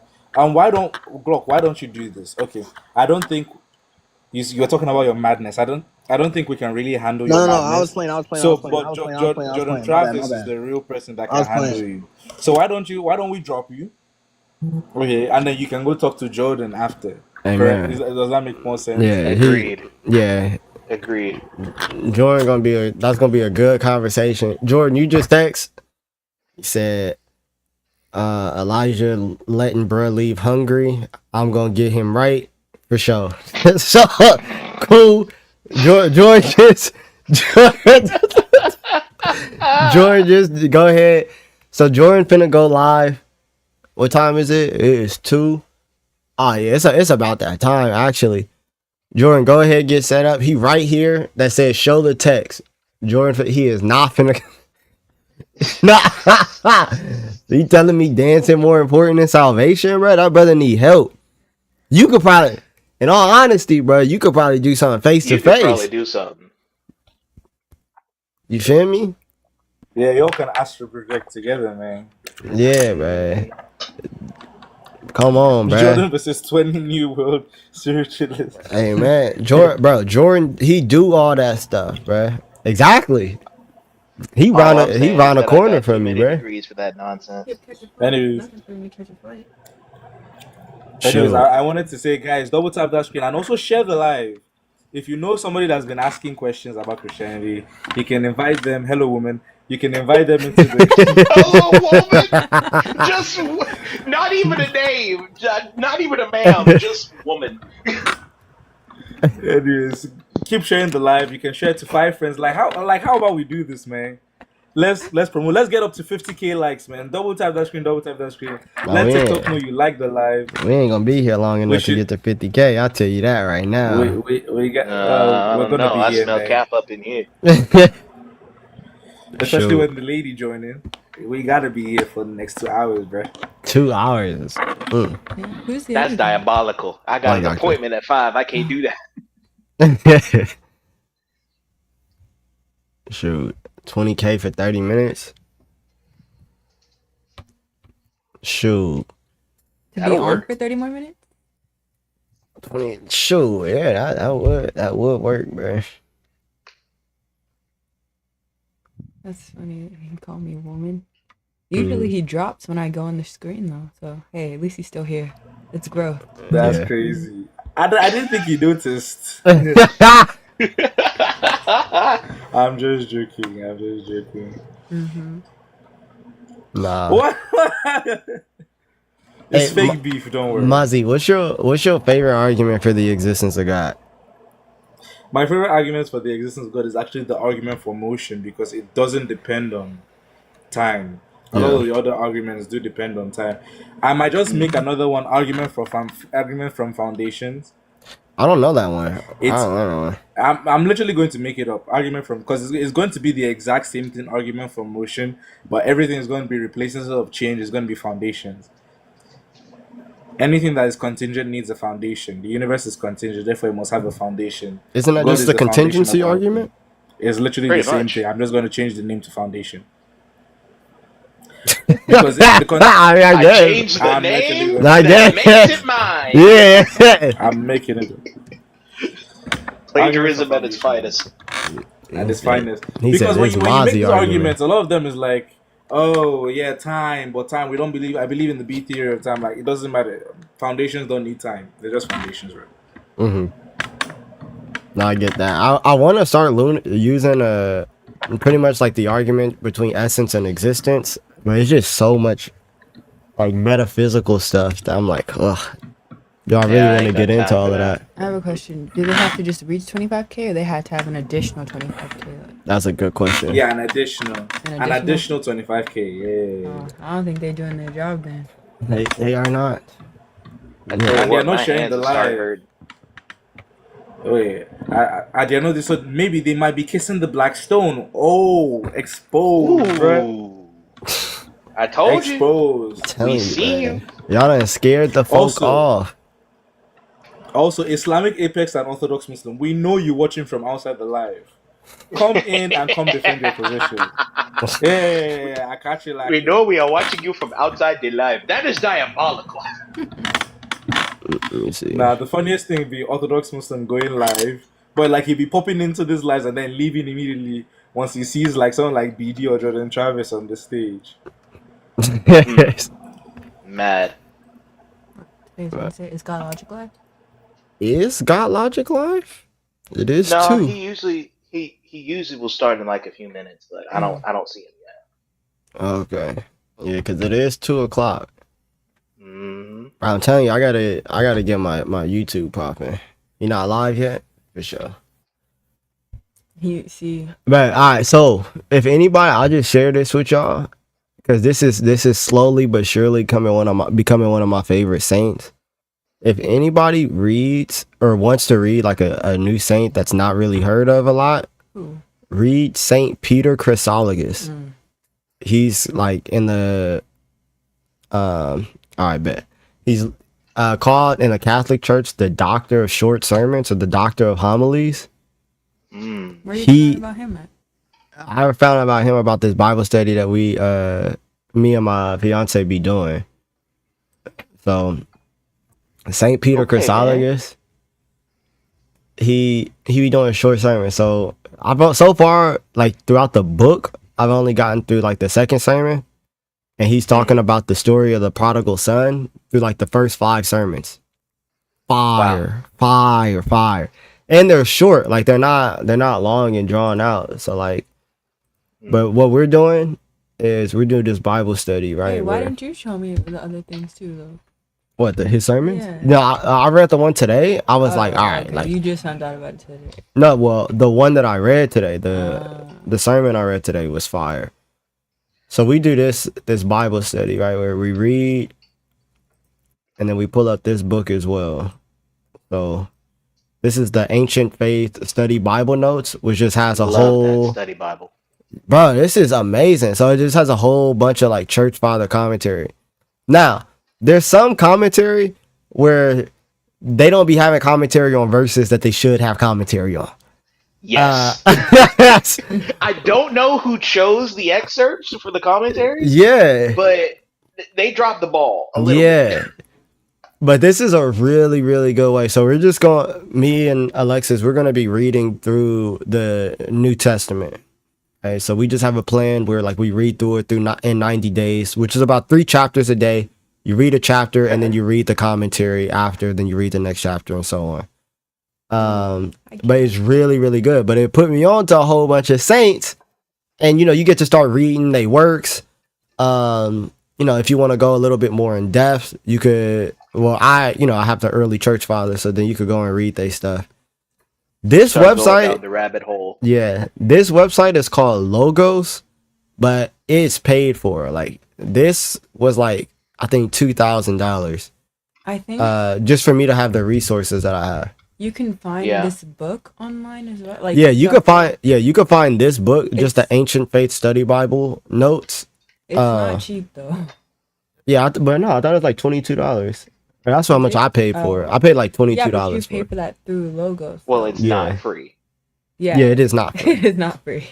Why don't Glock? Why don't you do this? Okay, I don't think you're talking about your madness. I don't think we can really handle your no. I was madness. playing. I was playing. I So, was playing. I but was playing. I was playing. I was Jordan playing. My bad. My Travis is bad. the real person that I can was handle playing. you. So why don't we drop you? Okay, and then you can go talk to Jordan after. Correct? Amen. Does that make more sense? Yeah, Agreed. yeah. Agreed. Jordan that's gonna be a good conversation. Jordan, you just text. He said, Elijah letting bruh leave hungry. I'm gonna get him right for sure. So cool. Jordan just Jordan just go ahead. So Jordan finna go live. What time is it? It is 2. Oh yeah, it's about that time actually. Jordan, go ahead, get set up. He right here that says show the text. Jordan, he is not finna. Nah, you telling me dancing more important than salvation, bro? That brother need help. You could probably, in all honesty, bro, you could probably do something face to You could probably face. do something. You feel me? Yeah, y'all can astro project together, man. Yeah, man. Come on, bro. Jordan versus 20 New World Spiritualists. Hey, man, Jordan, he do all that stuff, bro. Exactly. He All I'm round saying is a that I corner got too from me, many bro. degrees for that nonsense. Anyways, Shoot. I wanted to say, guys, double tap that screen and also share the live. If you know somebody that's been asking questions about Christianity, you can invite them. Hello, woman. You can invite them into the. Hello, woman. Just not even a name. Not even a ma'am. Just woman. Anyways, keep sharing the live. You can share it to 5 friends. How about we do this, man? Let's promote. Let's get up to 50K likes, man. Double tap that screen. Double tap that screen. No, Let TikTok know you like the live. we ain't gonna be here long We enough to should. get to 50K. I'll tell you that right now. We got. I We're don't gonna know. be I here, smell man. cap up in here. Especially Shoot. when the lady join in. We gotta be here for the next 2 hours, bro. 2 hours. Who's the That's other guy? diabolical. I got One an doctor. appointment at 5. I can't do that. Shoot. $20K for 30 minutes. Shoot. To be That'll on work. for 30 more minutes? 20. Shoot. Yeah, that would work, bro. That's funny. He called me a woman. Usually he drops when I go on the screen though. So hey, at least he's still here. It's growth. That's Yeah. crazy. I didn't think you noticed. I'm just joking. I'm just joking. Mm-hmm. Nah. What? It's Hey, fake beef. Don't worry. Mozzie, what's your favorite argument for the existence of God? My favorite argument for the existence of God is actually the argument for motion because it doesn't depend on time. A lot of the other arguments do depend on time. I might just make another one argument from foundations. I don't know that one. It's I don't know. I'm literally going to make it up. Argument from because it's going to be the exact same thing. Argument from motion, but everything is going to be replaced instead of change. It's going to be foundations. Anything that is contingent needs a foundation. The universe is contingent, therefore it must have a foundation. Isn't that God just is the foundation contingency of everything. argument? It's literally Pretty the same much. thing. I'm just going to change the name to foundation. I I guess. changed the I'm name. literally That guess. makes it mine. Yeah. I'm making it Plagiarism at its finest. at its finest. He Because said when it's you make Mozzie these argument. arguments, a lot of them is like, oh yeah, time, but time we don't believe. I believe in the B theory of time. Like it doesn't matter. Foundations don't need time. They're just foundations, right? No, I get that. I want to start using pretty much like the argument between essence and existence, but it's just so much like metaphysical stuff that I'm like, ugh. Do I really Yeah, I want to ain't get got into time all for of that? I have a question. Do they have to just reach 25K or they had to have an additional 25K? That's a good question. Yeah, an additional 25K. Yeah. Oh, I don't think they're doing their job then. They are not. I tell you And what, they're not my sharing hands the will start live. hurting. Wait, I didn't know this. So maybe they might be kissing the black stone. Oh, exposed, bro. Ooh. I told you. Exposed. Telling We you, see man. you. Y'all done scared the folk off. Also, Islamic Apex and Orthodox Muslim, we know you watching from outside the live. Come in and come defend your position. Yeah, I catch you like We know we are watching you from outside the live. That is diabolical. Let me see. Nah, the funniest thing would be Orthodox Muslim going live, but like he'd be popping into this lives and then leaving immediately once he sees like someone like BD or Jordan Travis on the stage. Mad. Today's Wednesday. Is God Logic live? Is God Logic live? It is No, too. he usually will start in like a few minutes, but I don't see him yet. Okay. Yeah, because it is 2:00. Mm-hmm. I'm telling you, I gotta get my YouTube popping. You not live yet? For sure. But all right, so if anybody, I'll just share this with y'all because this is slowly but surely becoming one of my favorite saints. If anybody reads or wants to read like a new saint that's not really heard of a lot, read Saint Peter Chrysologus. He's like in the all right, bet. He's called in the Catholic Church the Doctor of Short Sermons or the Doctor of Homilies. Where you found about him at? I found out about him about this Bible study that me and my fiance be doing. So Saint Peter Chrysologus, he be doing short sermons. So so far, like throughout the book, I've only gotten through like the second sermon, and he's talking about the story of the prodigal son through like the first 5 sermons. Fire, and they're short, like they're not long and drawn out. So like, but what we're doing is we're doing this Bible study, right? Hey, why didn't you show me the other things too, though? What, his sermons? Yeah. No, I read the one today. I was like, all right, okay. like You just found out about it today. no, well, the one that I read today, the sermon I read today was fire. So we do this Bible study, right, where we read, and then we pull up this book as well. So this is the Ancient Faith Study Bible Notes, which just has a whole that study Bible. Bro, this is amazing. So it just has a whole bunch of like church father commentary. Now, there's some commentary where they don't be having commentary on verses that they should have commentary on. Yes. I don't know who chose the excerpts for the commentaries, yeah, but they dropped the ball a little bit. yeah. But this is a really, really good way. So we're just going, me and Alexis, we're going to be reading through the New Testament. Okay, so we just have a plan where like we read through it in 90 days, which is about 3 chapters a day. You read a chapter and then you read the commentary after, then you read the next chapter and so on. But it's really, really good. But it put me on to a whole bunch of saints, and you know, you get to start reading their works. You know, if you want to go a little bit more in depth, you could. Well, I have the early church fathers, so then you could go and read their stuff. This Start going website, down the rabbit hole. yeah, this website is called Logos, but it's paid for. Like this was like I think $2,000. I think just for me to have the resources that I have. you can find this book online as well. Like Yeah, you could find this book, just the Ancient Faith Study Bible notes. It's not cheap though. Yeah, but no, I thought it was like $22. That's how much I paid for it. I paid like $22 Yeah, but you for pay it. for that through Logos. Well, it's not free. Yeah. Yeah, it is not free. It is not free.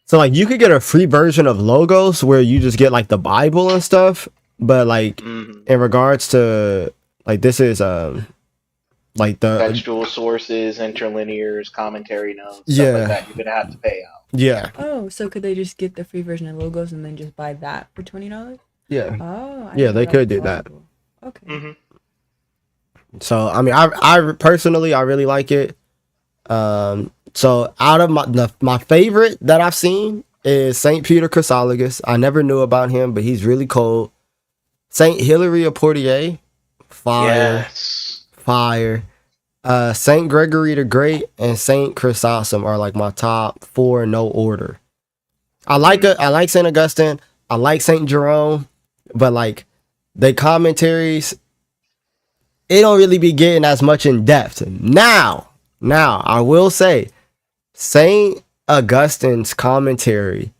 So like you could get a free version of Logos where you just get like the Bible and stuff, but like in regards to like this is like the textual sources, interlinears, commentary notes, stuff Yeah. like that. You're gonna have to pay out. Yeah. Oh, so could they just get the free version of Logos and then just buy that for $20? Yeah. Oh. I Yeah, didn't they know could was do that. possible. Okay. So I mean, I personally I really like it. So out of my favorite that I've seen is Saint Peter Chrysologus. I never knew about him, but he's really cold. Saint Hilary of Poitiers, fire, fire. Saint Gregory the Great and Saint Chrysostom are like my top 4, no order. I like Saint Augustine. I like Saint Jerome, but like they commentaries, it don't really be getting as much in depth. Now I will say Saint Augustine's commentary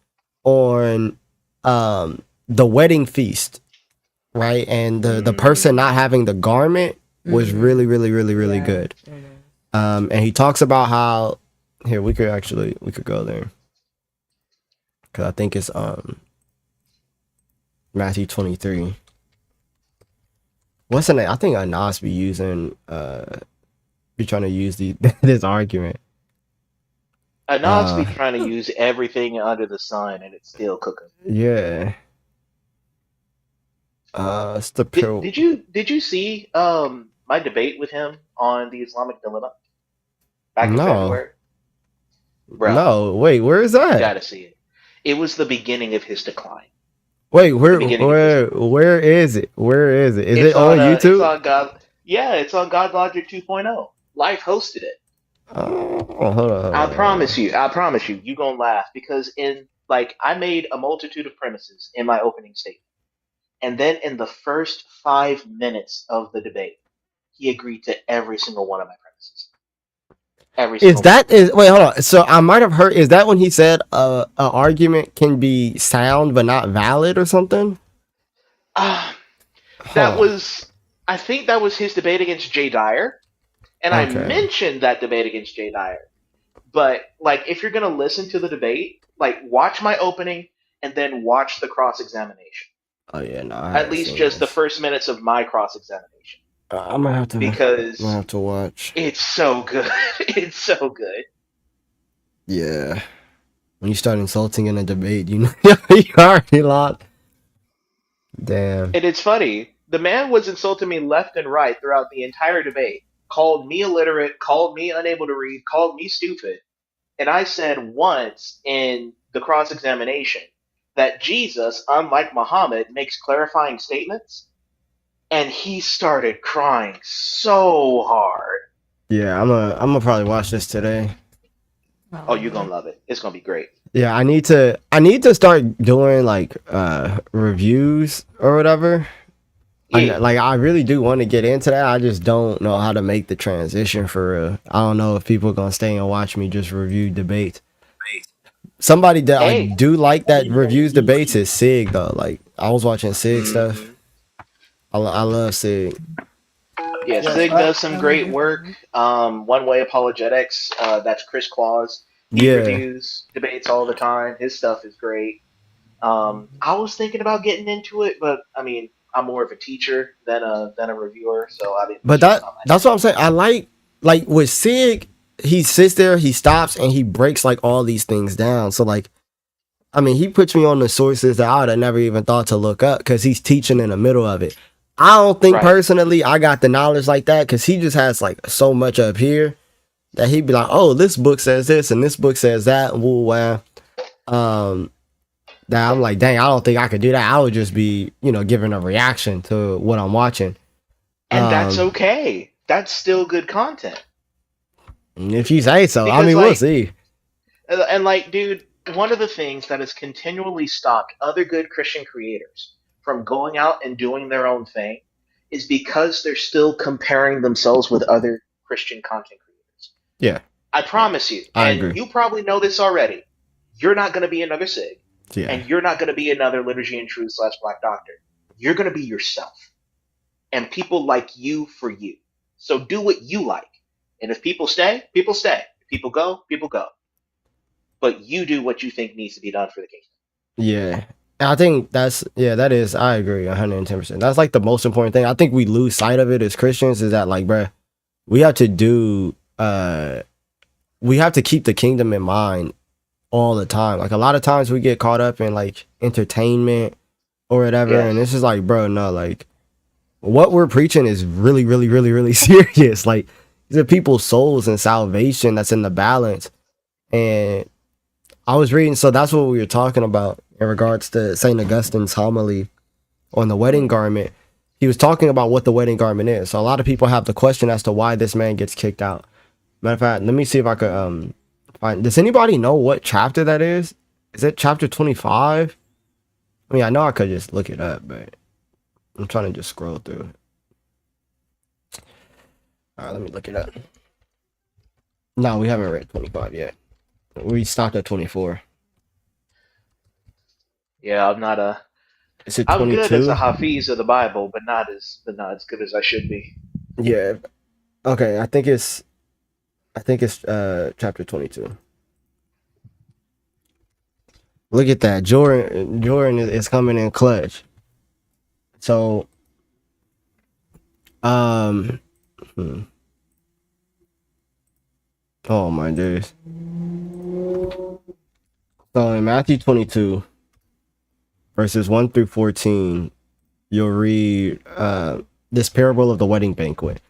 on the wedding feast, right? And the person not having the garment was really, really, really, really good. And he talks about how here we could go there. Cause I think it's Matthew 23. What's the name? I think Anas be using be trying to use this argument. Anod's be trying to use everything under the sun, and it's still cooking. Yeah. It's the Did you see my debate with him on the Islamic dilemma back in February? Bro, no, wait, where is that? You gotta see it. It was the beginning of his decline. Wait, where is it? Where is it? Is it on YouTube? It's on God. Yeah, it's on God Logic 2.0. Life hosted it. Oh, hold on. I promise you, you gonna laugh because I made a multitude of premises in my opening statement, and then in the first 5 minutes of the debate, he agreed to every single one of my premises. Wait, hold on. So I might have heard. Is that when he said an argument can be sound but not valid or something? I think that was his debate against Jay Dyer, and I mentioned that debate against Jay Dyer. But if you're gonna listen to the debate, watch my opening and then watch the cross examination. Oh yeah, no. At least just the first minutes of my cross examination. I'm gonna have to because I'm gonna have to watch. It's so good. It's so good. Yeah. When you start insulting in a debate, you know you already lost. Damn. And it's funny. The man was insulting me left and right throughout the entire debate. Called me illiterate, called me unable to read, called me stupid. And I said once in the cross-examination that Jesus, unlike Muhammad, makes clarifying statements. And he started crying so hard. Yeah, I'm gonna probably watch this today. Oh, you're gonna love it. It's gonna be great. Yeah, I need to start doing reviews or whatever. Yeah. I really do want to get into that. I just don't know how to make the transition for real. I don't know if people are gonna stay and watch me just review debates. Somebody that I do like that reviews debates is Sig though. I was watching Sig stuff. I love Sig. Yeah, Yes, Sig I does some great work. One Way Apologetics, that's Chris Claus. He Yeah, reviews debates all the time. His stuff is great. I was thinking about getting into it, but I mean, I'm more of a teacher than a reviewer, so I didn't. but It's just not my that's what I'm saying. I like with Sig, he sits there, he stops, and he breaks like all these things down. So like, I mean, he puts me on the sources that I would have never even thought to look up because he's teaching in the middle of it. I don't think right. personally I got the knowledge like that because he just has like so much up here that he'd be like, oh, this book says this and this book says that. And woo, wow. Um, that I'm like, dang, I don't think I could do that. I would just be, giving a reaction to what I'm watching. And that's Um, okay. That's still good content if you say so, I because mean, we'll see. like, dude, one of the things that has continually stopped other good Christian creators from going out and doing their own thing is because they're still comparing themselves with other Christian content creators. Yeah, I promise you, I and agree. you probably know this already, you're not going to be another Sig, Yeah, and you're not going to be another Liturgy and Truth / Black Doctor. You're going to be yourself. And people like you for you. So do what you like. And if people stay, people stay. If people go, people go. But you do what you think needs to be done for the kingdom. yeah. And I think that is, I agree 110%. That's like the most important thing. I think we lose sight of it as Christians is that like, bruh, we have to we have to keep the kingdom in mind all the time. Like a lot of times we get caught up in like entertainment or whatever. And Yes. it's just like, bro, no, like what we're preaching is really, really, really, really serious. Like these are people's souls and salvation that's in the balance. And I was reading, so that's what we were talking about in regards to St. Augustine's homily on the wedding garment. He was talking about what the wedding garment is. So a lot of people have the question as to why this man gets kicked out. Matter of fact, let me see if I could find. Does anybody know what chapter that is? Is it chapter 25? I mean, I know I could just look it up, but I'm trying to just scroll through. All right, let me look it up. No, we haven't read 25 yet. We stopped at 24. Yeah, I'm not a. Is it I'm good as a 22? hafiz of the Bible, but not as good as I should be. Yeah. Okay, I think it's chapter 22. Look at that. Jordan is coming in clutch. So um oh my days. So in Matthew 22 verses 1 through 14, you'll read this parable of the wedding banquet.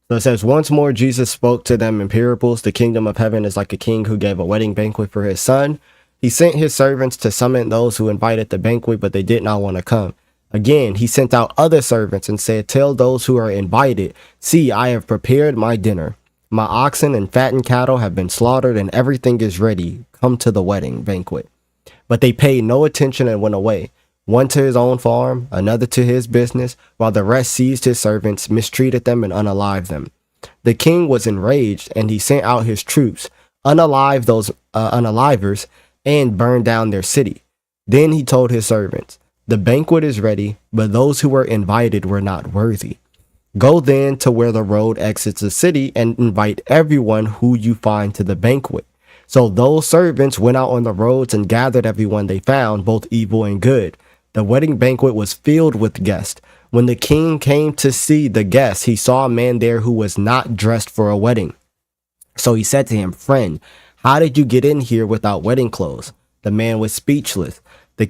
So it says, once more Jesus spoke to them in parables. The kingdom of heaven is like a king who gave a wedding banquet for his son. He sent his servants to summon those who invited the banquet, but they did not want to come. Again, he sent out other servants and said, tell those who are invited, see, I have prepared my dinner. My oxen and fattened cattle have been slaughtered and everything is ready. Come to the wedding banquet. But they paid no attention and went away, one to his own farm, another to his business, while the rest seized his servants, mistreated them, and unalived them. The king was enraged, and he sent out his troops, unalive those unalivers, and burned down their city. Then he told his servants, the banquet is ready, but those who were invited were not worthy. Go then to where the road exits the city and invite everyone who you find to the banquet. So those servants went out on the roads and gathered everyone they found, both evil and good. The wedding banquet was filled with guests. When the king came to see the guests, he saw a man there who was not dressed for a wedding. So he said to him, friend, how did you get in here without wedding clothes? The man was speechless. Then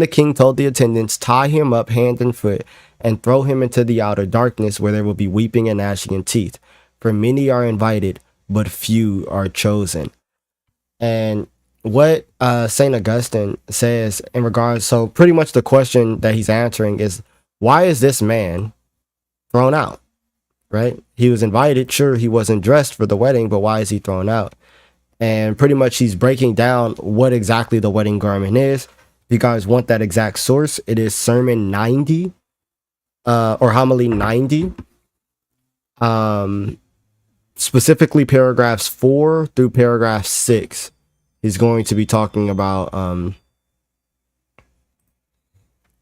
the king told the attendants, tie him up hand and foot and throw him into the outer darkness where there will be weeping and gnashing of teeth. For many are invited, but few are chosen. And what St. Augustine says in regards, so pretty much the question that he's answering is, why is this man thrown out? Right? He was invited. Sure, he wasn't dressed for the wedding, but why is he thrown out? And pretty much he's breaking down what exactly the wedding garment is. If you guys want that exact source, it is Sermon 90 or Homily 90. Specifically paragraphs 4 through paragraph 6. He's going to be talking about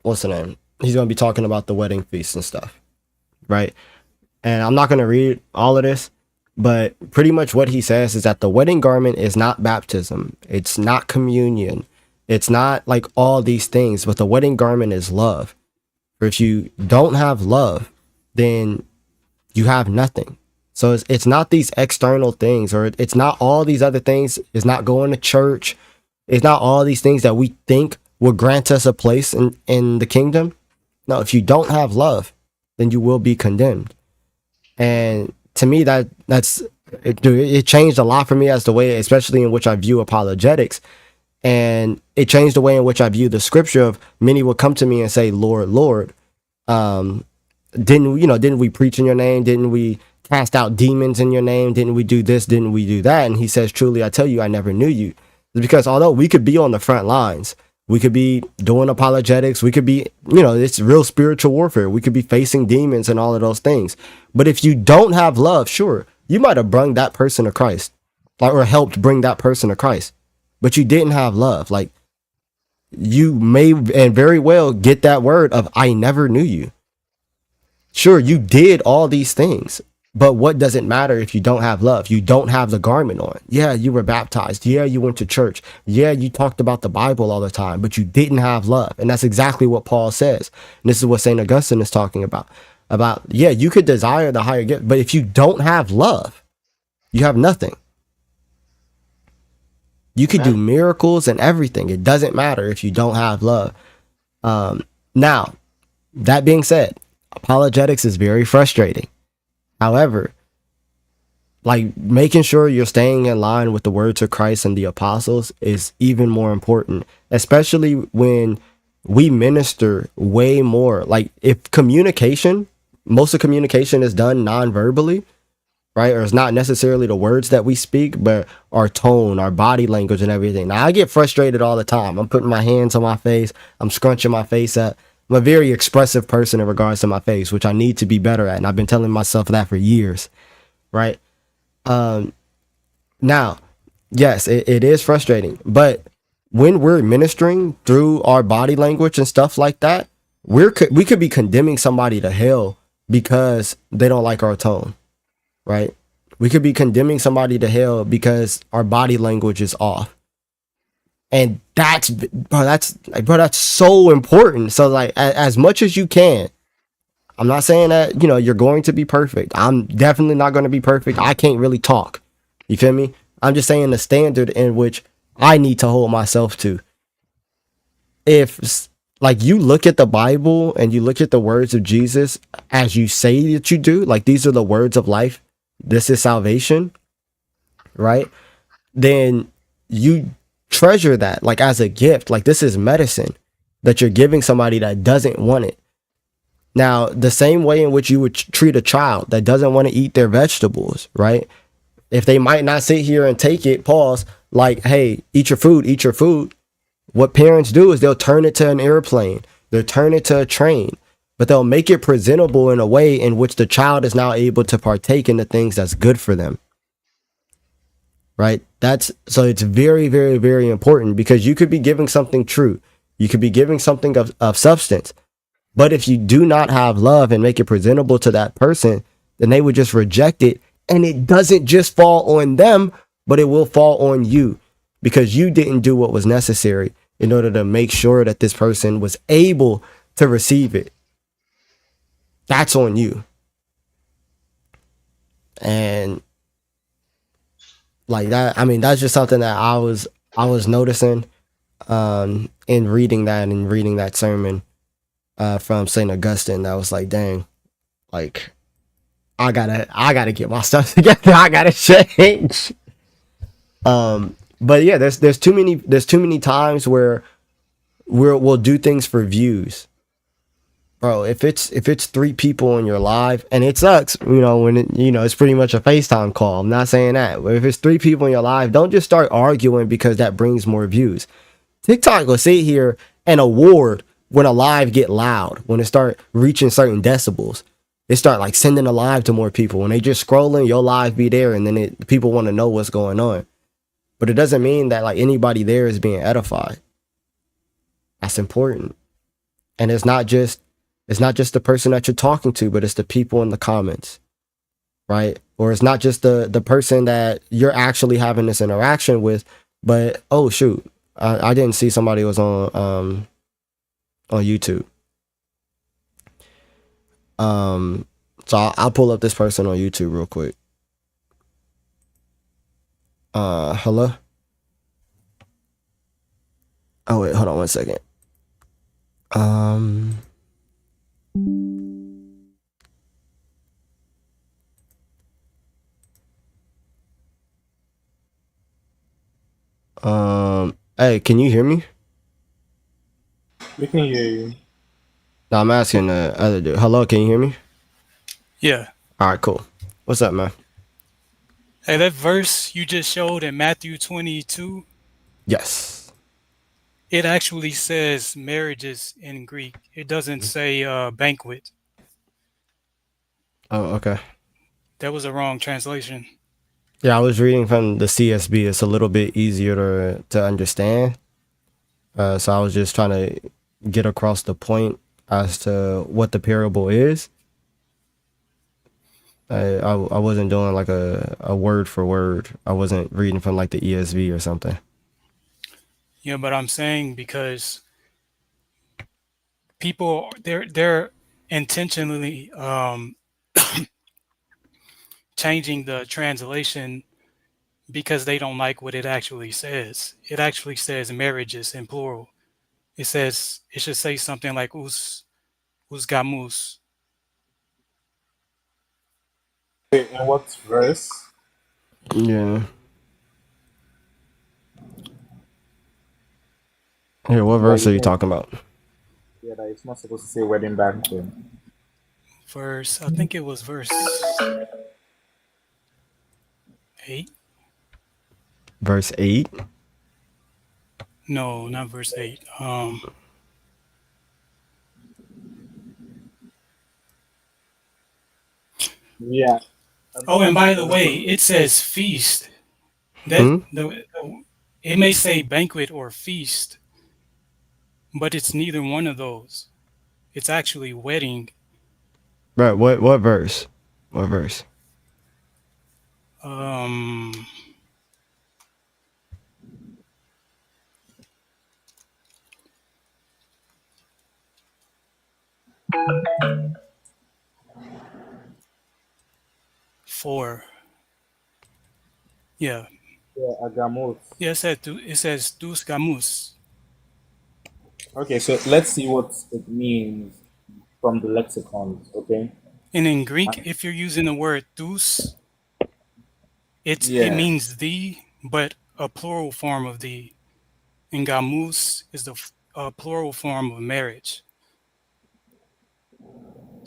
what's the name? He's going to be talking about the wedding feast and stuff. right? And I'm not going to read all of this, but pretty much what he says is that the wedding garment is not baptism. It's not communion. It's not like all these things, but the wedding garment is love. For if you don't have love, then you have nothing. So it's not these external things, or it's not all these other things. It's not going to church. It's not all these things that we think will grant us a place in the kingdom. No, if you don't have love, then you will be condemned. And to me, it changed a lot for me as the way, especially in which I view apologetics. And it changed the way in which I view the scripture of many will come to me and say, Lord, Lord, didn't we preach in your name? Didn't we cast out demons in your name? Didn't we do this? Didn't we do that? And he says, truly, I tell you, I never knew you. It's because although we could be on the front lines, we could be doing apologetics, we could be, it's real spiritual warfare. We could be facing demons and all of those things. But if you don't have love, sure, you might have brought that person to Christ, or helped bring that person to Christ, but you didn't have love. Like, you may and very well get that word of, I never knew you. Sure, you did all these things, but what does it matter if you don't have love? You don't have the garment on. Yeah, you were baptized. Yeah, you went to church. Yeah, you talked about the Bible all the time, but you didn't have love. And that's exactly what Paul says. And this is what St. Augustine is talking about. Yeah, you could desire the higher gift, but if you don't have love, you have nothing. You could do miracles and everything. It doesn't matter if you don't have love. Now, that being said, apologetics is very frustrating. However, like, making sure you're staying in line with the words of Christ and the apostles is even more important, especially when we minister way more. Like, if most of communication is done non-verbally, right? Or it's not necessarily the words that we speak, but our tone, our body language and everything. Now, I get frustrated all the time. I'm putting my hands on my face. I'm scrunching my face up. I'm a very expressive person in regards to my face, which I need to be better at. And I've been telling myself that for years, right? Now, yes, it is frustrating. But when we're ministering through our body language and stuff like that, we could be condemning somebody to hell because they don't like our tone, right? We could be condemning somebody to hell because our body language is off. And that's so important. So, like, as much as you can, I'm not saying that, you're going to be perfect. I'm definitely not going to be perfect. I can't really talk. You feel me? I'm just saying the standard in which I need to hold myself to. If, like, you look at the Bible and you look at the words of Jesus as you say that you do, like, these are the words of life, this is salvation, right? Then you treasure that, like, as a gift. Like, this is medicine that you're giving somebody that doesn't want it. Now, the same way in which you would treat a child that doesn't want to eat their vegetables, right? If they might not sit here and take it, pause, like, hey, eat your food, eat your food. What parents do is they'll turn it to an airplane. They'll turn it to a train, but they'll make it presentable in a way in which the child is now able to partake in the things that's good for them. Right? So it's very, very, very important, because you could be giving something true. You could be giving something of substance. But if you do not have love and make it presentable to that person, then they would just reject it. And it doesn't just fall on them, but it will fall on you, because you didn't do what was necessary in order to make sure that this person was able to receive it. That's on you. And like that, I mean, that's just something that I was noticing in reading that sermon from St. Augustine. That was like, dang, like, I gotta get my stuff together. I gotta change. But yeah, there's too many times where we'll do things for views. Bro, if it's 3 people in your live, and it sucks, when it's pretty much a FaceTime call. I'm not saying that. But if it's 3 people in your live, don't just start arguing because that brings more views. TikTok will sit here and award when a live get loud, when it start reaching certain decibels. It start like sending a live to more people. When they just scrolling, your live be there, and then people want to know what's going on. But it doesn't mean that like anybody there is being edified. That's important. And it's not just It's not just the person that you're talking to, but it's the people in the comments, right? Or it's not just the person that you're actually having this interaction with, but oh shoot, I didn't see somebody was on YouTube. So I'll pull up this person on YouTube real quick. Hello. Oh wait, hold on one second. Hey, can you hear me? We can hear you. No, I'm asking the other dude. Hello, can you hear me? Yeah. All right, cool. What's up, man? Hey, that verse you just showed in Matthew 22, Yes. it actually says marriages in Greek. It doesn't say banquet. Oh, okay. That was a wrong translation. Yeah, I was reading from the CSB. It's a little bit easier to understand. So I was just trying to get across the point as to what the parable is. I wasn't doing like a word for word. I wasn't reading from like the ESV or something. Yeah, but I'm saying because people they're intentionally changing the translation because they don't like what it actually says. It actually says marriages in plural. It should say something like us gamus. Wait, in what verse? Yeah. Here, what verse are you talking about? Yeah, that it's not supposed to say wedding banquet. I think it was verse 8. Verse 8? No, not verse 8. Yeah. Oh, and by the way, it says feast. It may say banquet or feast, but it's neither one of those. It's actually wedding. Right, what verse? What verse? Um 4. Yeah. Yeah, agamos. Yeah, it says dos gamus. Okay, so let's see what it means from the lexicons, okay? And in Greek, if you're using the word dos, it Yeah. means the, but a plural form of the. And gamus is the plural form of marriage.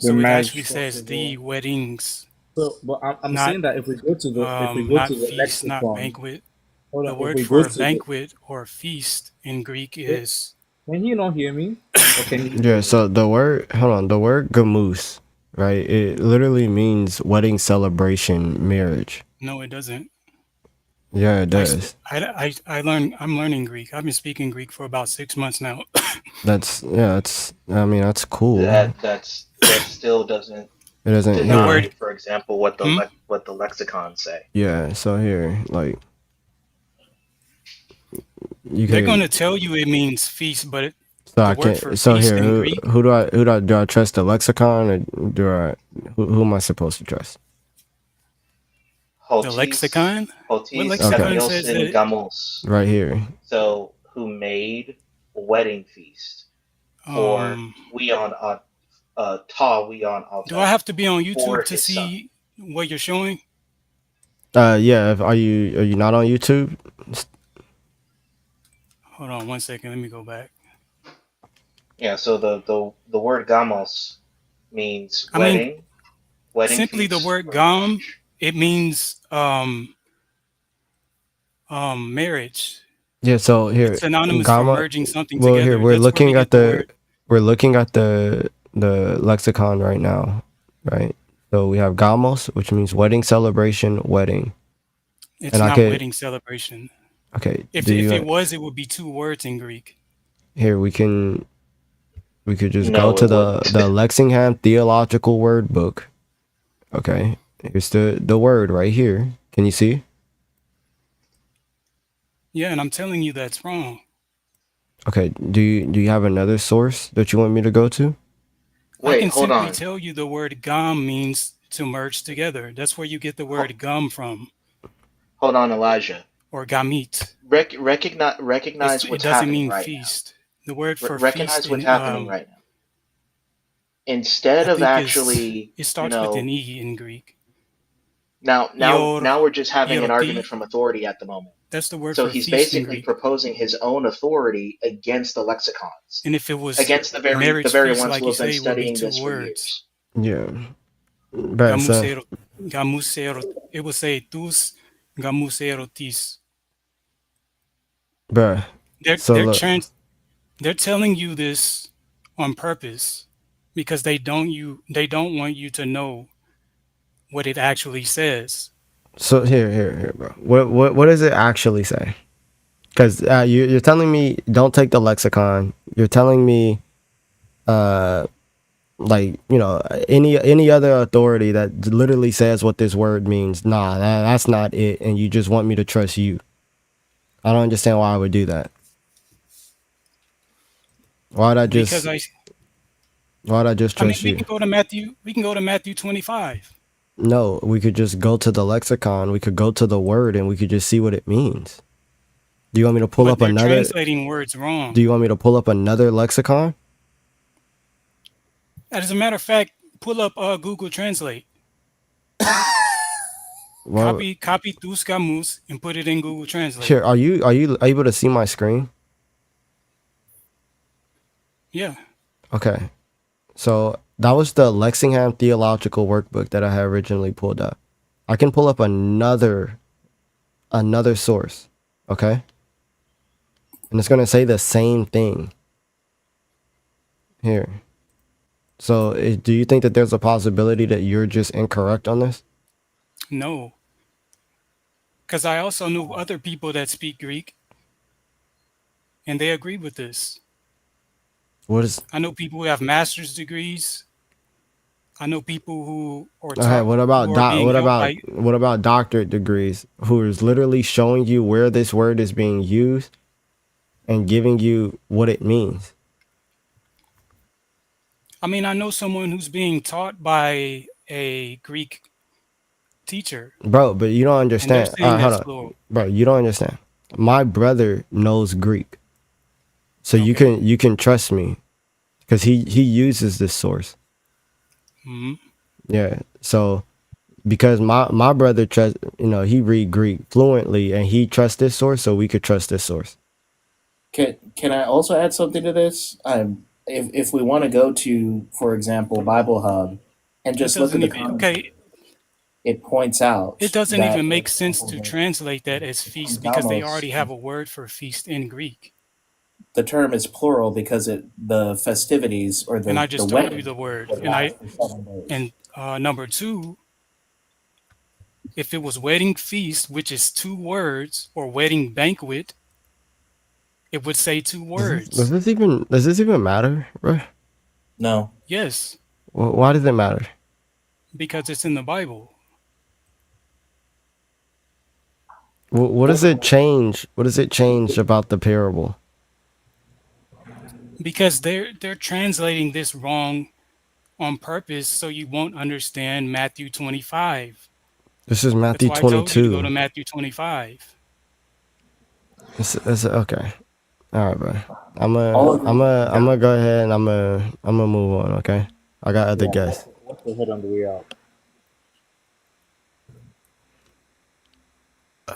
The So it marriage actually says possible. the weddings. So, but I'm Not saying that if we go to not the feast, not lexicon, banquet. hold The on, if word we go for to the, banquet or feast in Greek is can you not hear me? Or can you Yeah, hear me? so the word gamus, right? It literally means wedding celebration, marriage. no, it doesn't. Yeah, it does. I'm learning Greek. I've been speaking Greek for about 6 months now. I mean, that's cool. That still doesn't It doesn't The here. deny, word for example, what the lexicons say. Yeah, so here, like you they're going could to tell you it means feast, but so the I word for can't so feast here in Greek, do I trust the lexicon or who am I supposed to trust? the Hotis, lexicon. What Hotis Okay. lexicon says Gamiosin that? Gamos. Right here. So, who made wedding feast for Weon Ta Weon Do I Alta have to be on for YouTube to his son. see what you're showing? Yeah, are you not on YouTube? Hold on 1 second. Let me go back. Yeah, so the word Gamos means I mean, wedding simply the feast, word or gam, marriage. it means marriage. Yeah, so It's here synonymous for gamma merging something well here together. That's where we get the word. we're looking at the lexicon right now, right? So we have gamos, which means wedding celebration, wedding. It's And I not could wedding celebration. okay, If do it you was, it would be 2 words in Greek. here we can We could just go No, to it wouldn't. the Lexingham Theological Word Book. Okay, here's the word right here. Can you see? Yeah, and I'm telling you that's wrong. Okay, do you have another source that you want me to go to? I Wait, can hold simply on. tell you the word gum means to merge together. That's where you get the Ho- word gum from, Hold on, Elijah. or gamit. Recognize It what's doesn't happening mean right now. feast. The word for feast Recognize what's in happening right now. Instead I of think is actually, it starts with an e in Greek. Ior, now we're just having an argument iorti. from authority at the moment. That's the word So for he's feast in basically Greek. proposing his own authority against the lexicons, And if it was against the marriage very feast, ones like who you have been say, it would be studying two this for words. years. Yeah, but so, Gamusero, gamusero. It would say tus, gamuserotis. bruh. They're So they're look, trans. They're telling you this on purpose because they don't want you to know what it actually says. so here, bro. What does it actually say? Because you're telling me don't take the lexicon. You're telling me like any other authority that literally says what this word means. Nah, that's not it, and you just want me to trust you. I don't understand why I would do that. Why'd I Because just why'd I just I mean trust you? we can go to Matthew 25. No, we could just go to the lexicon. We could go to the word, and we could just see what it means. Do you want me to pull But up they're another? translating words Do wrong. you want me to pull up another lexicon? As a matter of fact, pull up Google Translate. Well, Copy tus gamus and put it in Google Translate. here, are you able to see my screen? Yeah. Okay. So that was the Lexingham Theological Workbook that I had originally pulled up. I can pull up another source, okay? And it's gonna say the same thing here. So do you think that there's a possibility that you're just incorrect on this? No. Because I also knew other people that speak Greek and they agree with this. What is I know people who have master's degrees. I know people who are okay? taught who are being What helped about by. doctorate degrees who is literally showing you where this word is being used and giving you what it means? I mean, I know someone who's being taught by a Greek teacher, Bro, but you don't and they're understand. saying Hold that's on. plural. Bro, you don't understand. My brother knows Greek. So Okay. you can trust me because he uses this source. Hmm. Yeah. So because my brother trust, he read Greek fluently and he trusts this source, so we could trust this source. Can I also add something to this? If we want to go to, for example, Bible Hub, and It just look at doesn't the even comments, okay. it points out It doesn't that, even for make sense example, to translate that as the feast because they Gamos, already have a word for feast in Greek. the term is plural because the festivities or And I the just told you wedding the word. would last for 7 days. And number two, if it was wedding feast, which is two words, or wedding banquet, it would say two Does words. this even matter, bro? No. Yes, Why does it matter? because it's in the Bible. What does it change? What does it change about the parable? Because they're translating this wrong on purpose so you won't understand Matthew 25. This is That's Matthew why I told you to go 22. to Matthew 25. It's okay. All right, bro. All of I'm yeah. gonna go ahead and I'm gonna move on. Okay. I got other Yeah, guests. what's the hit on the way out?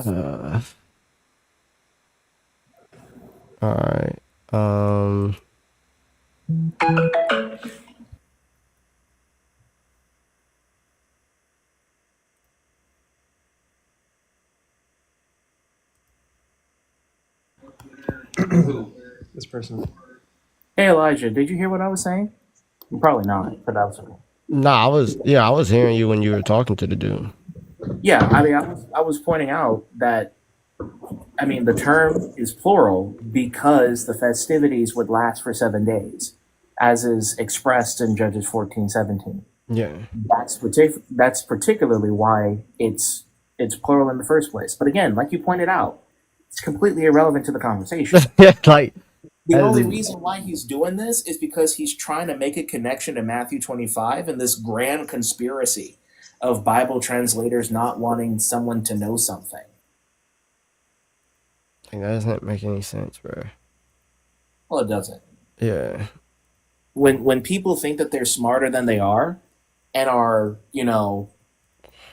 Uh, all right. This person. Hey Elijah, did you hear what I was saying? Probably not, but that was okay. Nah, I was hearing you when you were talking to the dude. Yeah, I mean, I was pointing out that the term is plural because the festivities would last for 7 days. as is expressed in Judges 14:17. Yeah. That's particularly why it's plural in the first place. But again, like you pointed out, it's completely irrelevant to the conversation. Like, The as only in, reason why he's doing this is because he's trying to make a connection to Matthew 25 and this grand conspiracy of Bible translators not wanting someone to know something. like, that doesn't make any sense, bro. Well, it doesn't. Yeah. When people think that they're smarter than they are and are,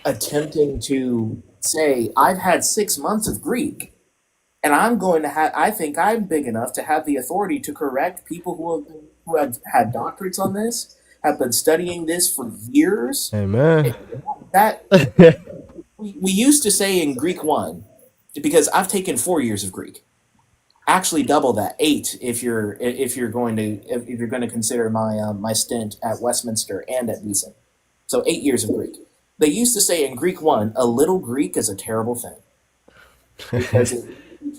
attempting to say, I've had 6 months of Greek, and I'm going to have. I think I'm big enough to have the authority to correct people who have had doctorates on this, have been studying this for years. Amen. That we used to say in Greek 1, because I've taken 4 years of Greek. Actually, double that, 8 if you're going to consider my stint at Westminster and at Beeson. So 8 years of Greek. They used to say in Greek 1, a little Greek is a terrible thing, because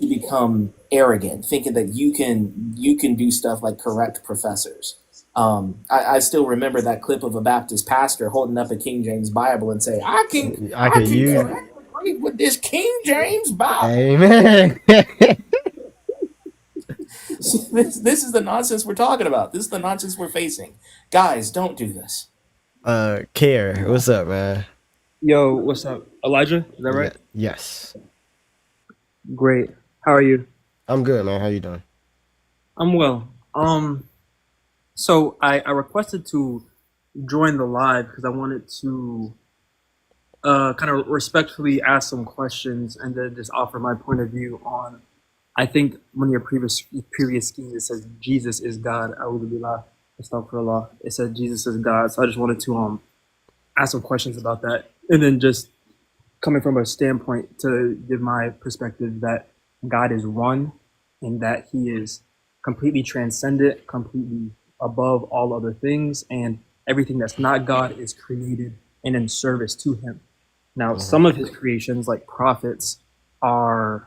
you become arrogant, thinking that you can do stuff like correct professors. I still remember that clip of a Baptist pastor holding up a King James Bible and say, I can use. correct the Greek with this King James Bible. Amen. This is the nonsense we're talking about. This is the nonsense we're facing. Guys, don't do this. Care. What's up, man? Yo, what's up? Elijah? Is that right? Yes. Great. How are you? I'm good, man. How you doing? I'm well. So I requested to join the live because I wanted to kind of respectfully ask some questions and then just offer my point of view on. I think one of your previous schemes, it says Jesus is God. A'udhu billah, astaghfirullah. It said Jesus is God. So I just wanted to ask some questions about that, and then just coming from a standpoint to give my perspective that God is one and that He is completely transcendent, completely above all other things, and everything that's not God is created and in service to Him. Now, some of His creations, like prophets, are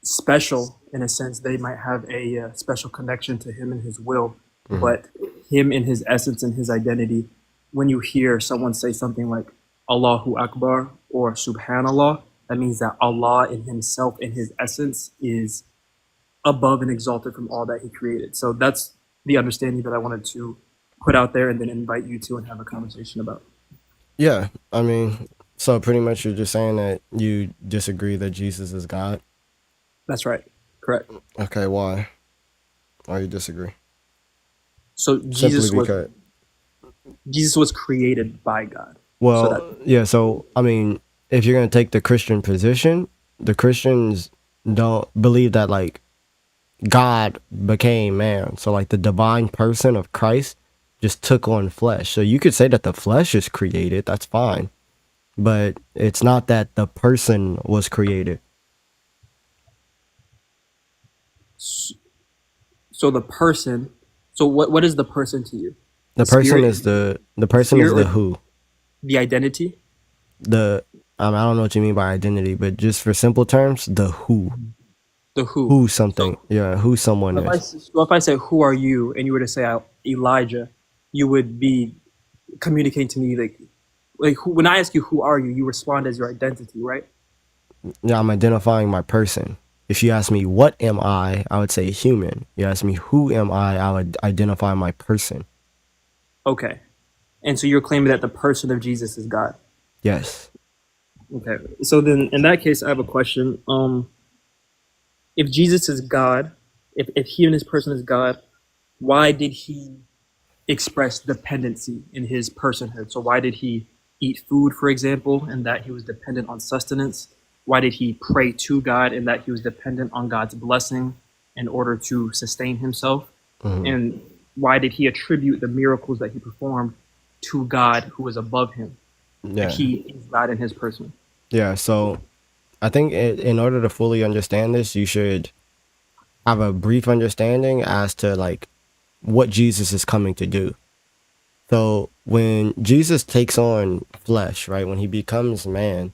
special in a sense. They might have a special connection to Him and His will, but Him in His essence and His identity, when you hear someone say something like Allahu Akbar or Subhanallah, that means that Allah in Himself, in His essence, is above and exalted from all that He created. So that's the understanding that I wanted to put out there and then invite you to and have a conversation about. Yeah, I mean, so pretty much you're just saying that you disagree that Jesus is God? That's right. Correct. Okay, why? Why you disagree? So Jesus was created by God. Well, so I mean, if you're going to take the Christian position, the Christians don't believe that like God became man. So like the divine person of Christ just took on flesh. So you could say that the flesh is created, that's fine. But it's not that the person was created. So the person, so what is the person to you? The person is the who. The identity? I don't know what you mean by identity, but just for simple terms, the who. The who. Who something. Who someone is. So if I say, who are you? And you were to say Elijah, you would be communicating to me like when I ask you, who are you? You respond as your identity, right? Yeah, I'm identifying my person. If you ask me, what am I would say human. You ask me, who am I would identify my person. Okay. And so you're claiming that the person of Jesus is God? Yes. Okay. So then in that case, I have a question. If Jesus is God, if He and His person is God, why did He express dependency in His personhood? So why did He eat food, for example, and that He was dependent on sustenance? Why did He pray to God and that He was dependent on God's blessing in order to sustain Himself? And why did He attribute the miracles that He performed to God who is above Him? Yeah. He is God in His person. Yeah, so I think in order to fully understand this, you should have a brief understanding as to like what Jesus is coming to do. So when Jesus takes on flesh, right, when He becomes man,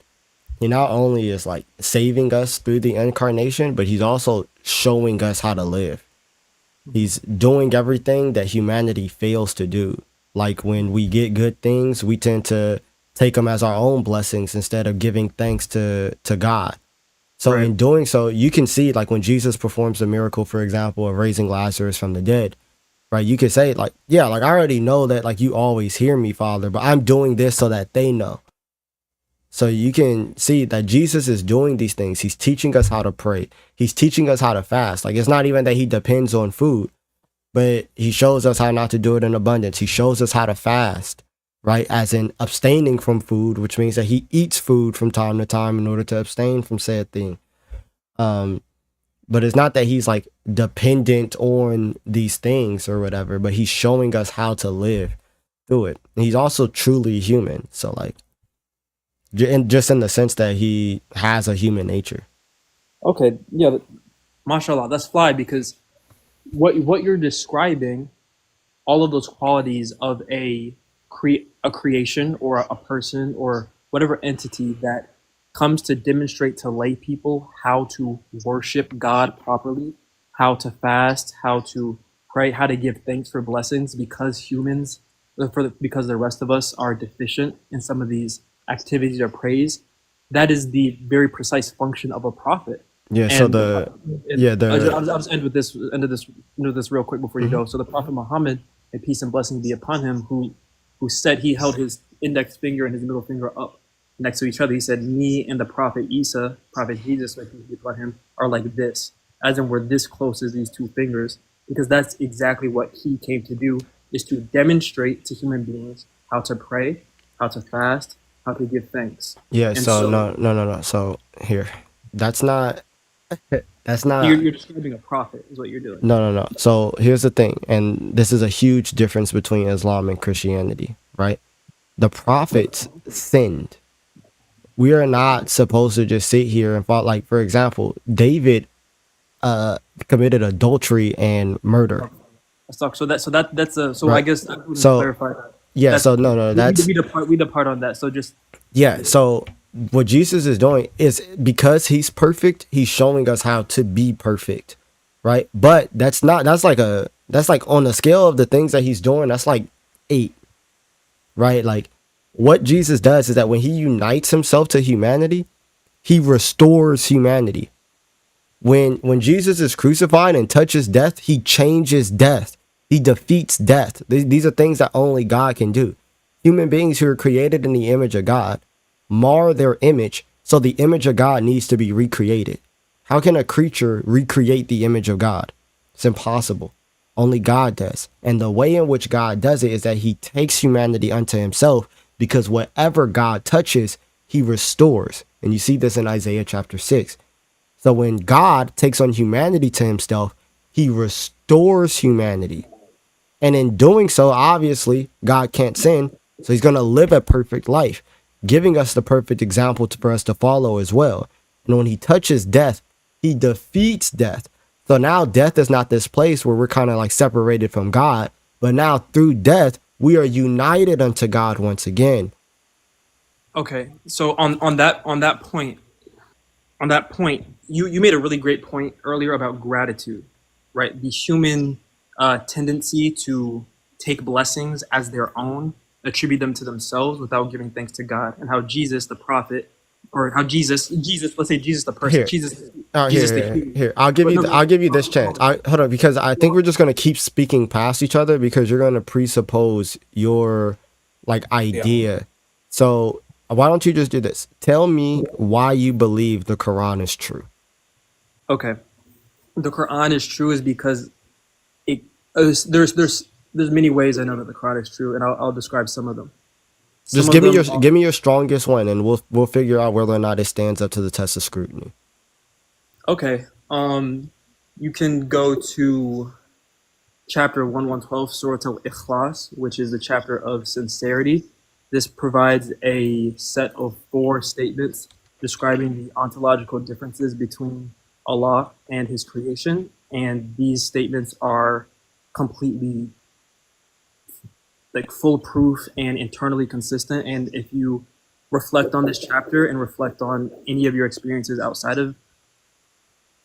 He not only is like saving us through the incarnation, but He's also showing us how to live. He's doing everything that humanity fails to do. Like when we get good things, we tend to take them as our own blessings instead of giving thanks to God. So Right. in doing so, you can see like when Jesus performs a miracle, for example, of raising Lazarus from the dead, right? You could say like, yeah, like I already know that like you always hear me, Father, but I'm doing this so that they know. So you can see that Jesus is doing these things. He's teaching us how to pray. He's teaching us how to fast. Like it's not even that he depends on food, but he shows us how not to do it in abundance. He shows us how to fast, right? As in abstaining from food, which means that he eats food from time to time in order to abstain from said thing. But it's not that he's like dependent on these things or whatever, but he's showing us how to live through it. And he's also truly human. So like, just in the sense that he has a human nature. Okay, yeah, mashallah, that's fly because what you're describing, all of those qualities of a creation or a person or whatever entity that comes to demonstrate to lay people how to worship God properly, how to fast, how to pray, how to give thanks for blessings, because because the rest of us are deficient in some of these activities or praise. That is the very precise function of a prophet. Yeah. So And I'll just end with this real quick before you go. So the Prophet Muhammad, may peace and blessing be upon him, who said he held his index finger and his middle finger up next to each other. He said, "Me and the Prophet Isa, Prophet Jesus, may peace be upon him, are like this," as in we're this close as these two fingers, because that's exactly what he came to do: is to demonstrate to human beings how to pray, how to fast, how to give thanks. Yeah. And So so no. So here, that's not. That's not. you're describing a prophet, is what you're doing. No. So here's the thing, and this is a huge difference between Islam and Christianity, right? The prophets sinned. We are not supposed to just sit here and fall. Like, for example, David committed adultery and murder. Let's talk. So Right. I guess I would So clarify that. yeah. That's, So no. That's we depart on that. So just yeah. So what Jesus is doing is because he's perfect, he's showing us how to be perfect, right? But that's like on the scale of the things that he's doing, that's like 8, right? Like what Jesus does is that when he unites himself to humanity, he restores humanity. When Jesus is crucified and touches death, he changes death. He defeats death. These are things that only God can do. Human beings who are created in the image of God mar their image, so the image of God needs to be recreated. How can a creature recreate the image of God? It's impossible. Only God does. And the way in which God does it is that he takes humanity unto himself, because whatever God touches, he restores. And you see this in Isaiah chapter 6. So when God takes on humanity to himself, he restores humanity. And in doing so, obviously, God can't sin. So he's going to live a perfect life, giving us the perfect example for us to follow as well. And when he touches death, he defeats death. So now death is not this place where we're kind of like separated from God, but now through death, we are united unto God once again. okay. So on that point, you made a really great point earlier about gratitude, right? The human tendency to take blessings as their own, attribute them to themselves without giving thanks to God, and how Jesus, the prophet, or how Jesus, let's say Jesus, the person, Here. Jesus, Here. I'll give you this chance. Hold on, because I think we're just gonna keep speaking past each other because you're gonna presuppose your like idea. So why don't you just do this? Tell me why you believe the Quran is true. Okay, the Quran is true is because it there's many ways I know that the Quran is true, and I'll describe some of them. Just give me your strongest one, and we'll figure out whether or not it stands up to the test of scrutiny. Okay. You can go to chapter 1112, Surah Al-Ikhlas, which is the chapter of sincerity. This provides a set of 4 statements describing the ontological differences between Allah and his creation. And these statements are completely like foolproof and internally consistent. And if you reflect on this chapter and reflect on any of your experiences outside of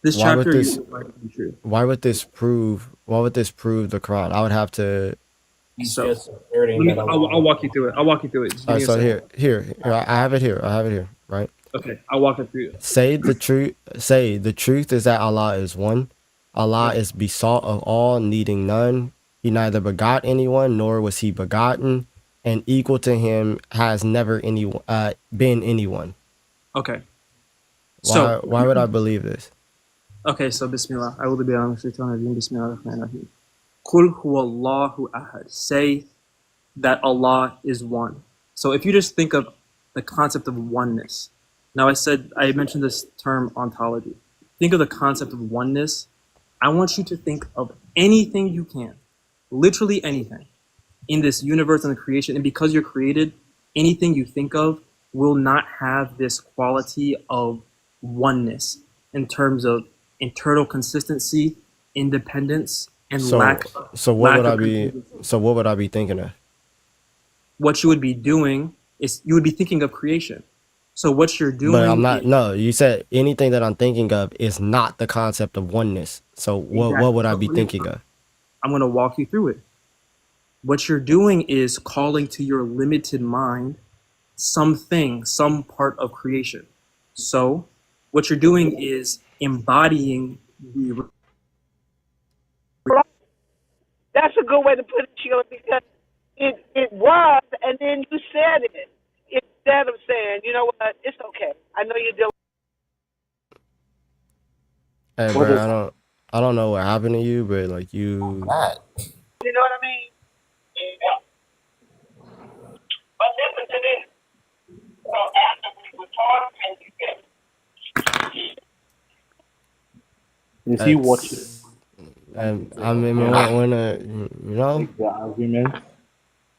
this chapter, you will find it to be true. Why would this prove Why would this prove the Quran? I would have to. So I'll walk you through it. I'll walk you through it. Just give All right, me a so second. here, I have it here. I have it here, right? Okay, I'll walk it through. Say the truth. Say the truth is that Allah is one. Allah is besought of all, needing none. He neither begot anyone, nor was he begotten, and equal to him has never been anyone. Okay. Why would I believe this? Okay, so Bismillah. I will be honest with you. Bismillah ar-Rahman ar-Rahim. Qul huwallahu ahad. Say that Allah is one. So if you just think of the concept of oneness. Now I mentioned this term ontology. Think of the concept of oneness. I want you to think of anything you can, literally anything in this universe and the creation. And because you're created, anything you think of will not have this quality of oneness in terms of internal consistency, independence, and lack of consistency. So what would I be thinking of? What you would be doing is you would be thinking of creation. So what you're doing, but I'm not. No, you said anything that I'm thinking of is not the concept of oneness. So what would I be thinking of? I'm going to walk you through it. What you're doing is calling to your limited mind something, some part of creation. So what you're doing is embodying the. That's a good way to put it, Sheila, because it was, and then you said it instead of saying, you know what, it's okay. I know you're dealing. Hey, bro, I don't know what happened to you, but like you. You know what I mean? Yeah. But listen to this. So after we were talking, you Is he watching? And I mean, when you know, the argument.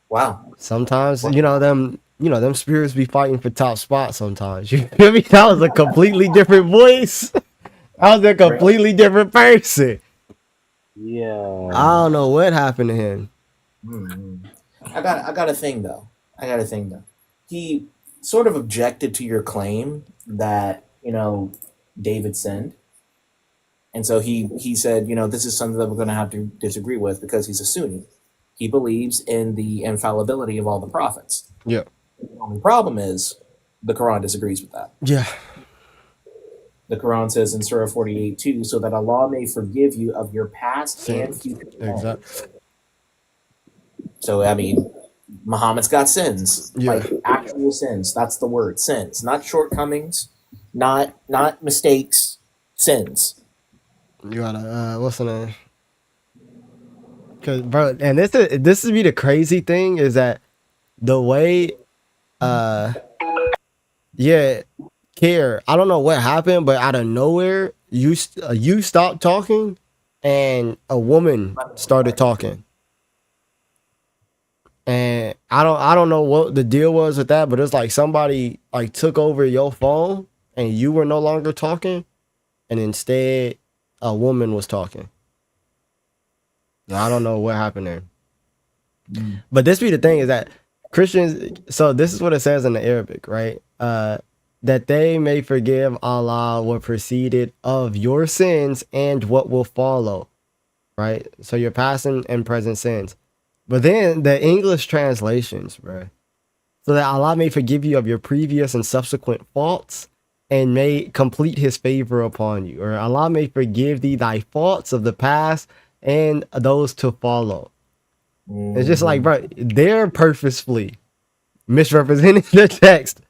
Wow. Sometimes them spirits be fighting for top spots. Sometimes you feel me. That was a completely different voice. I was a completely different person. Yeah. I don't know what happened to him. I got a thing though. He sort of objected to your claim that David sinned. And so he said, this is something that we're going to have to disagree with because he's a Sunni. He believes in the infallibility of all the prophets. Yeah. The only problem is the Quran disagrees with that. Yeah. The Quran says in Surah 48:2, so that Allah may forgive you of your past and future sins. Exactly. So, I mean, Muhammad's got sins, Yeah. like actual sins. That's the word, sins. Not shortcomings, not mistakes, sins. You gotta what's the name? Cause bro, and this would be the crazy thing is that the way, Care. I don't know what happened, but out of nowhere, you stopped talking, and a woman started talking. And I don't know what the deal was with that, but it's like somebody like took over your phone, and you were no longer talking, and instead a woman was talking. I don't know what happened there. But this be the thing is that Christians, so this is what it says in the Arabic, right? That they may forgive Allah what preceded of your sins and what will follow, right? So your past and present sins. But then the English translations, bro, so that Allah may forgive you of your previous and subsequent faults and may complete his favor upon you. Or Allah may forgive thee thy faults of the past and those to follow. It's just like, bro, they're purposefully misrepresenting the text.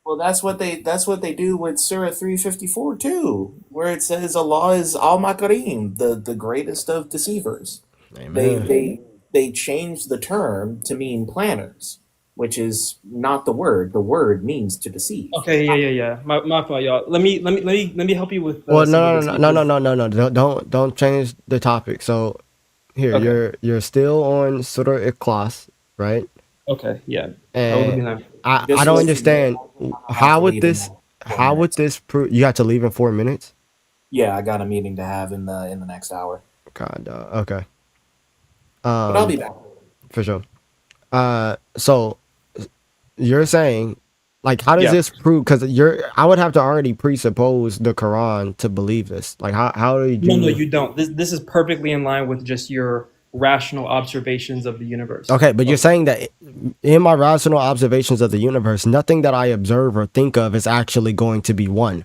Well, that's what they do with Surah 354 too, where it says Allah is Al-Makarim, the greatest of deceivers. Amen. They changed the term to mean planners, which is not the word. The word means to deceive. Okay, yeah. My fault, y'all. Let me help you with. Well, no. Don't change the topic. So here, Okay. you're still on Surah Ikhlas, right? Okay, yeah. And I don't understand how would this prove you have to leave in 4 minutes? Yeah, I got a meeting to have in the next hour. God, okay. But I'll be back. For sure. So you're saying Like, how does Yeah. this prove? Because I would have to already presuppose the Quran to believe this. Like, how did No, you? you don't. This is perfectly in line with just your rational observations of the universe. Okay, but you're Okay. saying that in my rational observations of the universe, nothing that I observe or think of is actually going to be one.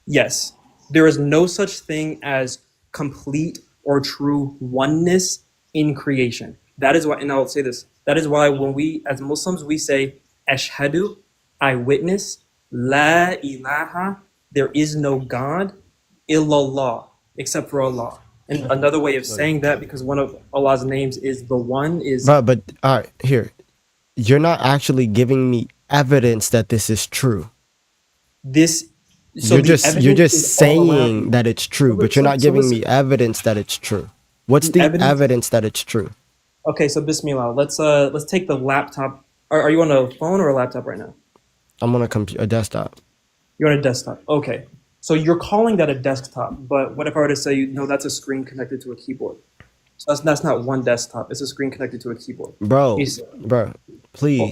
Yes, there is no such thing as complete or true oneness in creation. That is why, and I'll say this, that is why when we, as Muslims, we say, Ashhadu, I witness, La ilaha, there is no God, illallah, except for Allah. And another way of saying that, because one of Allah's names is the One, is But all right, here, you're not actually giving me evidence that this is true. this. So You're the just evidence is all around saying you. that it's true, but you're not So giving listen, me evidence that it's true. What's the the evidence. evidence that it's true? Okay, so Bismillah. Let's take the laptop. Are you on a phone or a laptop right now? I'm on a desktop. You're on a desktop. Okay. So you're calling that a desktop, but what if I were to say no, that's a screen connected to a keyboard? So that's not one desktop. It's a screen connected to a keyboard. Bro, Oh,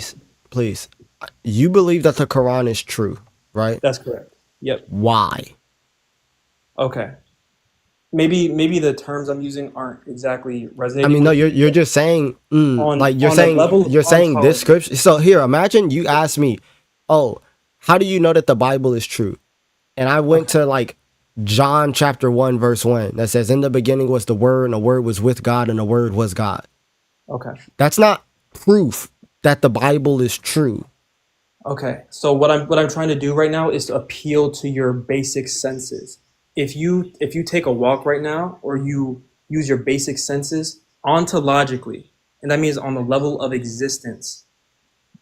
please. You believe that the Quran is true, right? that's correct. Yep. Why? Okay. Maybe the terms I'm using aren't exactly I resonating mean, no, with you you're just saying, like you're on a saying, level of you're saying this ontology. scripture. So here, imagine you ask me, oh, how do you know that the Bible is true? And I went to like John chapter 1, verse 1 that says, in the beginning was the Word, and the Word was with God, and the Word was God. Okay. That's not proof that the Bible is true. Okay, so what I'm trying to do right now is to appeal to your basic senses. If you take a walk right now, or you use your basic senses ontologically, and that means on the level of existence,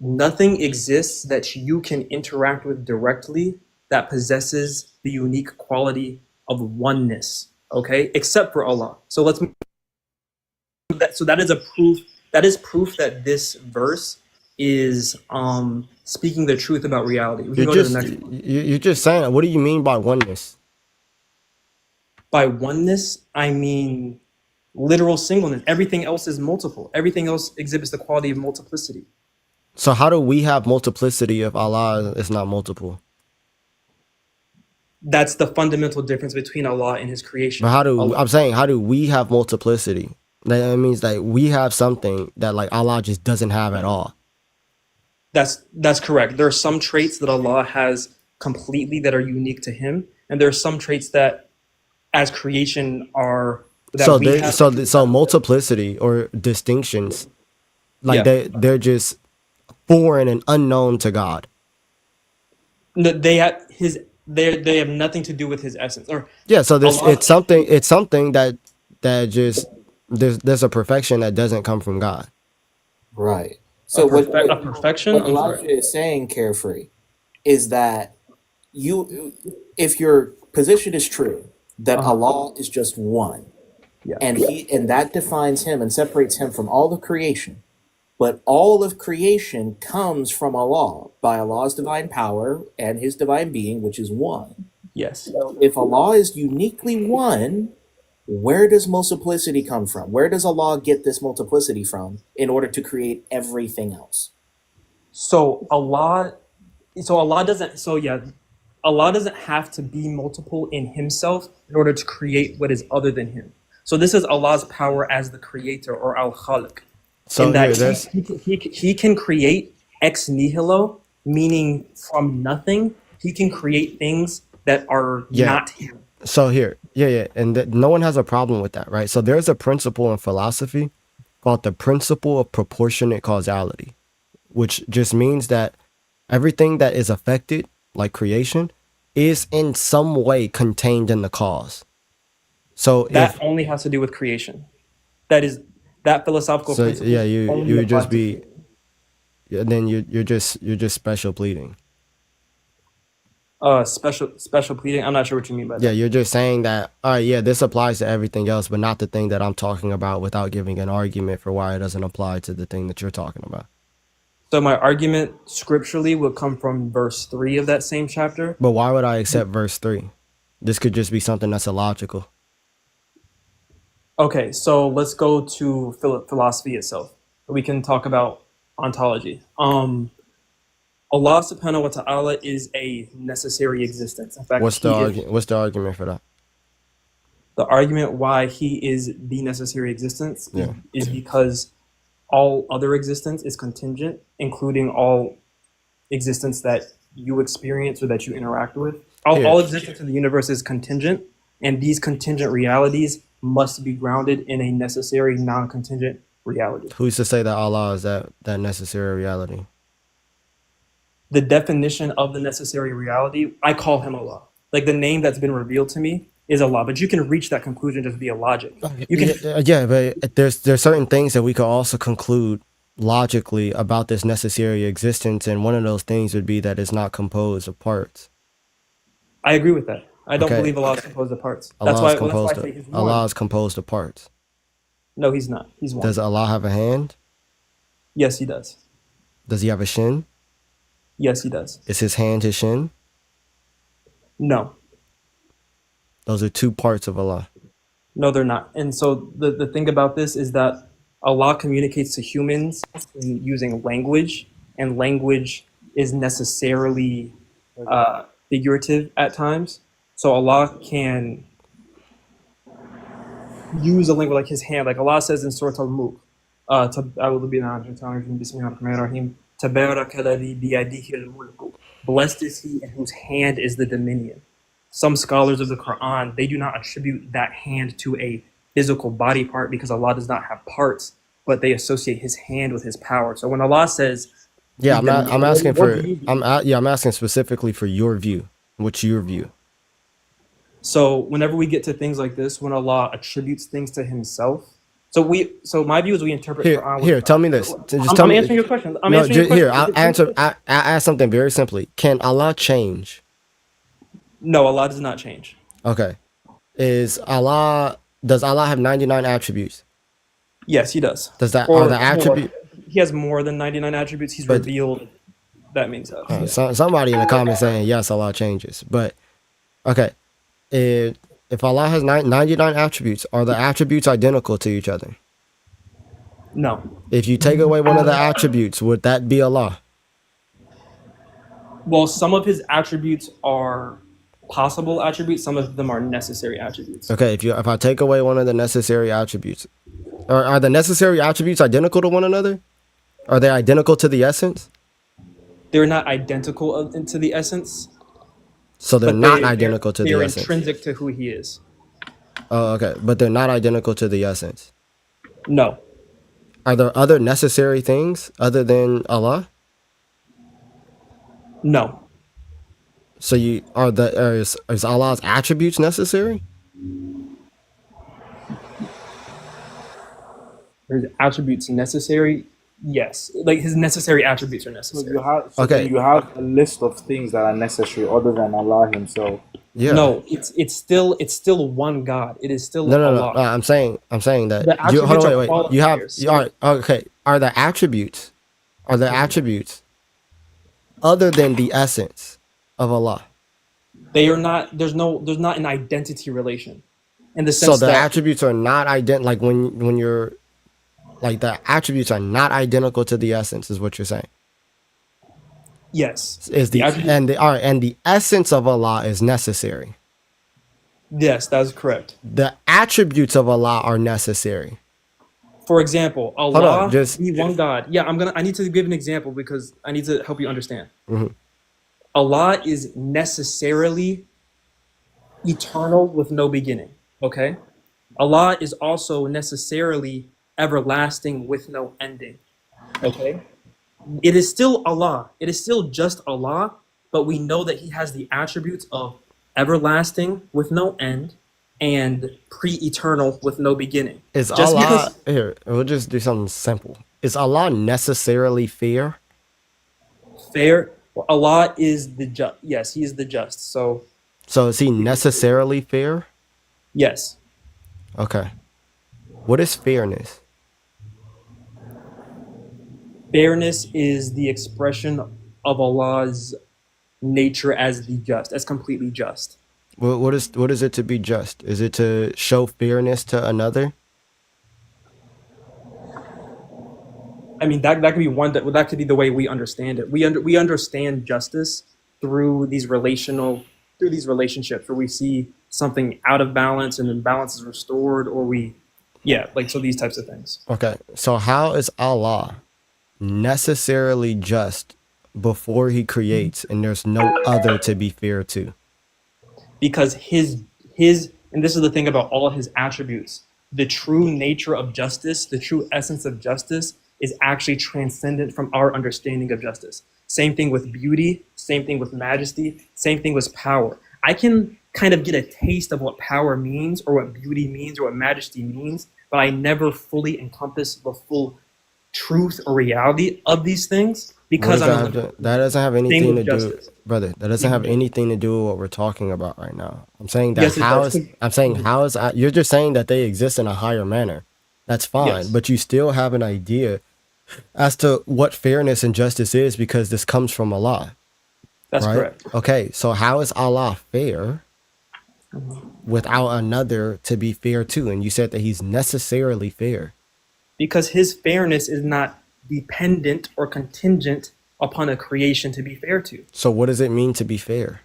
nothing exists that you can interact with directly that possesses the unique quality of oneness. Okay, except for Allah. So that is a proof. That is proof that this verse is speaking the truth about reality. We can go to the next one. You're just saying. What do you mean by oneness? By oneness, I mean literal singleness. Everything else is multiple. Everything else exhibits the quality of multiplicity. So how do we have multiplicity if Allah is not multiple? That's the fundamental difference between Allah and His creation. But Allah, how do we have multiplicity? That means that we have something that like Allah just doesn't have at all. that's correct. There are some traits that Allah has completely that are unique to Him, and there are some traits that, as creation, are that So we there, have. so multiplicity or distinctions, like Yeah. they're just foreign and unknown to God. No, they have nothing to do with His essence. Or Yeah, so Allah, it's something that just there's a perfection that doesn't come from God. Right. So a perfection. what I'm Elijah sorry. is saying, carefree, is that if your position is true, that Allah is just one, Yeah. and that defines him and separates him from all of creation, but all of creation comes from Allah by Allah's divine power and his divine being, which is one. Yes. So if Allah is uniquely one, where does multiplicity come from? Where does Allah get this multiplicity from in order to create everything else? So Allah doesn't. So yeah, Allah doesn't have to be multiple in Himself in order to create what is other than Him. So this is Allah's power as the creator, or al-Khaliq, So in that here, there's he can create ex nihilo, meaning from nothing. He can create things that are not Him. So here, and no one has a problem with that, right? So there's a principle in philosophy called the principle of proportionate causality, which just means that everything that is affected, like creation, is in some way contained in the cause. So That only has to do with creation. That philosophical principle. you only would just applies to be, creation. and then you're just special pleading. Special pleading. I'm not sure what you mean by that. Yeah, you're just saying that, all right, yeah, this applies to everything else, but not the thing that I'm talking about, without giving an argument for why it doesn't apply to the thing that you're talking about. So my argument scripturally would come from verse 3 of that same chapter. But why would I accept verse 3? This could just be something that's illogical. Okay, so let's go to philosophy itself. We can talk about ontology. Allah subhanahu wa ta'ala is a necessary existence. In fact, What's the argument for that? The argument why he is the necessary existence Yeah. is because all other existence is contingent, including all existence that you experience or that you interact with. All existence in the universe is contingent, and these contingent realities must be grounded in a necessary non-contingent reality. Who's to say that Allah is that necessary reality? The definition of the necessary reality, I call him Allah. Like the name that's been revealed to me is Allah, but you can reach that conclusion just via logic. You can, yeah, but there's certain things that we could also conclude logically about this necessary existence, and one of those things would be that it's not composed of parts. I agree with that. I don't believe Allah is composed of parts. That's why I say he's one. Allah is composed of parts. No, he's not. He's one. Does Allah have a hand? Yes, he does. Does he have a shin? Yes, he does. Is his hand his shin? No. Those are two parts of Allah. No, they're not. And so the thing about this is that Allah communicates to humans using language, and language is necessarily figurative at times. So Allah can use a language like his hand, like Allah says in Surah Al-Mulk, blessed is he in whose hand is the dominion. Some scholars of the Quran, they do not attribute that hand to a physical body part because Allah does not have parts, but they associate his hand with his power. So when Allah says, yeah, I'm asking specifically for your view. What's your view? So whenever we get to things like this, when Allah attributes things to himself, so my view is we interpret Quran. Here, tell me this. I'm answering your question. Here, I'll ask something very simply. Can Allah change? No, Allah does not change. Okay. Does Allah have 99 attributes? Yes, he does. Are the attributes? He has more than 99 attributes. He's revealed. That means that. Somebody in the comments saying yes, Allah changes. But okay, if Allah has 99 attributes, are the attributes identical to each other? No. If you take away one of the attributes, would that be Allah? Well, some of his attributes are possible attributes. Some of them are necessary attributes. Okay, if I take away one of the necessary attributes, are the necessary attributes identical to one another? Are they identical to the essence? They're not identical to the essence. So they're not identical to the essence. They're intrinsic to who he is. Oh, okay, but they're not identical to the essence. No. Are there other necessary things other than Allah? No. So is Allah's attributes necessary? His attributes necessary? Yes. Like his necessary attributes are necessary. You have a list of things that are necessary other than Allah himself. Yeah. No, it's still one God. It is still Allah. No. I'm saying that. Hold on, wait. You have okay. Are the attributes other than the essence of Allah? They are not. There's not an identity relation, in the sense so the that attributes are not like when you're like the attributes are not identical to the essence, is what you're saying. Yes. And the essence of Allah is necessary. Yes, that is correct. The attributes of Allah are necessary. For example, Allah, be one God. Yeah, I need to give an example because I need to help you understand. Mm-hmm. Allah is necessarily eternal with no beginning. Okay? Allah is also necessarily everlasting with no ending. Okay? It is still Allah. It is still just Allah, but we know that he has the attributes of everlasting with no end and pre-eternal with no beginning. Is just Allah here? We'll just do something simple. Is Allah necessarily fair? Fair? Well, Allah is the just. Yes, he is the just. So is he necessarily fair? Yes. Okay. What is fairness? Fairness is the expression of Allah's nature as the just, as completely just. What is it to be just? Is it to show fairness to another? I mean, that could be one that could be the way we understand it. We understand justice through these relationships where we see something out of balance and then balance is restored, or so these types of things. Okay, so how is Allah necessarily just before he creates and there's no other to be fair to? Because his and this is the thing about all of his attributes, the true nature of justice, the true essence of justice is actually transcendent from our understanding of justice. Same thing with beauty, same thing with majesty, same thing with power. I can kind of get a taste of what power means or what beauty means or what majesty means, but I never fully encompass the full truth or reality of these things because that doesn't have anything to do, justice. brother. That doesn't have anything to do with what we're talking about right now. I'm saying that Yes, it does. you're just saying that they exist in a higher manner. That's fine, Yes. but you still have an idea as to what fairness and justice is because this comes from Allah. That's right? correct. Okay, so how is Allah fair without another to be fair to? And you said that he's necessarily fair. Because his fairness is not dependent or contingent upon a creation to be fair to. So what does it mean to be fair?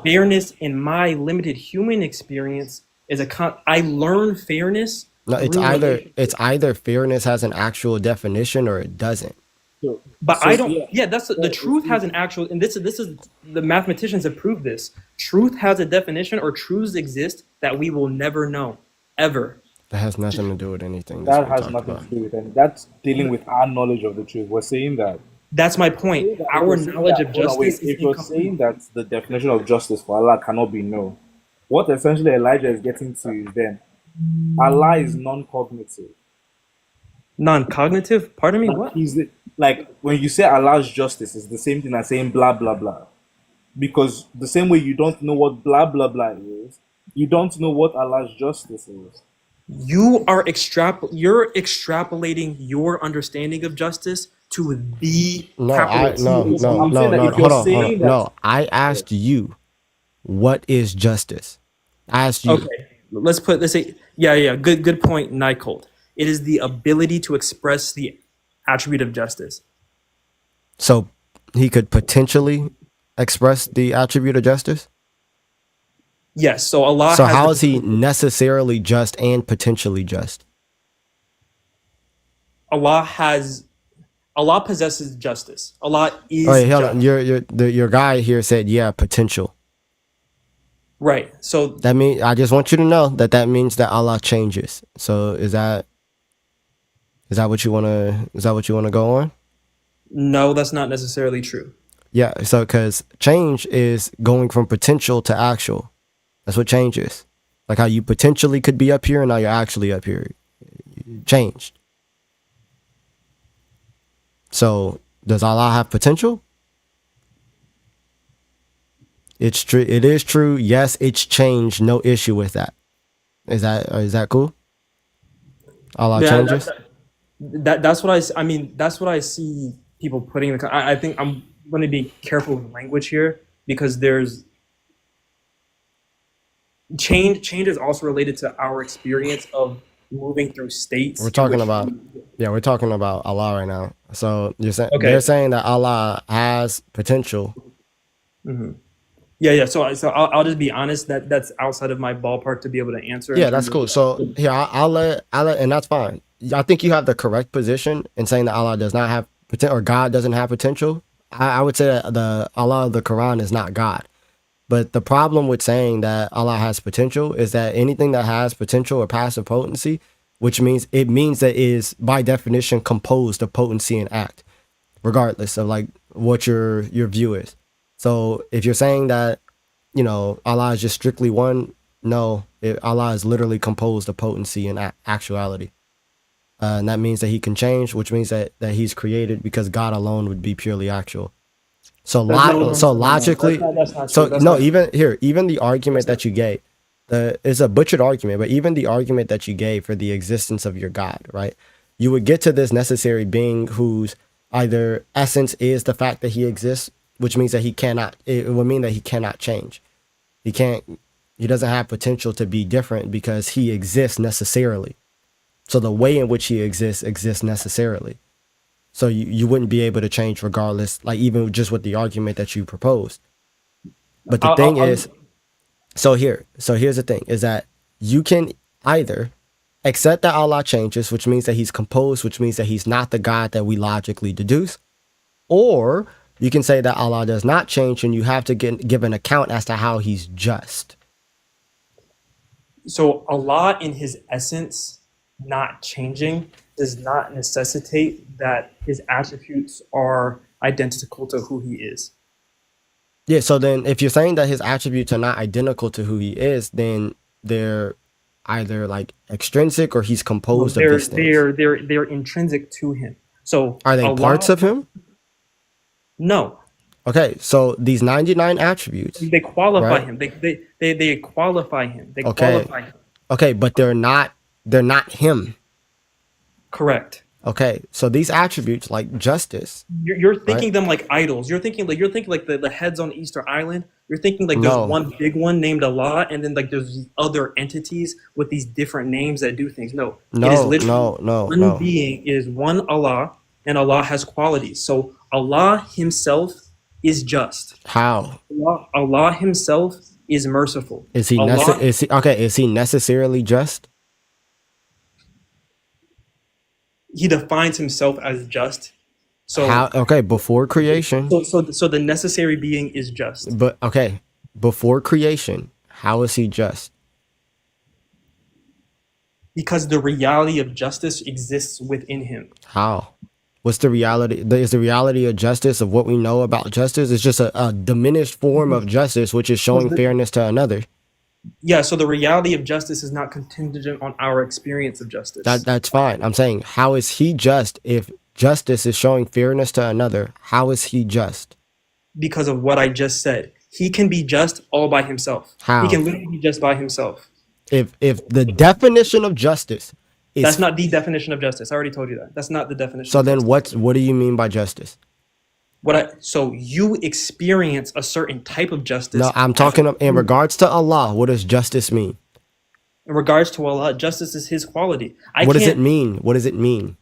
Fairness in my limited human experience is I learn fairness. No, it's either fairness has an actual definition or it doesn't. But I don't. Yeah, that's the truth has an actual, and this is the mathematicians have proved this. Truth has a definition, or truths exist that we will never know, ever. That has nothing to do with anything. That has nothing to do with it. That's dealing with our knowledge of the truth. We're saying that. That's my point. Our knowledge of justice is if you're saying that the definition of justice for Allah cannot be known, what essentially Elijah is getting to is then Allah is non-cognitive. Non-cognitive? Pardon me, what? Like when you say Allah's justice, it's the same thing as saying blah blah blah. Because the same way you don't know what blah blah blah is, you don't know what Allah's justice is. You're extrapolating your understanding of justice to the No. Hold on. No, I asked you, what is justice? I asked you. Okay, let's say, good point, Nycold. It is the ability to express the attribute of justice. So he could potentially express the attribute of justice? Yes, so Allah So how is he necessarily just and potentially just? Allah possesses justice. Allah is hold on. Your guy here said, potential. Right. So that means, I just want you to know that means that Allah changes. So is that what you want to go on? No, that's not necessarily true. Yeah, so because change is going from potential to actual. That's what change is. Like how you potentially could be up here and now you're actually up here. You changed. So does Allah have potential? It's true. It is true. Yes, it's changed. No issue with that. Is that cool? Allah changes. That's what I mean. That's what I see people putting in the. I think I'm going to be careful with language here because there's change is also related to our experience of moving through states. We're talking about Allah right now. So you're saying they're saying that Allah has potential. Mm-hmm. Yeah. So I'll just be honest that that's outside of my ballpark to be able to answer. Yeah, that's cool. So here I'll let, and that's fine. I think you have the correct position in saying that Allah does not have potential, or God doesn't have potential. I would say that the Allah of the Quran is not God. But the problem with saying that Allah has potential is that anything that has potential or passive potency, which means that it is by definition composed of potency and act, regardless of like what your view is. So if you're saying that, Allah is just strictly one, no, Allah is literally composed of potency and actuality. And that means that he can change, which means that he's created, because God alone would be purely actual. So logically, even the argument that you gave, it's a butchered argument, but even the argument that you gave for the existence of your God, right? You would get to this necessary being whose either essence is the fact that he exists, which means that it would mean that he cannot change. He doesn't have potential to be different because he exists necessarily. So the way in which he exists necessarily. So you wouldn't be able to change regardless, like even just with the argument that you proposed. But the thing is, here's the thing, is that you can either accept that Allah changes, which means that he's composed, which means that he's not the God that we logically deduce, or you can say that Allah does not change and you have to give an account as to how he's just. So Allah in his essence not changing does not necessitate that his attributes are identical to who he is. Yeah, so then if you're saying that his attributes are not identical to who he is, then they're either like extrinsic or he's composed of these things. They're intrinsic to him. So Are they Allah, parts of him? No. Okay, so these 99 attributes, They qualify right? him. They qualify him. They Okay. qualify him. Okay, but they're not him. Correct. Okay, so these attributes like justice. You're thinking right? them like idols. You're thinking like the heads on Easter Island. You're thinking like there's No. one big one named Allah, and then like there's these other entities with these different names that do things. No, it is No, literally no, one no. being. It is one Allah, and Allah has qualities. So Allah Himself is just. How? Allah Himself is merciful. Is he Allah, is he necessarily just? He defines Himself as just. So How? Okay, before creation. so the necessary being is just. But okay, before creation, how is he just? Because the reality of justice exists within him. How? What's the reality? Is the reality of justice, of what we know about justice, is just a diminished form of justice, which is showing fairness to another. Yeah, so the reality of justice is not contingent on our experience of justice. That's fine. I'm saying, how is he just if justice is showing fairness to another? How is he just? Because of what I just said. He can be just all by himself. How? He can literally be just by himself. If the definition of justice is That's not the definition of justice. I already told you that. That's not the definition. so, of then justice. what do you mean by justice? So you experience a certain type of justice. No, I'm talking in regards to Allah. What does justice mean? In regards to Allah, justice is His quality. What does it mean? What does it mean?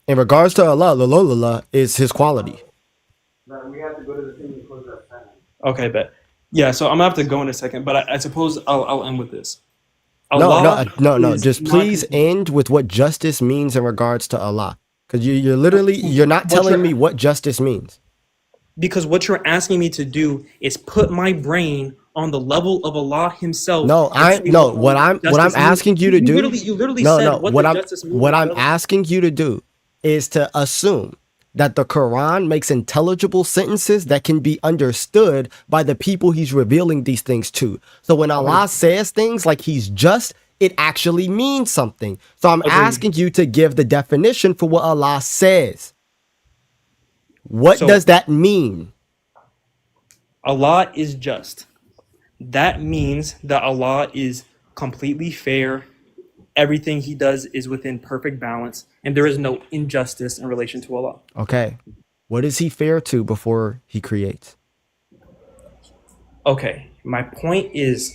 In regards to Allah, la is His quality. We have to go to the thing and close that sentence. Okay, bet. Yeah, so I'm gonna have to go in a second, but I suppose I'll end with this. No. is Just not please end with what justice means in regards to Allah, because you're not telling me what justice means. Because what you're asking me to do is put my brain on the level of Allah Himself. What I'm asking you to do. You literally said what I'm asking you to do is to assume that the Quran makes intelligible sentences that can be understood by the people He's revealing these things to. So when Allah says things like He's just, it actually means something. So I'm asking you to give the definition for what Allah says. What does that mean? Allah is just. That means that Allah is completely fair. Everything He does is within perfect balance, and there is no injustice in relation to Allah. Okay. What is He fair to before He creates? Okay. My point is,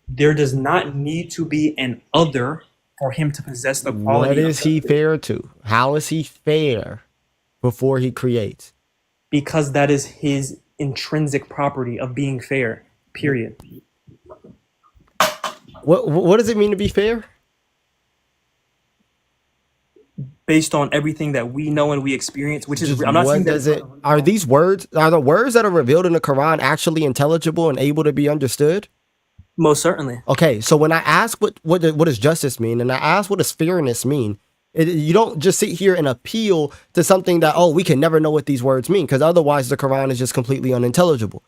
there does not need to be an other for Him to possess the quality. What is He fair to? How is He fair before He creates? Because that is His intrinsic property of being fair, period. What does it mean to be fair? Based on everything that we know and we experience, which is, I'm not saying that are the words that are revealed in the Quran actually intelligible and able to be understood? Most certainly. Okay, so when I ask what does justice mean, and I ask what does fairness mean, you don't just sit here and appeal to something that, we can never know what these words mean, because otherwise the Quran is just completely unintelligible.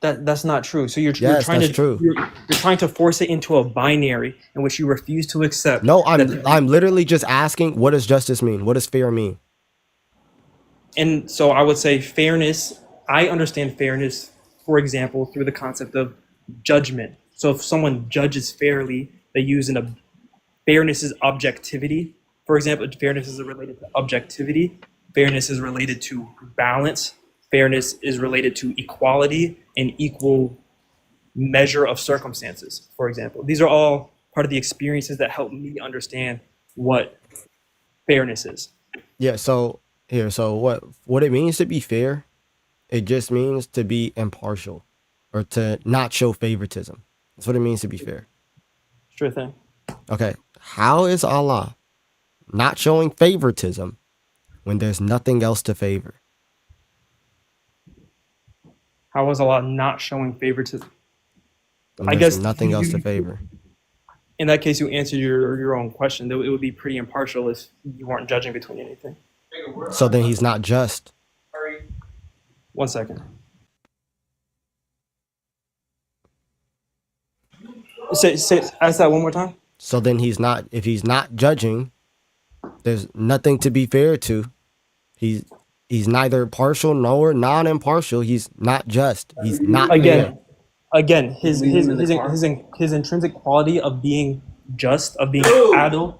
That's not true. So you're trying to force it into a binary in which you refuse to accept. No, I'm literally just asking, what does justice mean? What does fair mean? And so I would say fairness. I understand fairness, for example, through the concept of judgment. So if someone judges fairly, they use fairness is objectivity. For example, fairness is related to objectivity. Fairness is related to balance. Fairness is related to equality and equal measure of circumstances, for example. These are all part of the experiences that help me understand what fairness is. Yeah, so here, so what it means to be fair, it just means to be impartial or to not show favoritism. That's what it means to be fair. Sure thing. Okay. How is Allah not showing favoritism when there's nothing else to favor? How is Allah not showing favoritism? When I there's guess nothing else to favor. in that case, you answered your own question. It would be pretty impartial if you weren't judging between anything. So then he's not just. 1 second. Ask that one more time. So then if he's not judging, there's nothing to be fair to. He's neither partial nor non-impartial. He's not just. He's not fair. Again, his intrinsic quality of being just, of being adil,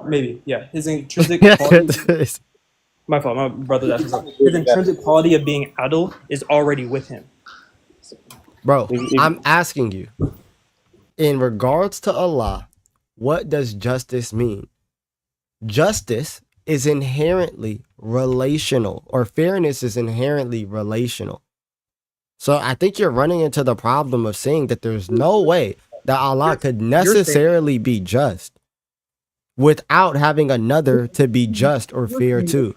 maybe, yeah. His intrinsic quality. My fault, my brother. His intrinsic quality of being adil is already with him. Bro, I'm asking you, in regards to Allah, what does justice mean? Justice is inherently relational, or fairness is inherently relational. So I think you're running into the problem of saying that there's no way that Allah could necessarily be just without having another to be just or fair too.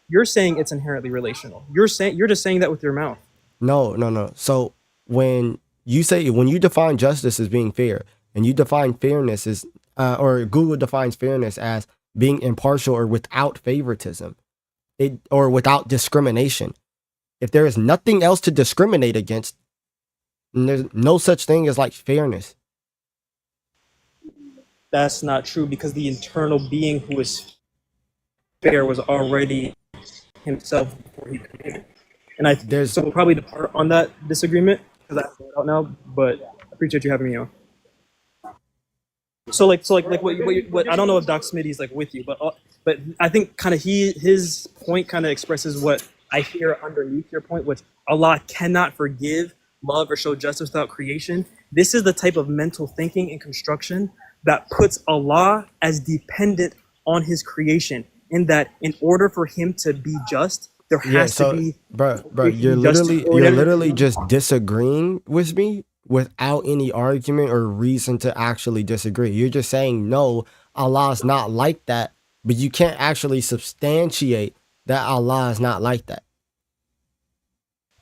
You're saying it's inherently relational. You're just saying that with your mouth. No. So when you define justice as being fair, and you define fairness as, or Google defines fairness as being impartial or without favoritism, or without discrimination. If there is nothing else to discriminate against, then there's no such thing as like fairness. That's not true, because the internal being who is fair was already himself before he created. And so we'll probably depart on that disagreement, because I don't know, but I appreciate you having me on. So what I don't know if Doc Smitty's like with you, but I think kind of his point kind of expresses what I hear underneath your point, which Allah cannot forgive, love, or show justice without creation. This is the type of mental thinking and construction that puts Allah as dependent on his creation, in that in order for him to be just, there has to be. Bro, you're literally just disagreeing with me without any argument or reason to actually disagree. You're just saying, no, Allah's not like that, but you can't actually substantiate that Allah is not like that.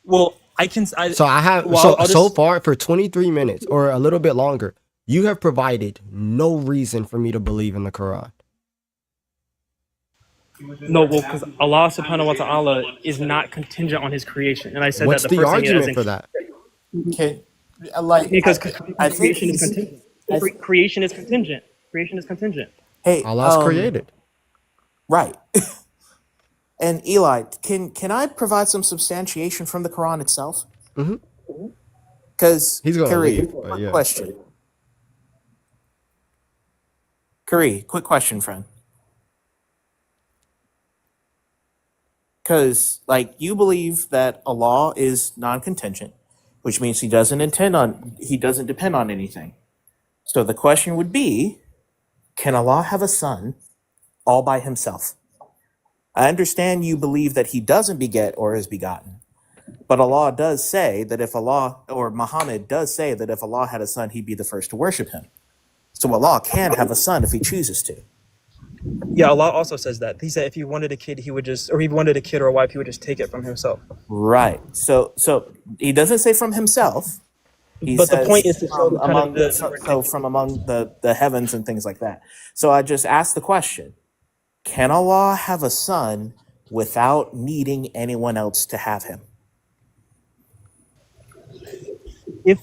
Well, so far for 23 minutes or a little bit longer, you have provided no reason for me to believe in the Quran. No, well, because Allah subhanahu wa ta'ala is not contingent on his creation. And I said what's that the argument for that? Okay. Because creation is contingent. Creation is contingent. Creation is contingent. Hey, Allah's created. Right. And Eli, can I provide some substantiation from the Quran itself? Mm-hmm. Because Kari, question. Kari, quick question, friend. Because you believe that Allah is non-contingent, which means he doesn't depend on anything. So the question would be, can Allah have a son all by himself? I understand you believe that he doesn't beget or is begotten, but Allah does say that if Allah, or Muhammad does say that if Allah had a son, he'd be the first to worship him. So Allah can have a son if he chooses to. Yeah, Allah also says that. He said if he wanted a kid, he wanted a kid or a wife, he would just take it from himself. Right. So he doesn't say from himself. But the point is to show from among the heavens and things like that. So I just asked the question, can Allah have a son without needing anyone else to have him? When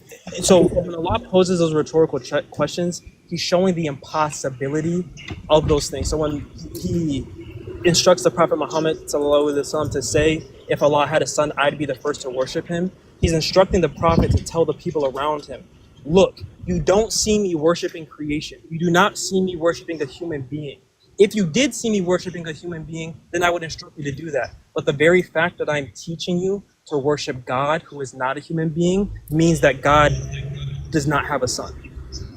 Allah poses those rhetorical questions, he's showing the impossibility of those things. So when he instructs the Prophet Muhammad ﷺ to say, if Allah had a son, I'd be the first to worship him, he's instructing the Prophet to tell the people around him, look, you don't see me worshiping creation. You do not see me worshiping a human being. If you did see me worshiping a human being, then I would instruct you to do that. But the very fact that I'm teaching you to worship God, who is not a human being, means that God does not have a son.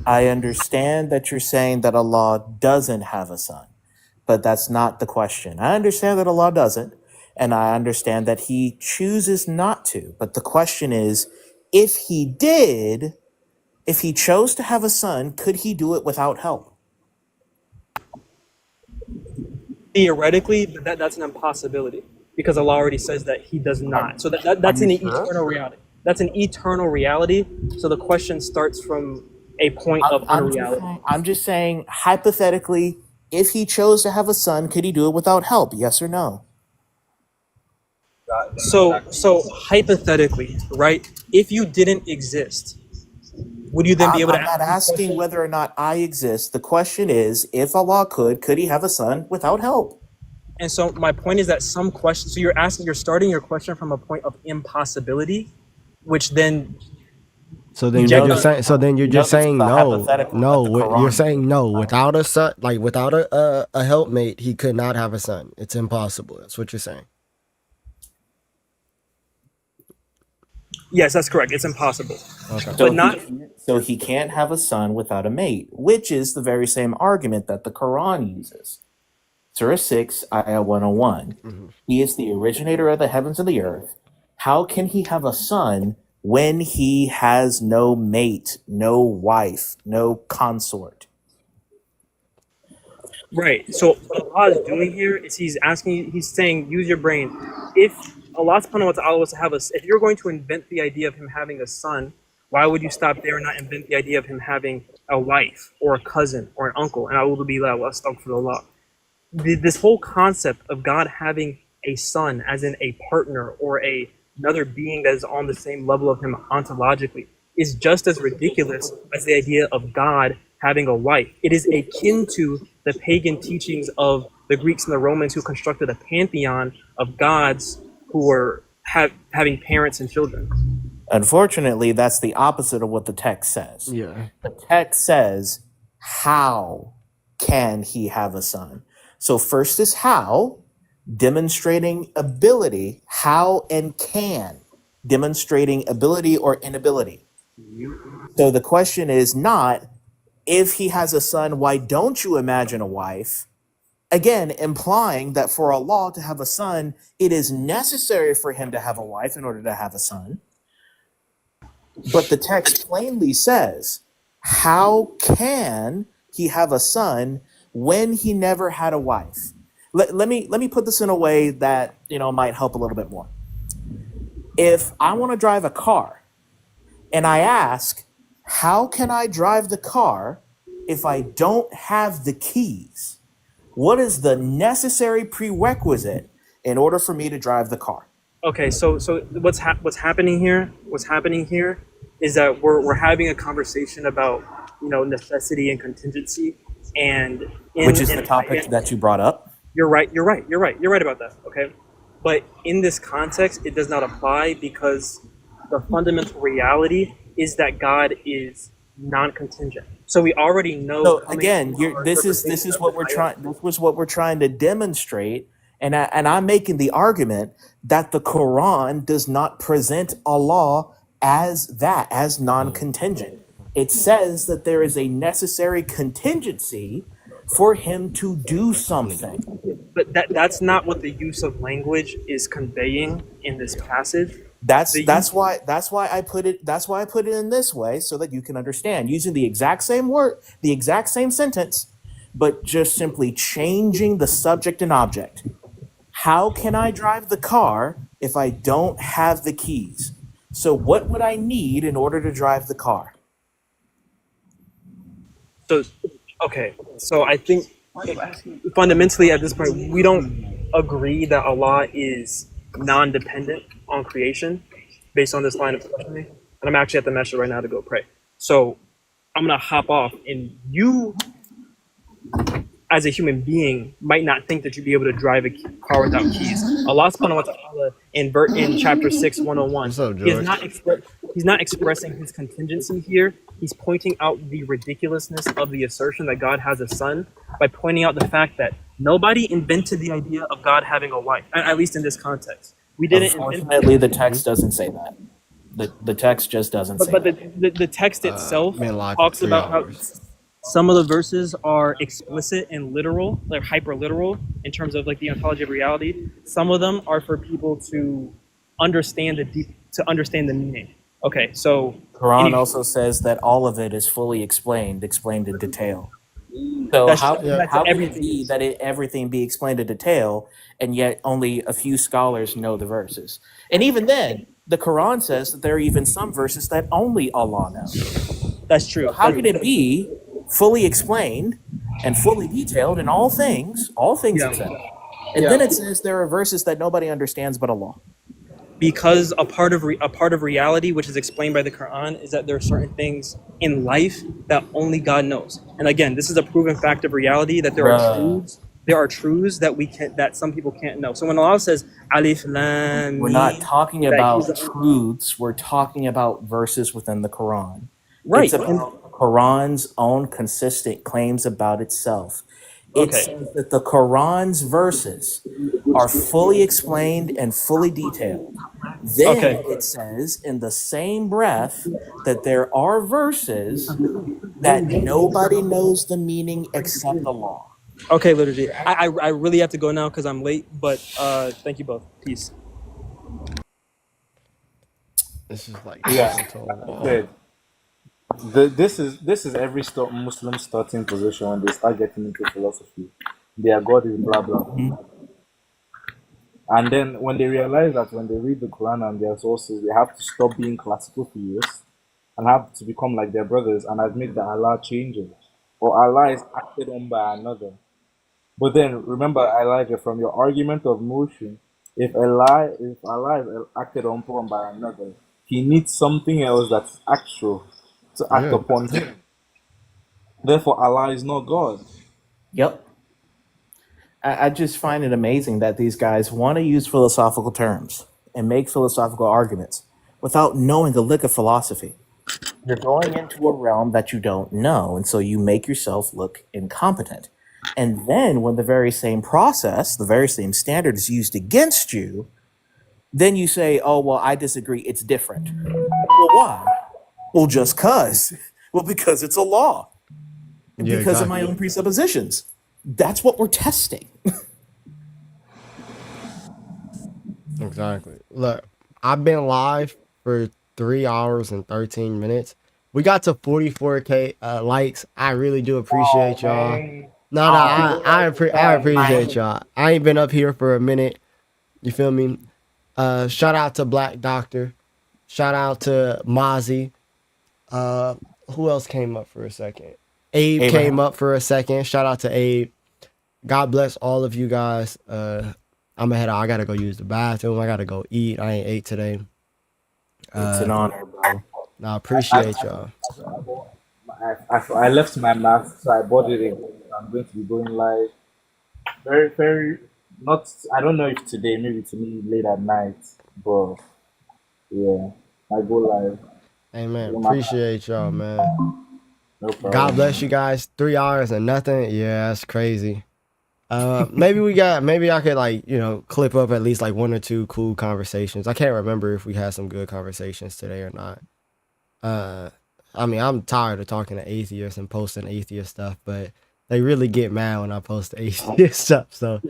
I understand that you're saying that Allah doesn't have a son, but that's not the question. I understand that Allah doesn't, and I understand that He chooses not to. But the question is, if He did, if He chose to have a son, could He do it without help? Theoretically, but that's an impossibility because Allah already says that He does not. So that's an eternal reality. That's an eternal reality. So the question starts from a point of unreality. I'm just saying, hypothetically, if He chose to have a son, could He do it without help? Yes or no? So hypothetically, right? If you didn't exist, would you then be able to? I'm not asking whether or not I exist. The question is, if Allah could He have a son without help? And so my point is that some questions. So you're starting your question from a point of impossibility, which then. So then you're just saying. So then you're just saying no. No, you're saying no. Without a son, like without a helpmate, he could not have a son. It's impossible. That's what you're saying. Yes, that's correct. It's impossible. Okay. But not. So he can't have a son without a mate, which is the very same argument that the Quran uses. Surah 6, Ayah 101. Mm-hmm. He is the originator of the heavens and the earth. How can he have a son when he has no mate, no wife, no consort? Right. So what Allah is doing here is He's saying, use your brain. If Allah subhanahu wa ta'ala was to have if you're going to invent the idea of Him having a son, why would you stop there and not invent the idea of Him having a wife or a cousin or an uncle? And a'udhu billah wa astaghfirullah. This whole concept of God having a son, as in a partner or another being that is on the same level of Him ontologically, is just as ridiculous as the idea of God having a wife. It is akin to the pagan teachings of the Greeks and the Romans who constructed a pantheon of gods who were having parents and children. Unfortunately, that's the opposite of what the text says. Yeah. The text says, how can he have a son? So first is how, demonstrating ability, how and can, demonstrating ability or inability. So the question is not, if he has a son, why don't you imagine a wife? Again, implying that for Allah to have a son, it is necessary for him to have a wife in order to have a son. But the text plainly says, how can he have a son when he never had a wife? Let me put this in a way that might help a little bit more. If I want to drive a car and I ask, how can I drive the car if I don't have the keys? What is the necessary prerequisite in order for me to drive the car? Okay, so what's happening here? What's happening here is that we're having a conversation about necessity and contingency, and which is the topic that you brought up. You're right about that. Okay, but in this context, it does not apply because the fundamental reality is that God is non-contingent. So we already know. So again, this is what we're trying. This was what we're trying to demonstrate, and I'm making the argument that the Quran does not present Allah as non-contingent. It says that there is a necessary contingency for him to do something. But that's not what the use of language is conveying in this passage. That's why I put it in this way, so that you can understand, using the exact same word, the exact same sentence, but just simply changing the subject and object. How can I drive the car if I don't have the keys? So what would I need in order to drive the car? So I think fundamentally at this point, we don't agree that Allah is non-dependent on creation based on this line of questioning. And I'm actually at the masjid right now to go pray. So I'm going to hop off, and you, as a human being, might not think that you'd be able to drive a car without keys. Allah subhanahu wa ta'ala in chapter 6, 101, he's not expressing his contingency here. He's pointing out the ridiculousness of the assertion that God has a son by pointing out the fact that nobody invented the idea of God having a wife, at least in this context. We didn't. Unfortunately, the text doesn't say that. The text just doesn't say But that. the text itself Been live for talks 3 about how hours. some of the verses are explicit and literal, like hyper literal, in terms of like the ontology of reality. Some of them are for people to understand understand the meaning. Okay, so Quran any also says that all of it is fully explained in detail. So that's Yeah. that's how can it everything be is. that everything be explained in detail, and yet only a few scholars know the verses? And even then, the Quran says that there are even some verses that only Allah knows. That's So true. how can it be fully explained and fully detailed in all things Yeah. except? And Yeah. then it says there are verses that nobody understands but Allah. Because a part of reality, which is explained by the Quran, is that there are certain things in life that only God knows. And again, this is a proven fact of reality that there are Bruh. truths. There are truths that some people can't know. So when Allah says Alif Lam We're not Mim, talking that He's about the truths, we're talking about verses within the Quran. It's right. And about the Quran's own consistent claims about itself. It okay, says that the Quran's verses are fully explained and fully detailed. Then okay, it says in the same breath that there are verses that nobody knows the meaning except Allah. okay, liturgy. I really have to go now because I'm late. But thank you both. Peace. This is like Yeah, talking to a like I wall. said, this is every Muslim starting position when they start getting into philosophy. Their God is blah blah blah. Mhm. And then when they realize that when they read the Quran and their sources, they have to stop being classical theists and have to become like their brothers and admit that Allah changes or Allah is acted on by another. But then remember, Elijah, from your argument of motion, if Allah is acted upon by another, he needs something else that's actual to act Yeah. upon him. Therefore, Allah is not God. Yep. I just find it amazing that these guys want to use philosophical terms and make philosophical arguments without knowing a lick of philosophy. You're going into a realm that you don't know, and so you make yourself look incompetent. And then, when the very same process, the very same standard is used against you, then you say, oh, well, I disagree, it's different. Well, why? Well, just cuz. Well, because it's a law, and Yeah, because of my exactly. own presuppositions. That's what we're testing. Exactly. Look, I've been live for 3 hours and 13 minutes. We got to 44K likes. I really do appreciate y'all. No, no, I appreciate y'all. I ain't been up here for a minute. You feel me? Shout out to Black Doctor. Shout out to Mozzie. Uh, who else came up for a second? Abe came Abraham. up for a second. Shout out to Abe. God bless all of you guys. I'm ahead. I gotta go use the bathroom. I gotta go eat. I ain't ate today. It's an honor, bro. I appreciate y'all. I left my mask, so I bought it again. I'm going to be going live. Very, very, not, I don't know if today, maybe to me late at night, but yeah, I go live. Amen. No matter. Appreciate y'all, man. No God bless problem. you guys. 3 hours and nothing. Yeah, that's crazy. Maybe I could like, clip up at least like one or two cool conversations. I can't remember if we had some good conversations today or not. I mean, I'm tired of talking to atheists and posting atheist stuff, but they really get mad when I post atheist stuff. So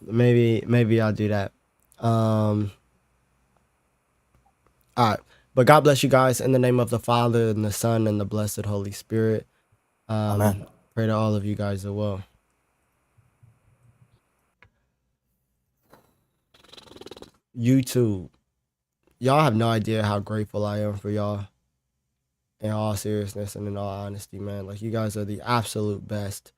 maybe I'll do that. All right. But God bless you guys in the name of the Father and the Son and the blessed Holy Spirit. Amen. Pray that all of you guys are well. YouTube. Y'all have no idea how grateful I am for y'all. In all seriousness and in all honesty, man. Like, you guys are the absolute best.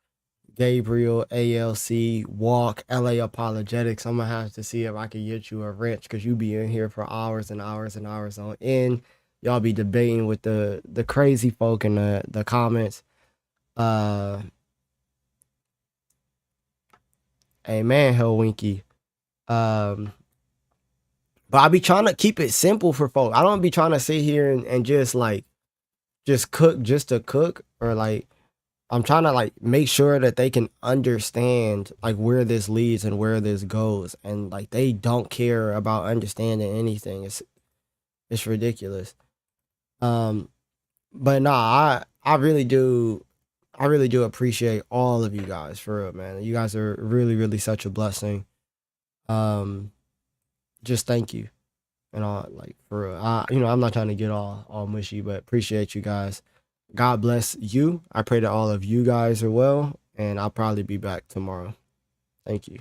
Gabriel, ALC, Walk, LA Apologetics. I'm gonna have to see if I can get you a wrench because you be in here for hours and hours and hours on end. Y'all be debating with the crazy folk in the comments. Amen, Hell Winky. But I be trying to keep it simple for folk. I don't be trying to sit here and just cook just to cook, or like I'm trying to like make sure that they can understand like where this leads and where this goes, and like they don't care about understanding anything. It's ridiculous. But nah, I really do appreciate all of you guys, for real, man. You guys are really, really such a blessing. Just thank you. And all, like, for real. I'm not trying to get all mushy, but appreciate you guys. God bless you. I pray that all of you guys are well, and I'll probably be back tomorrow. Thank you.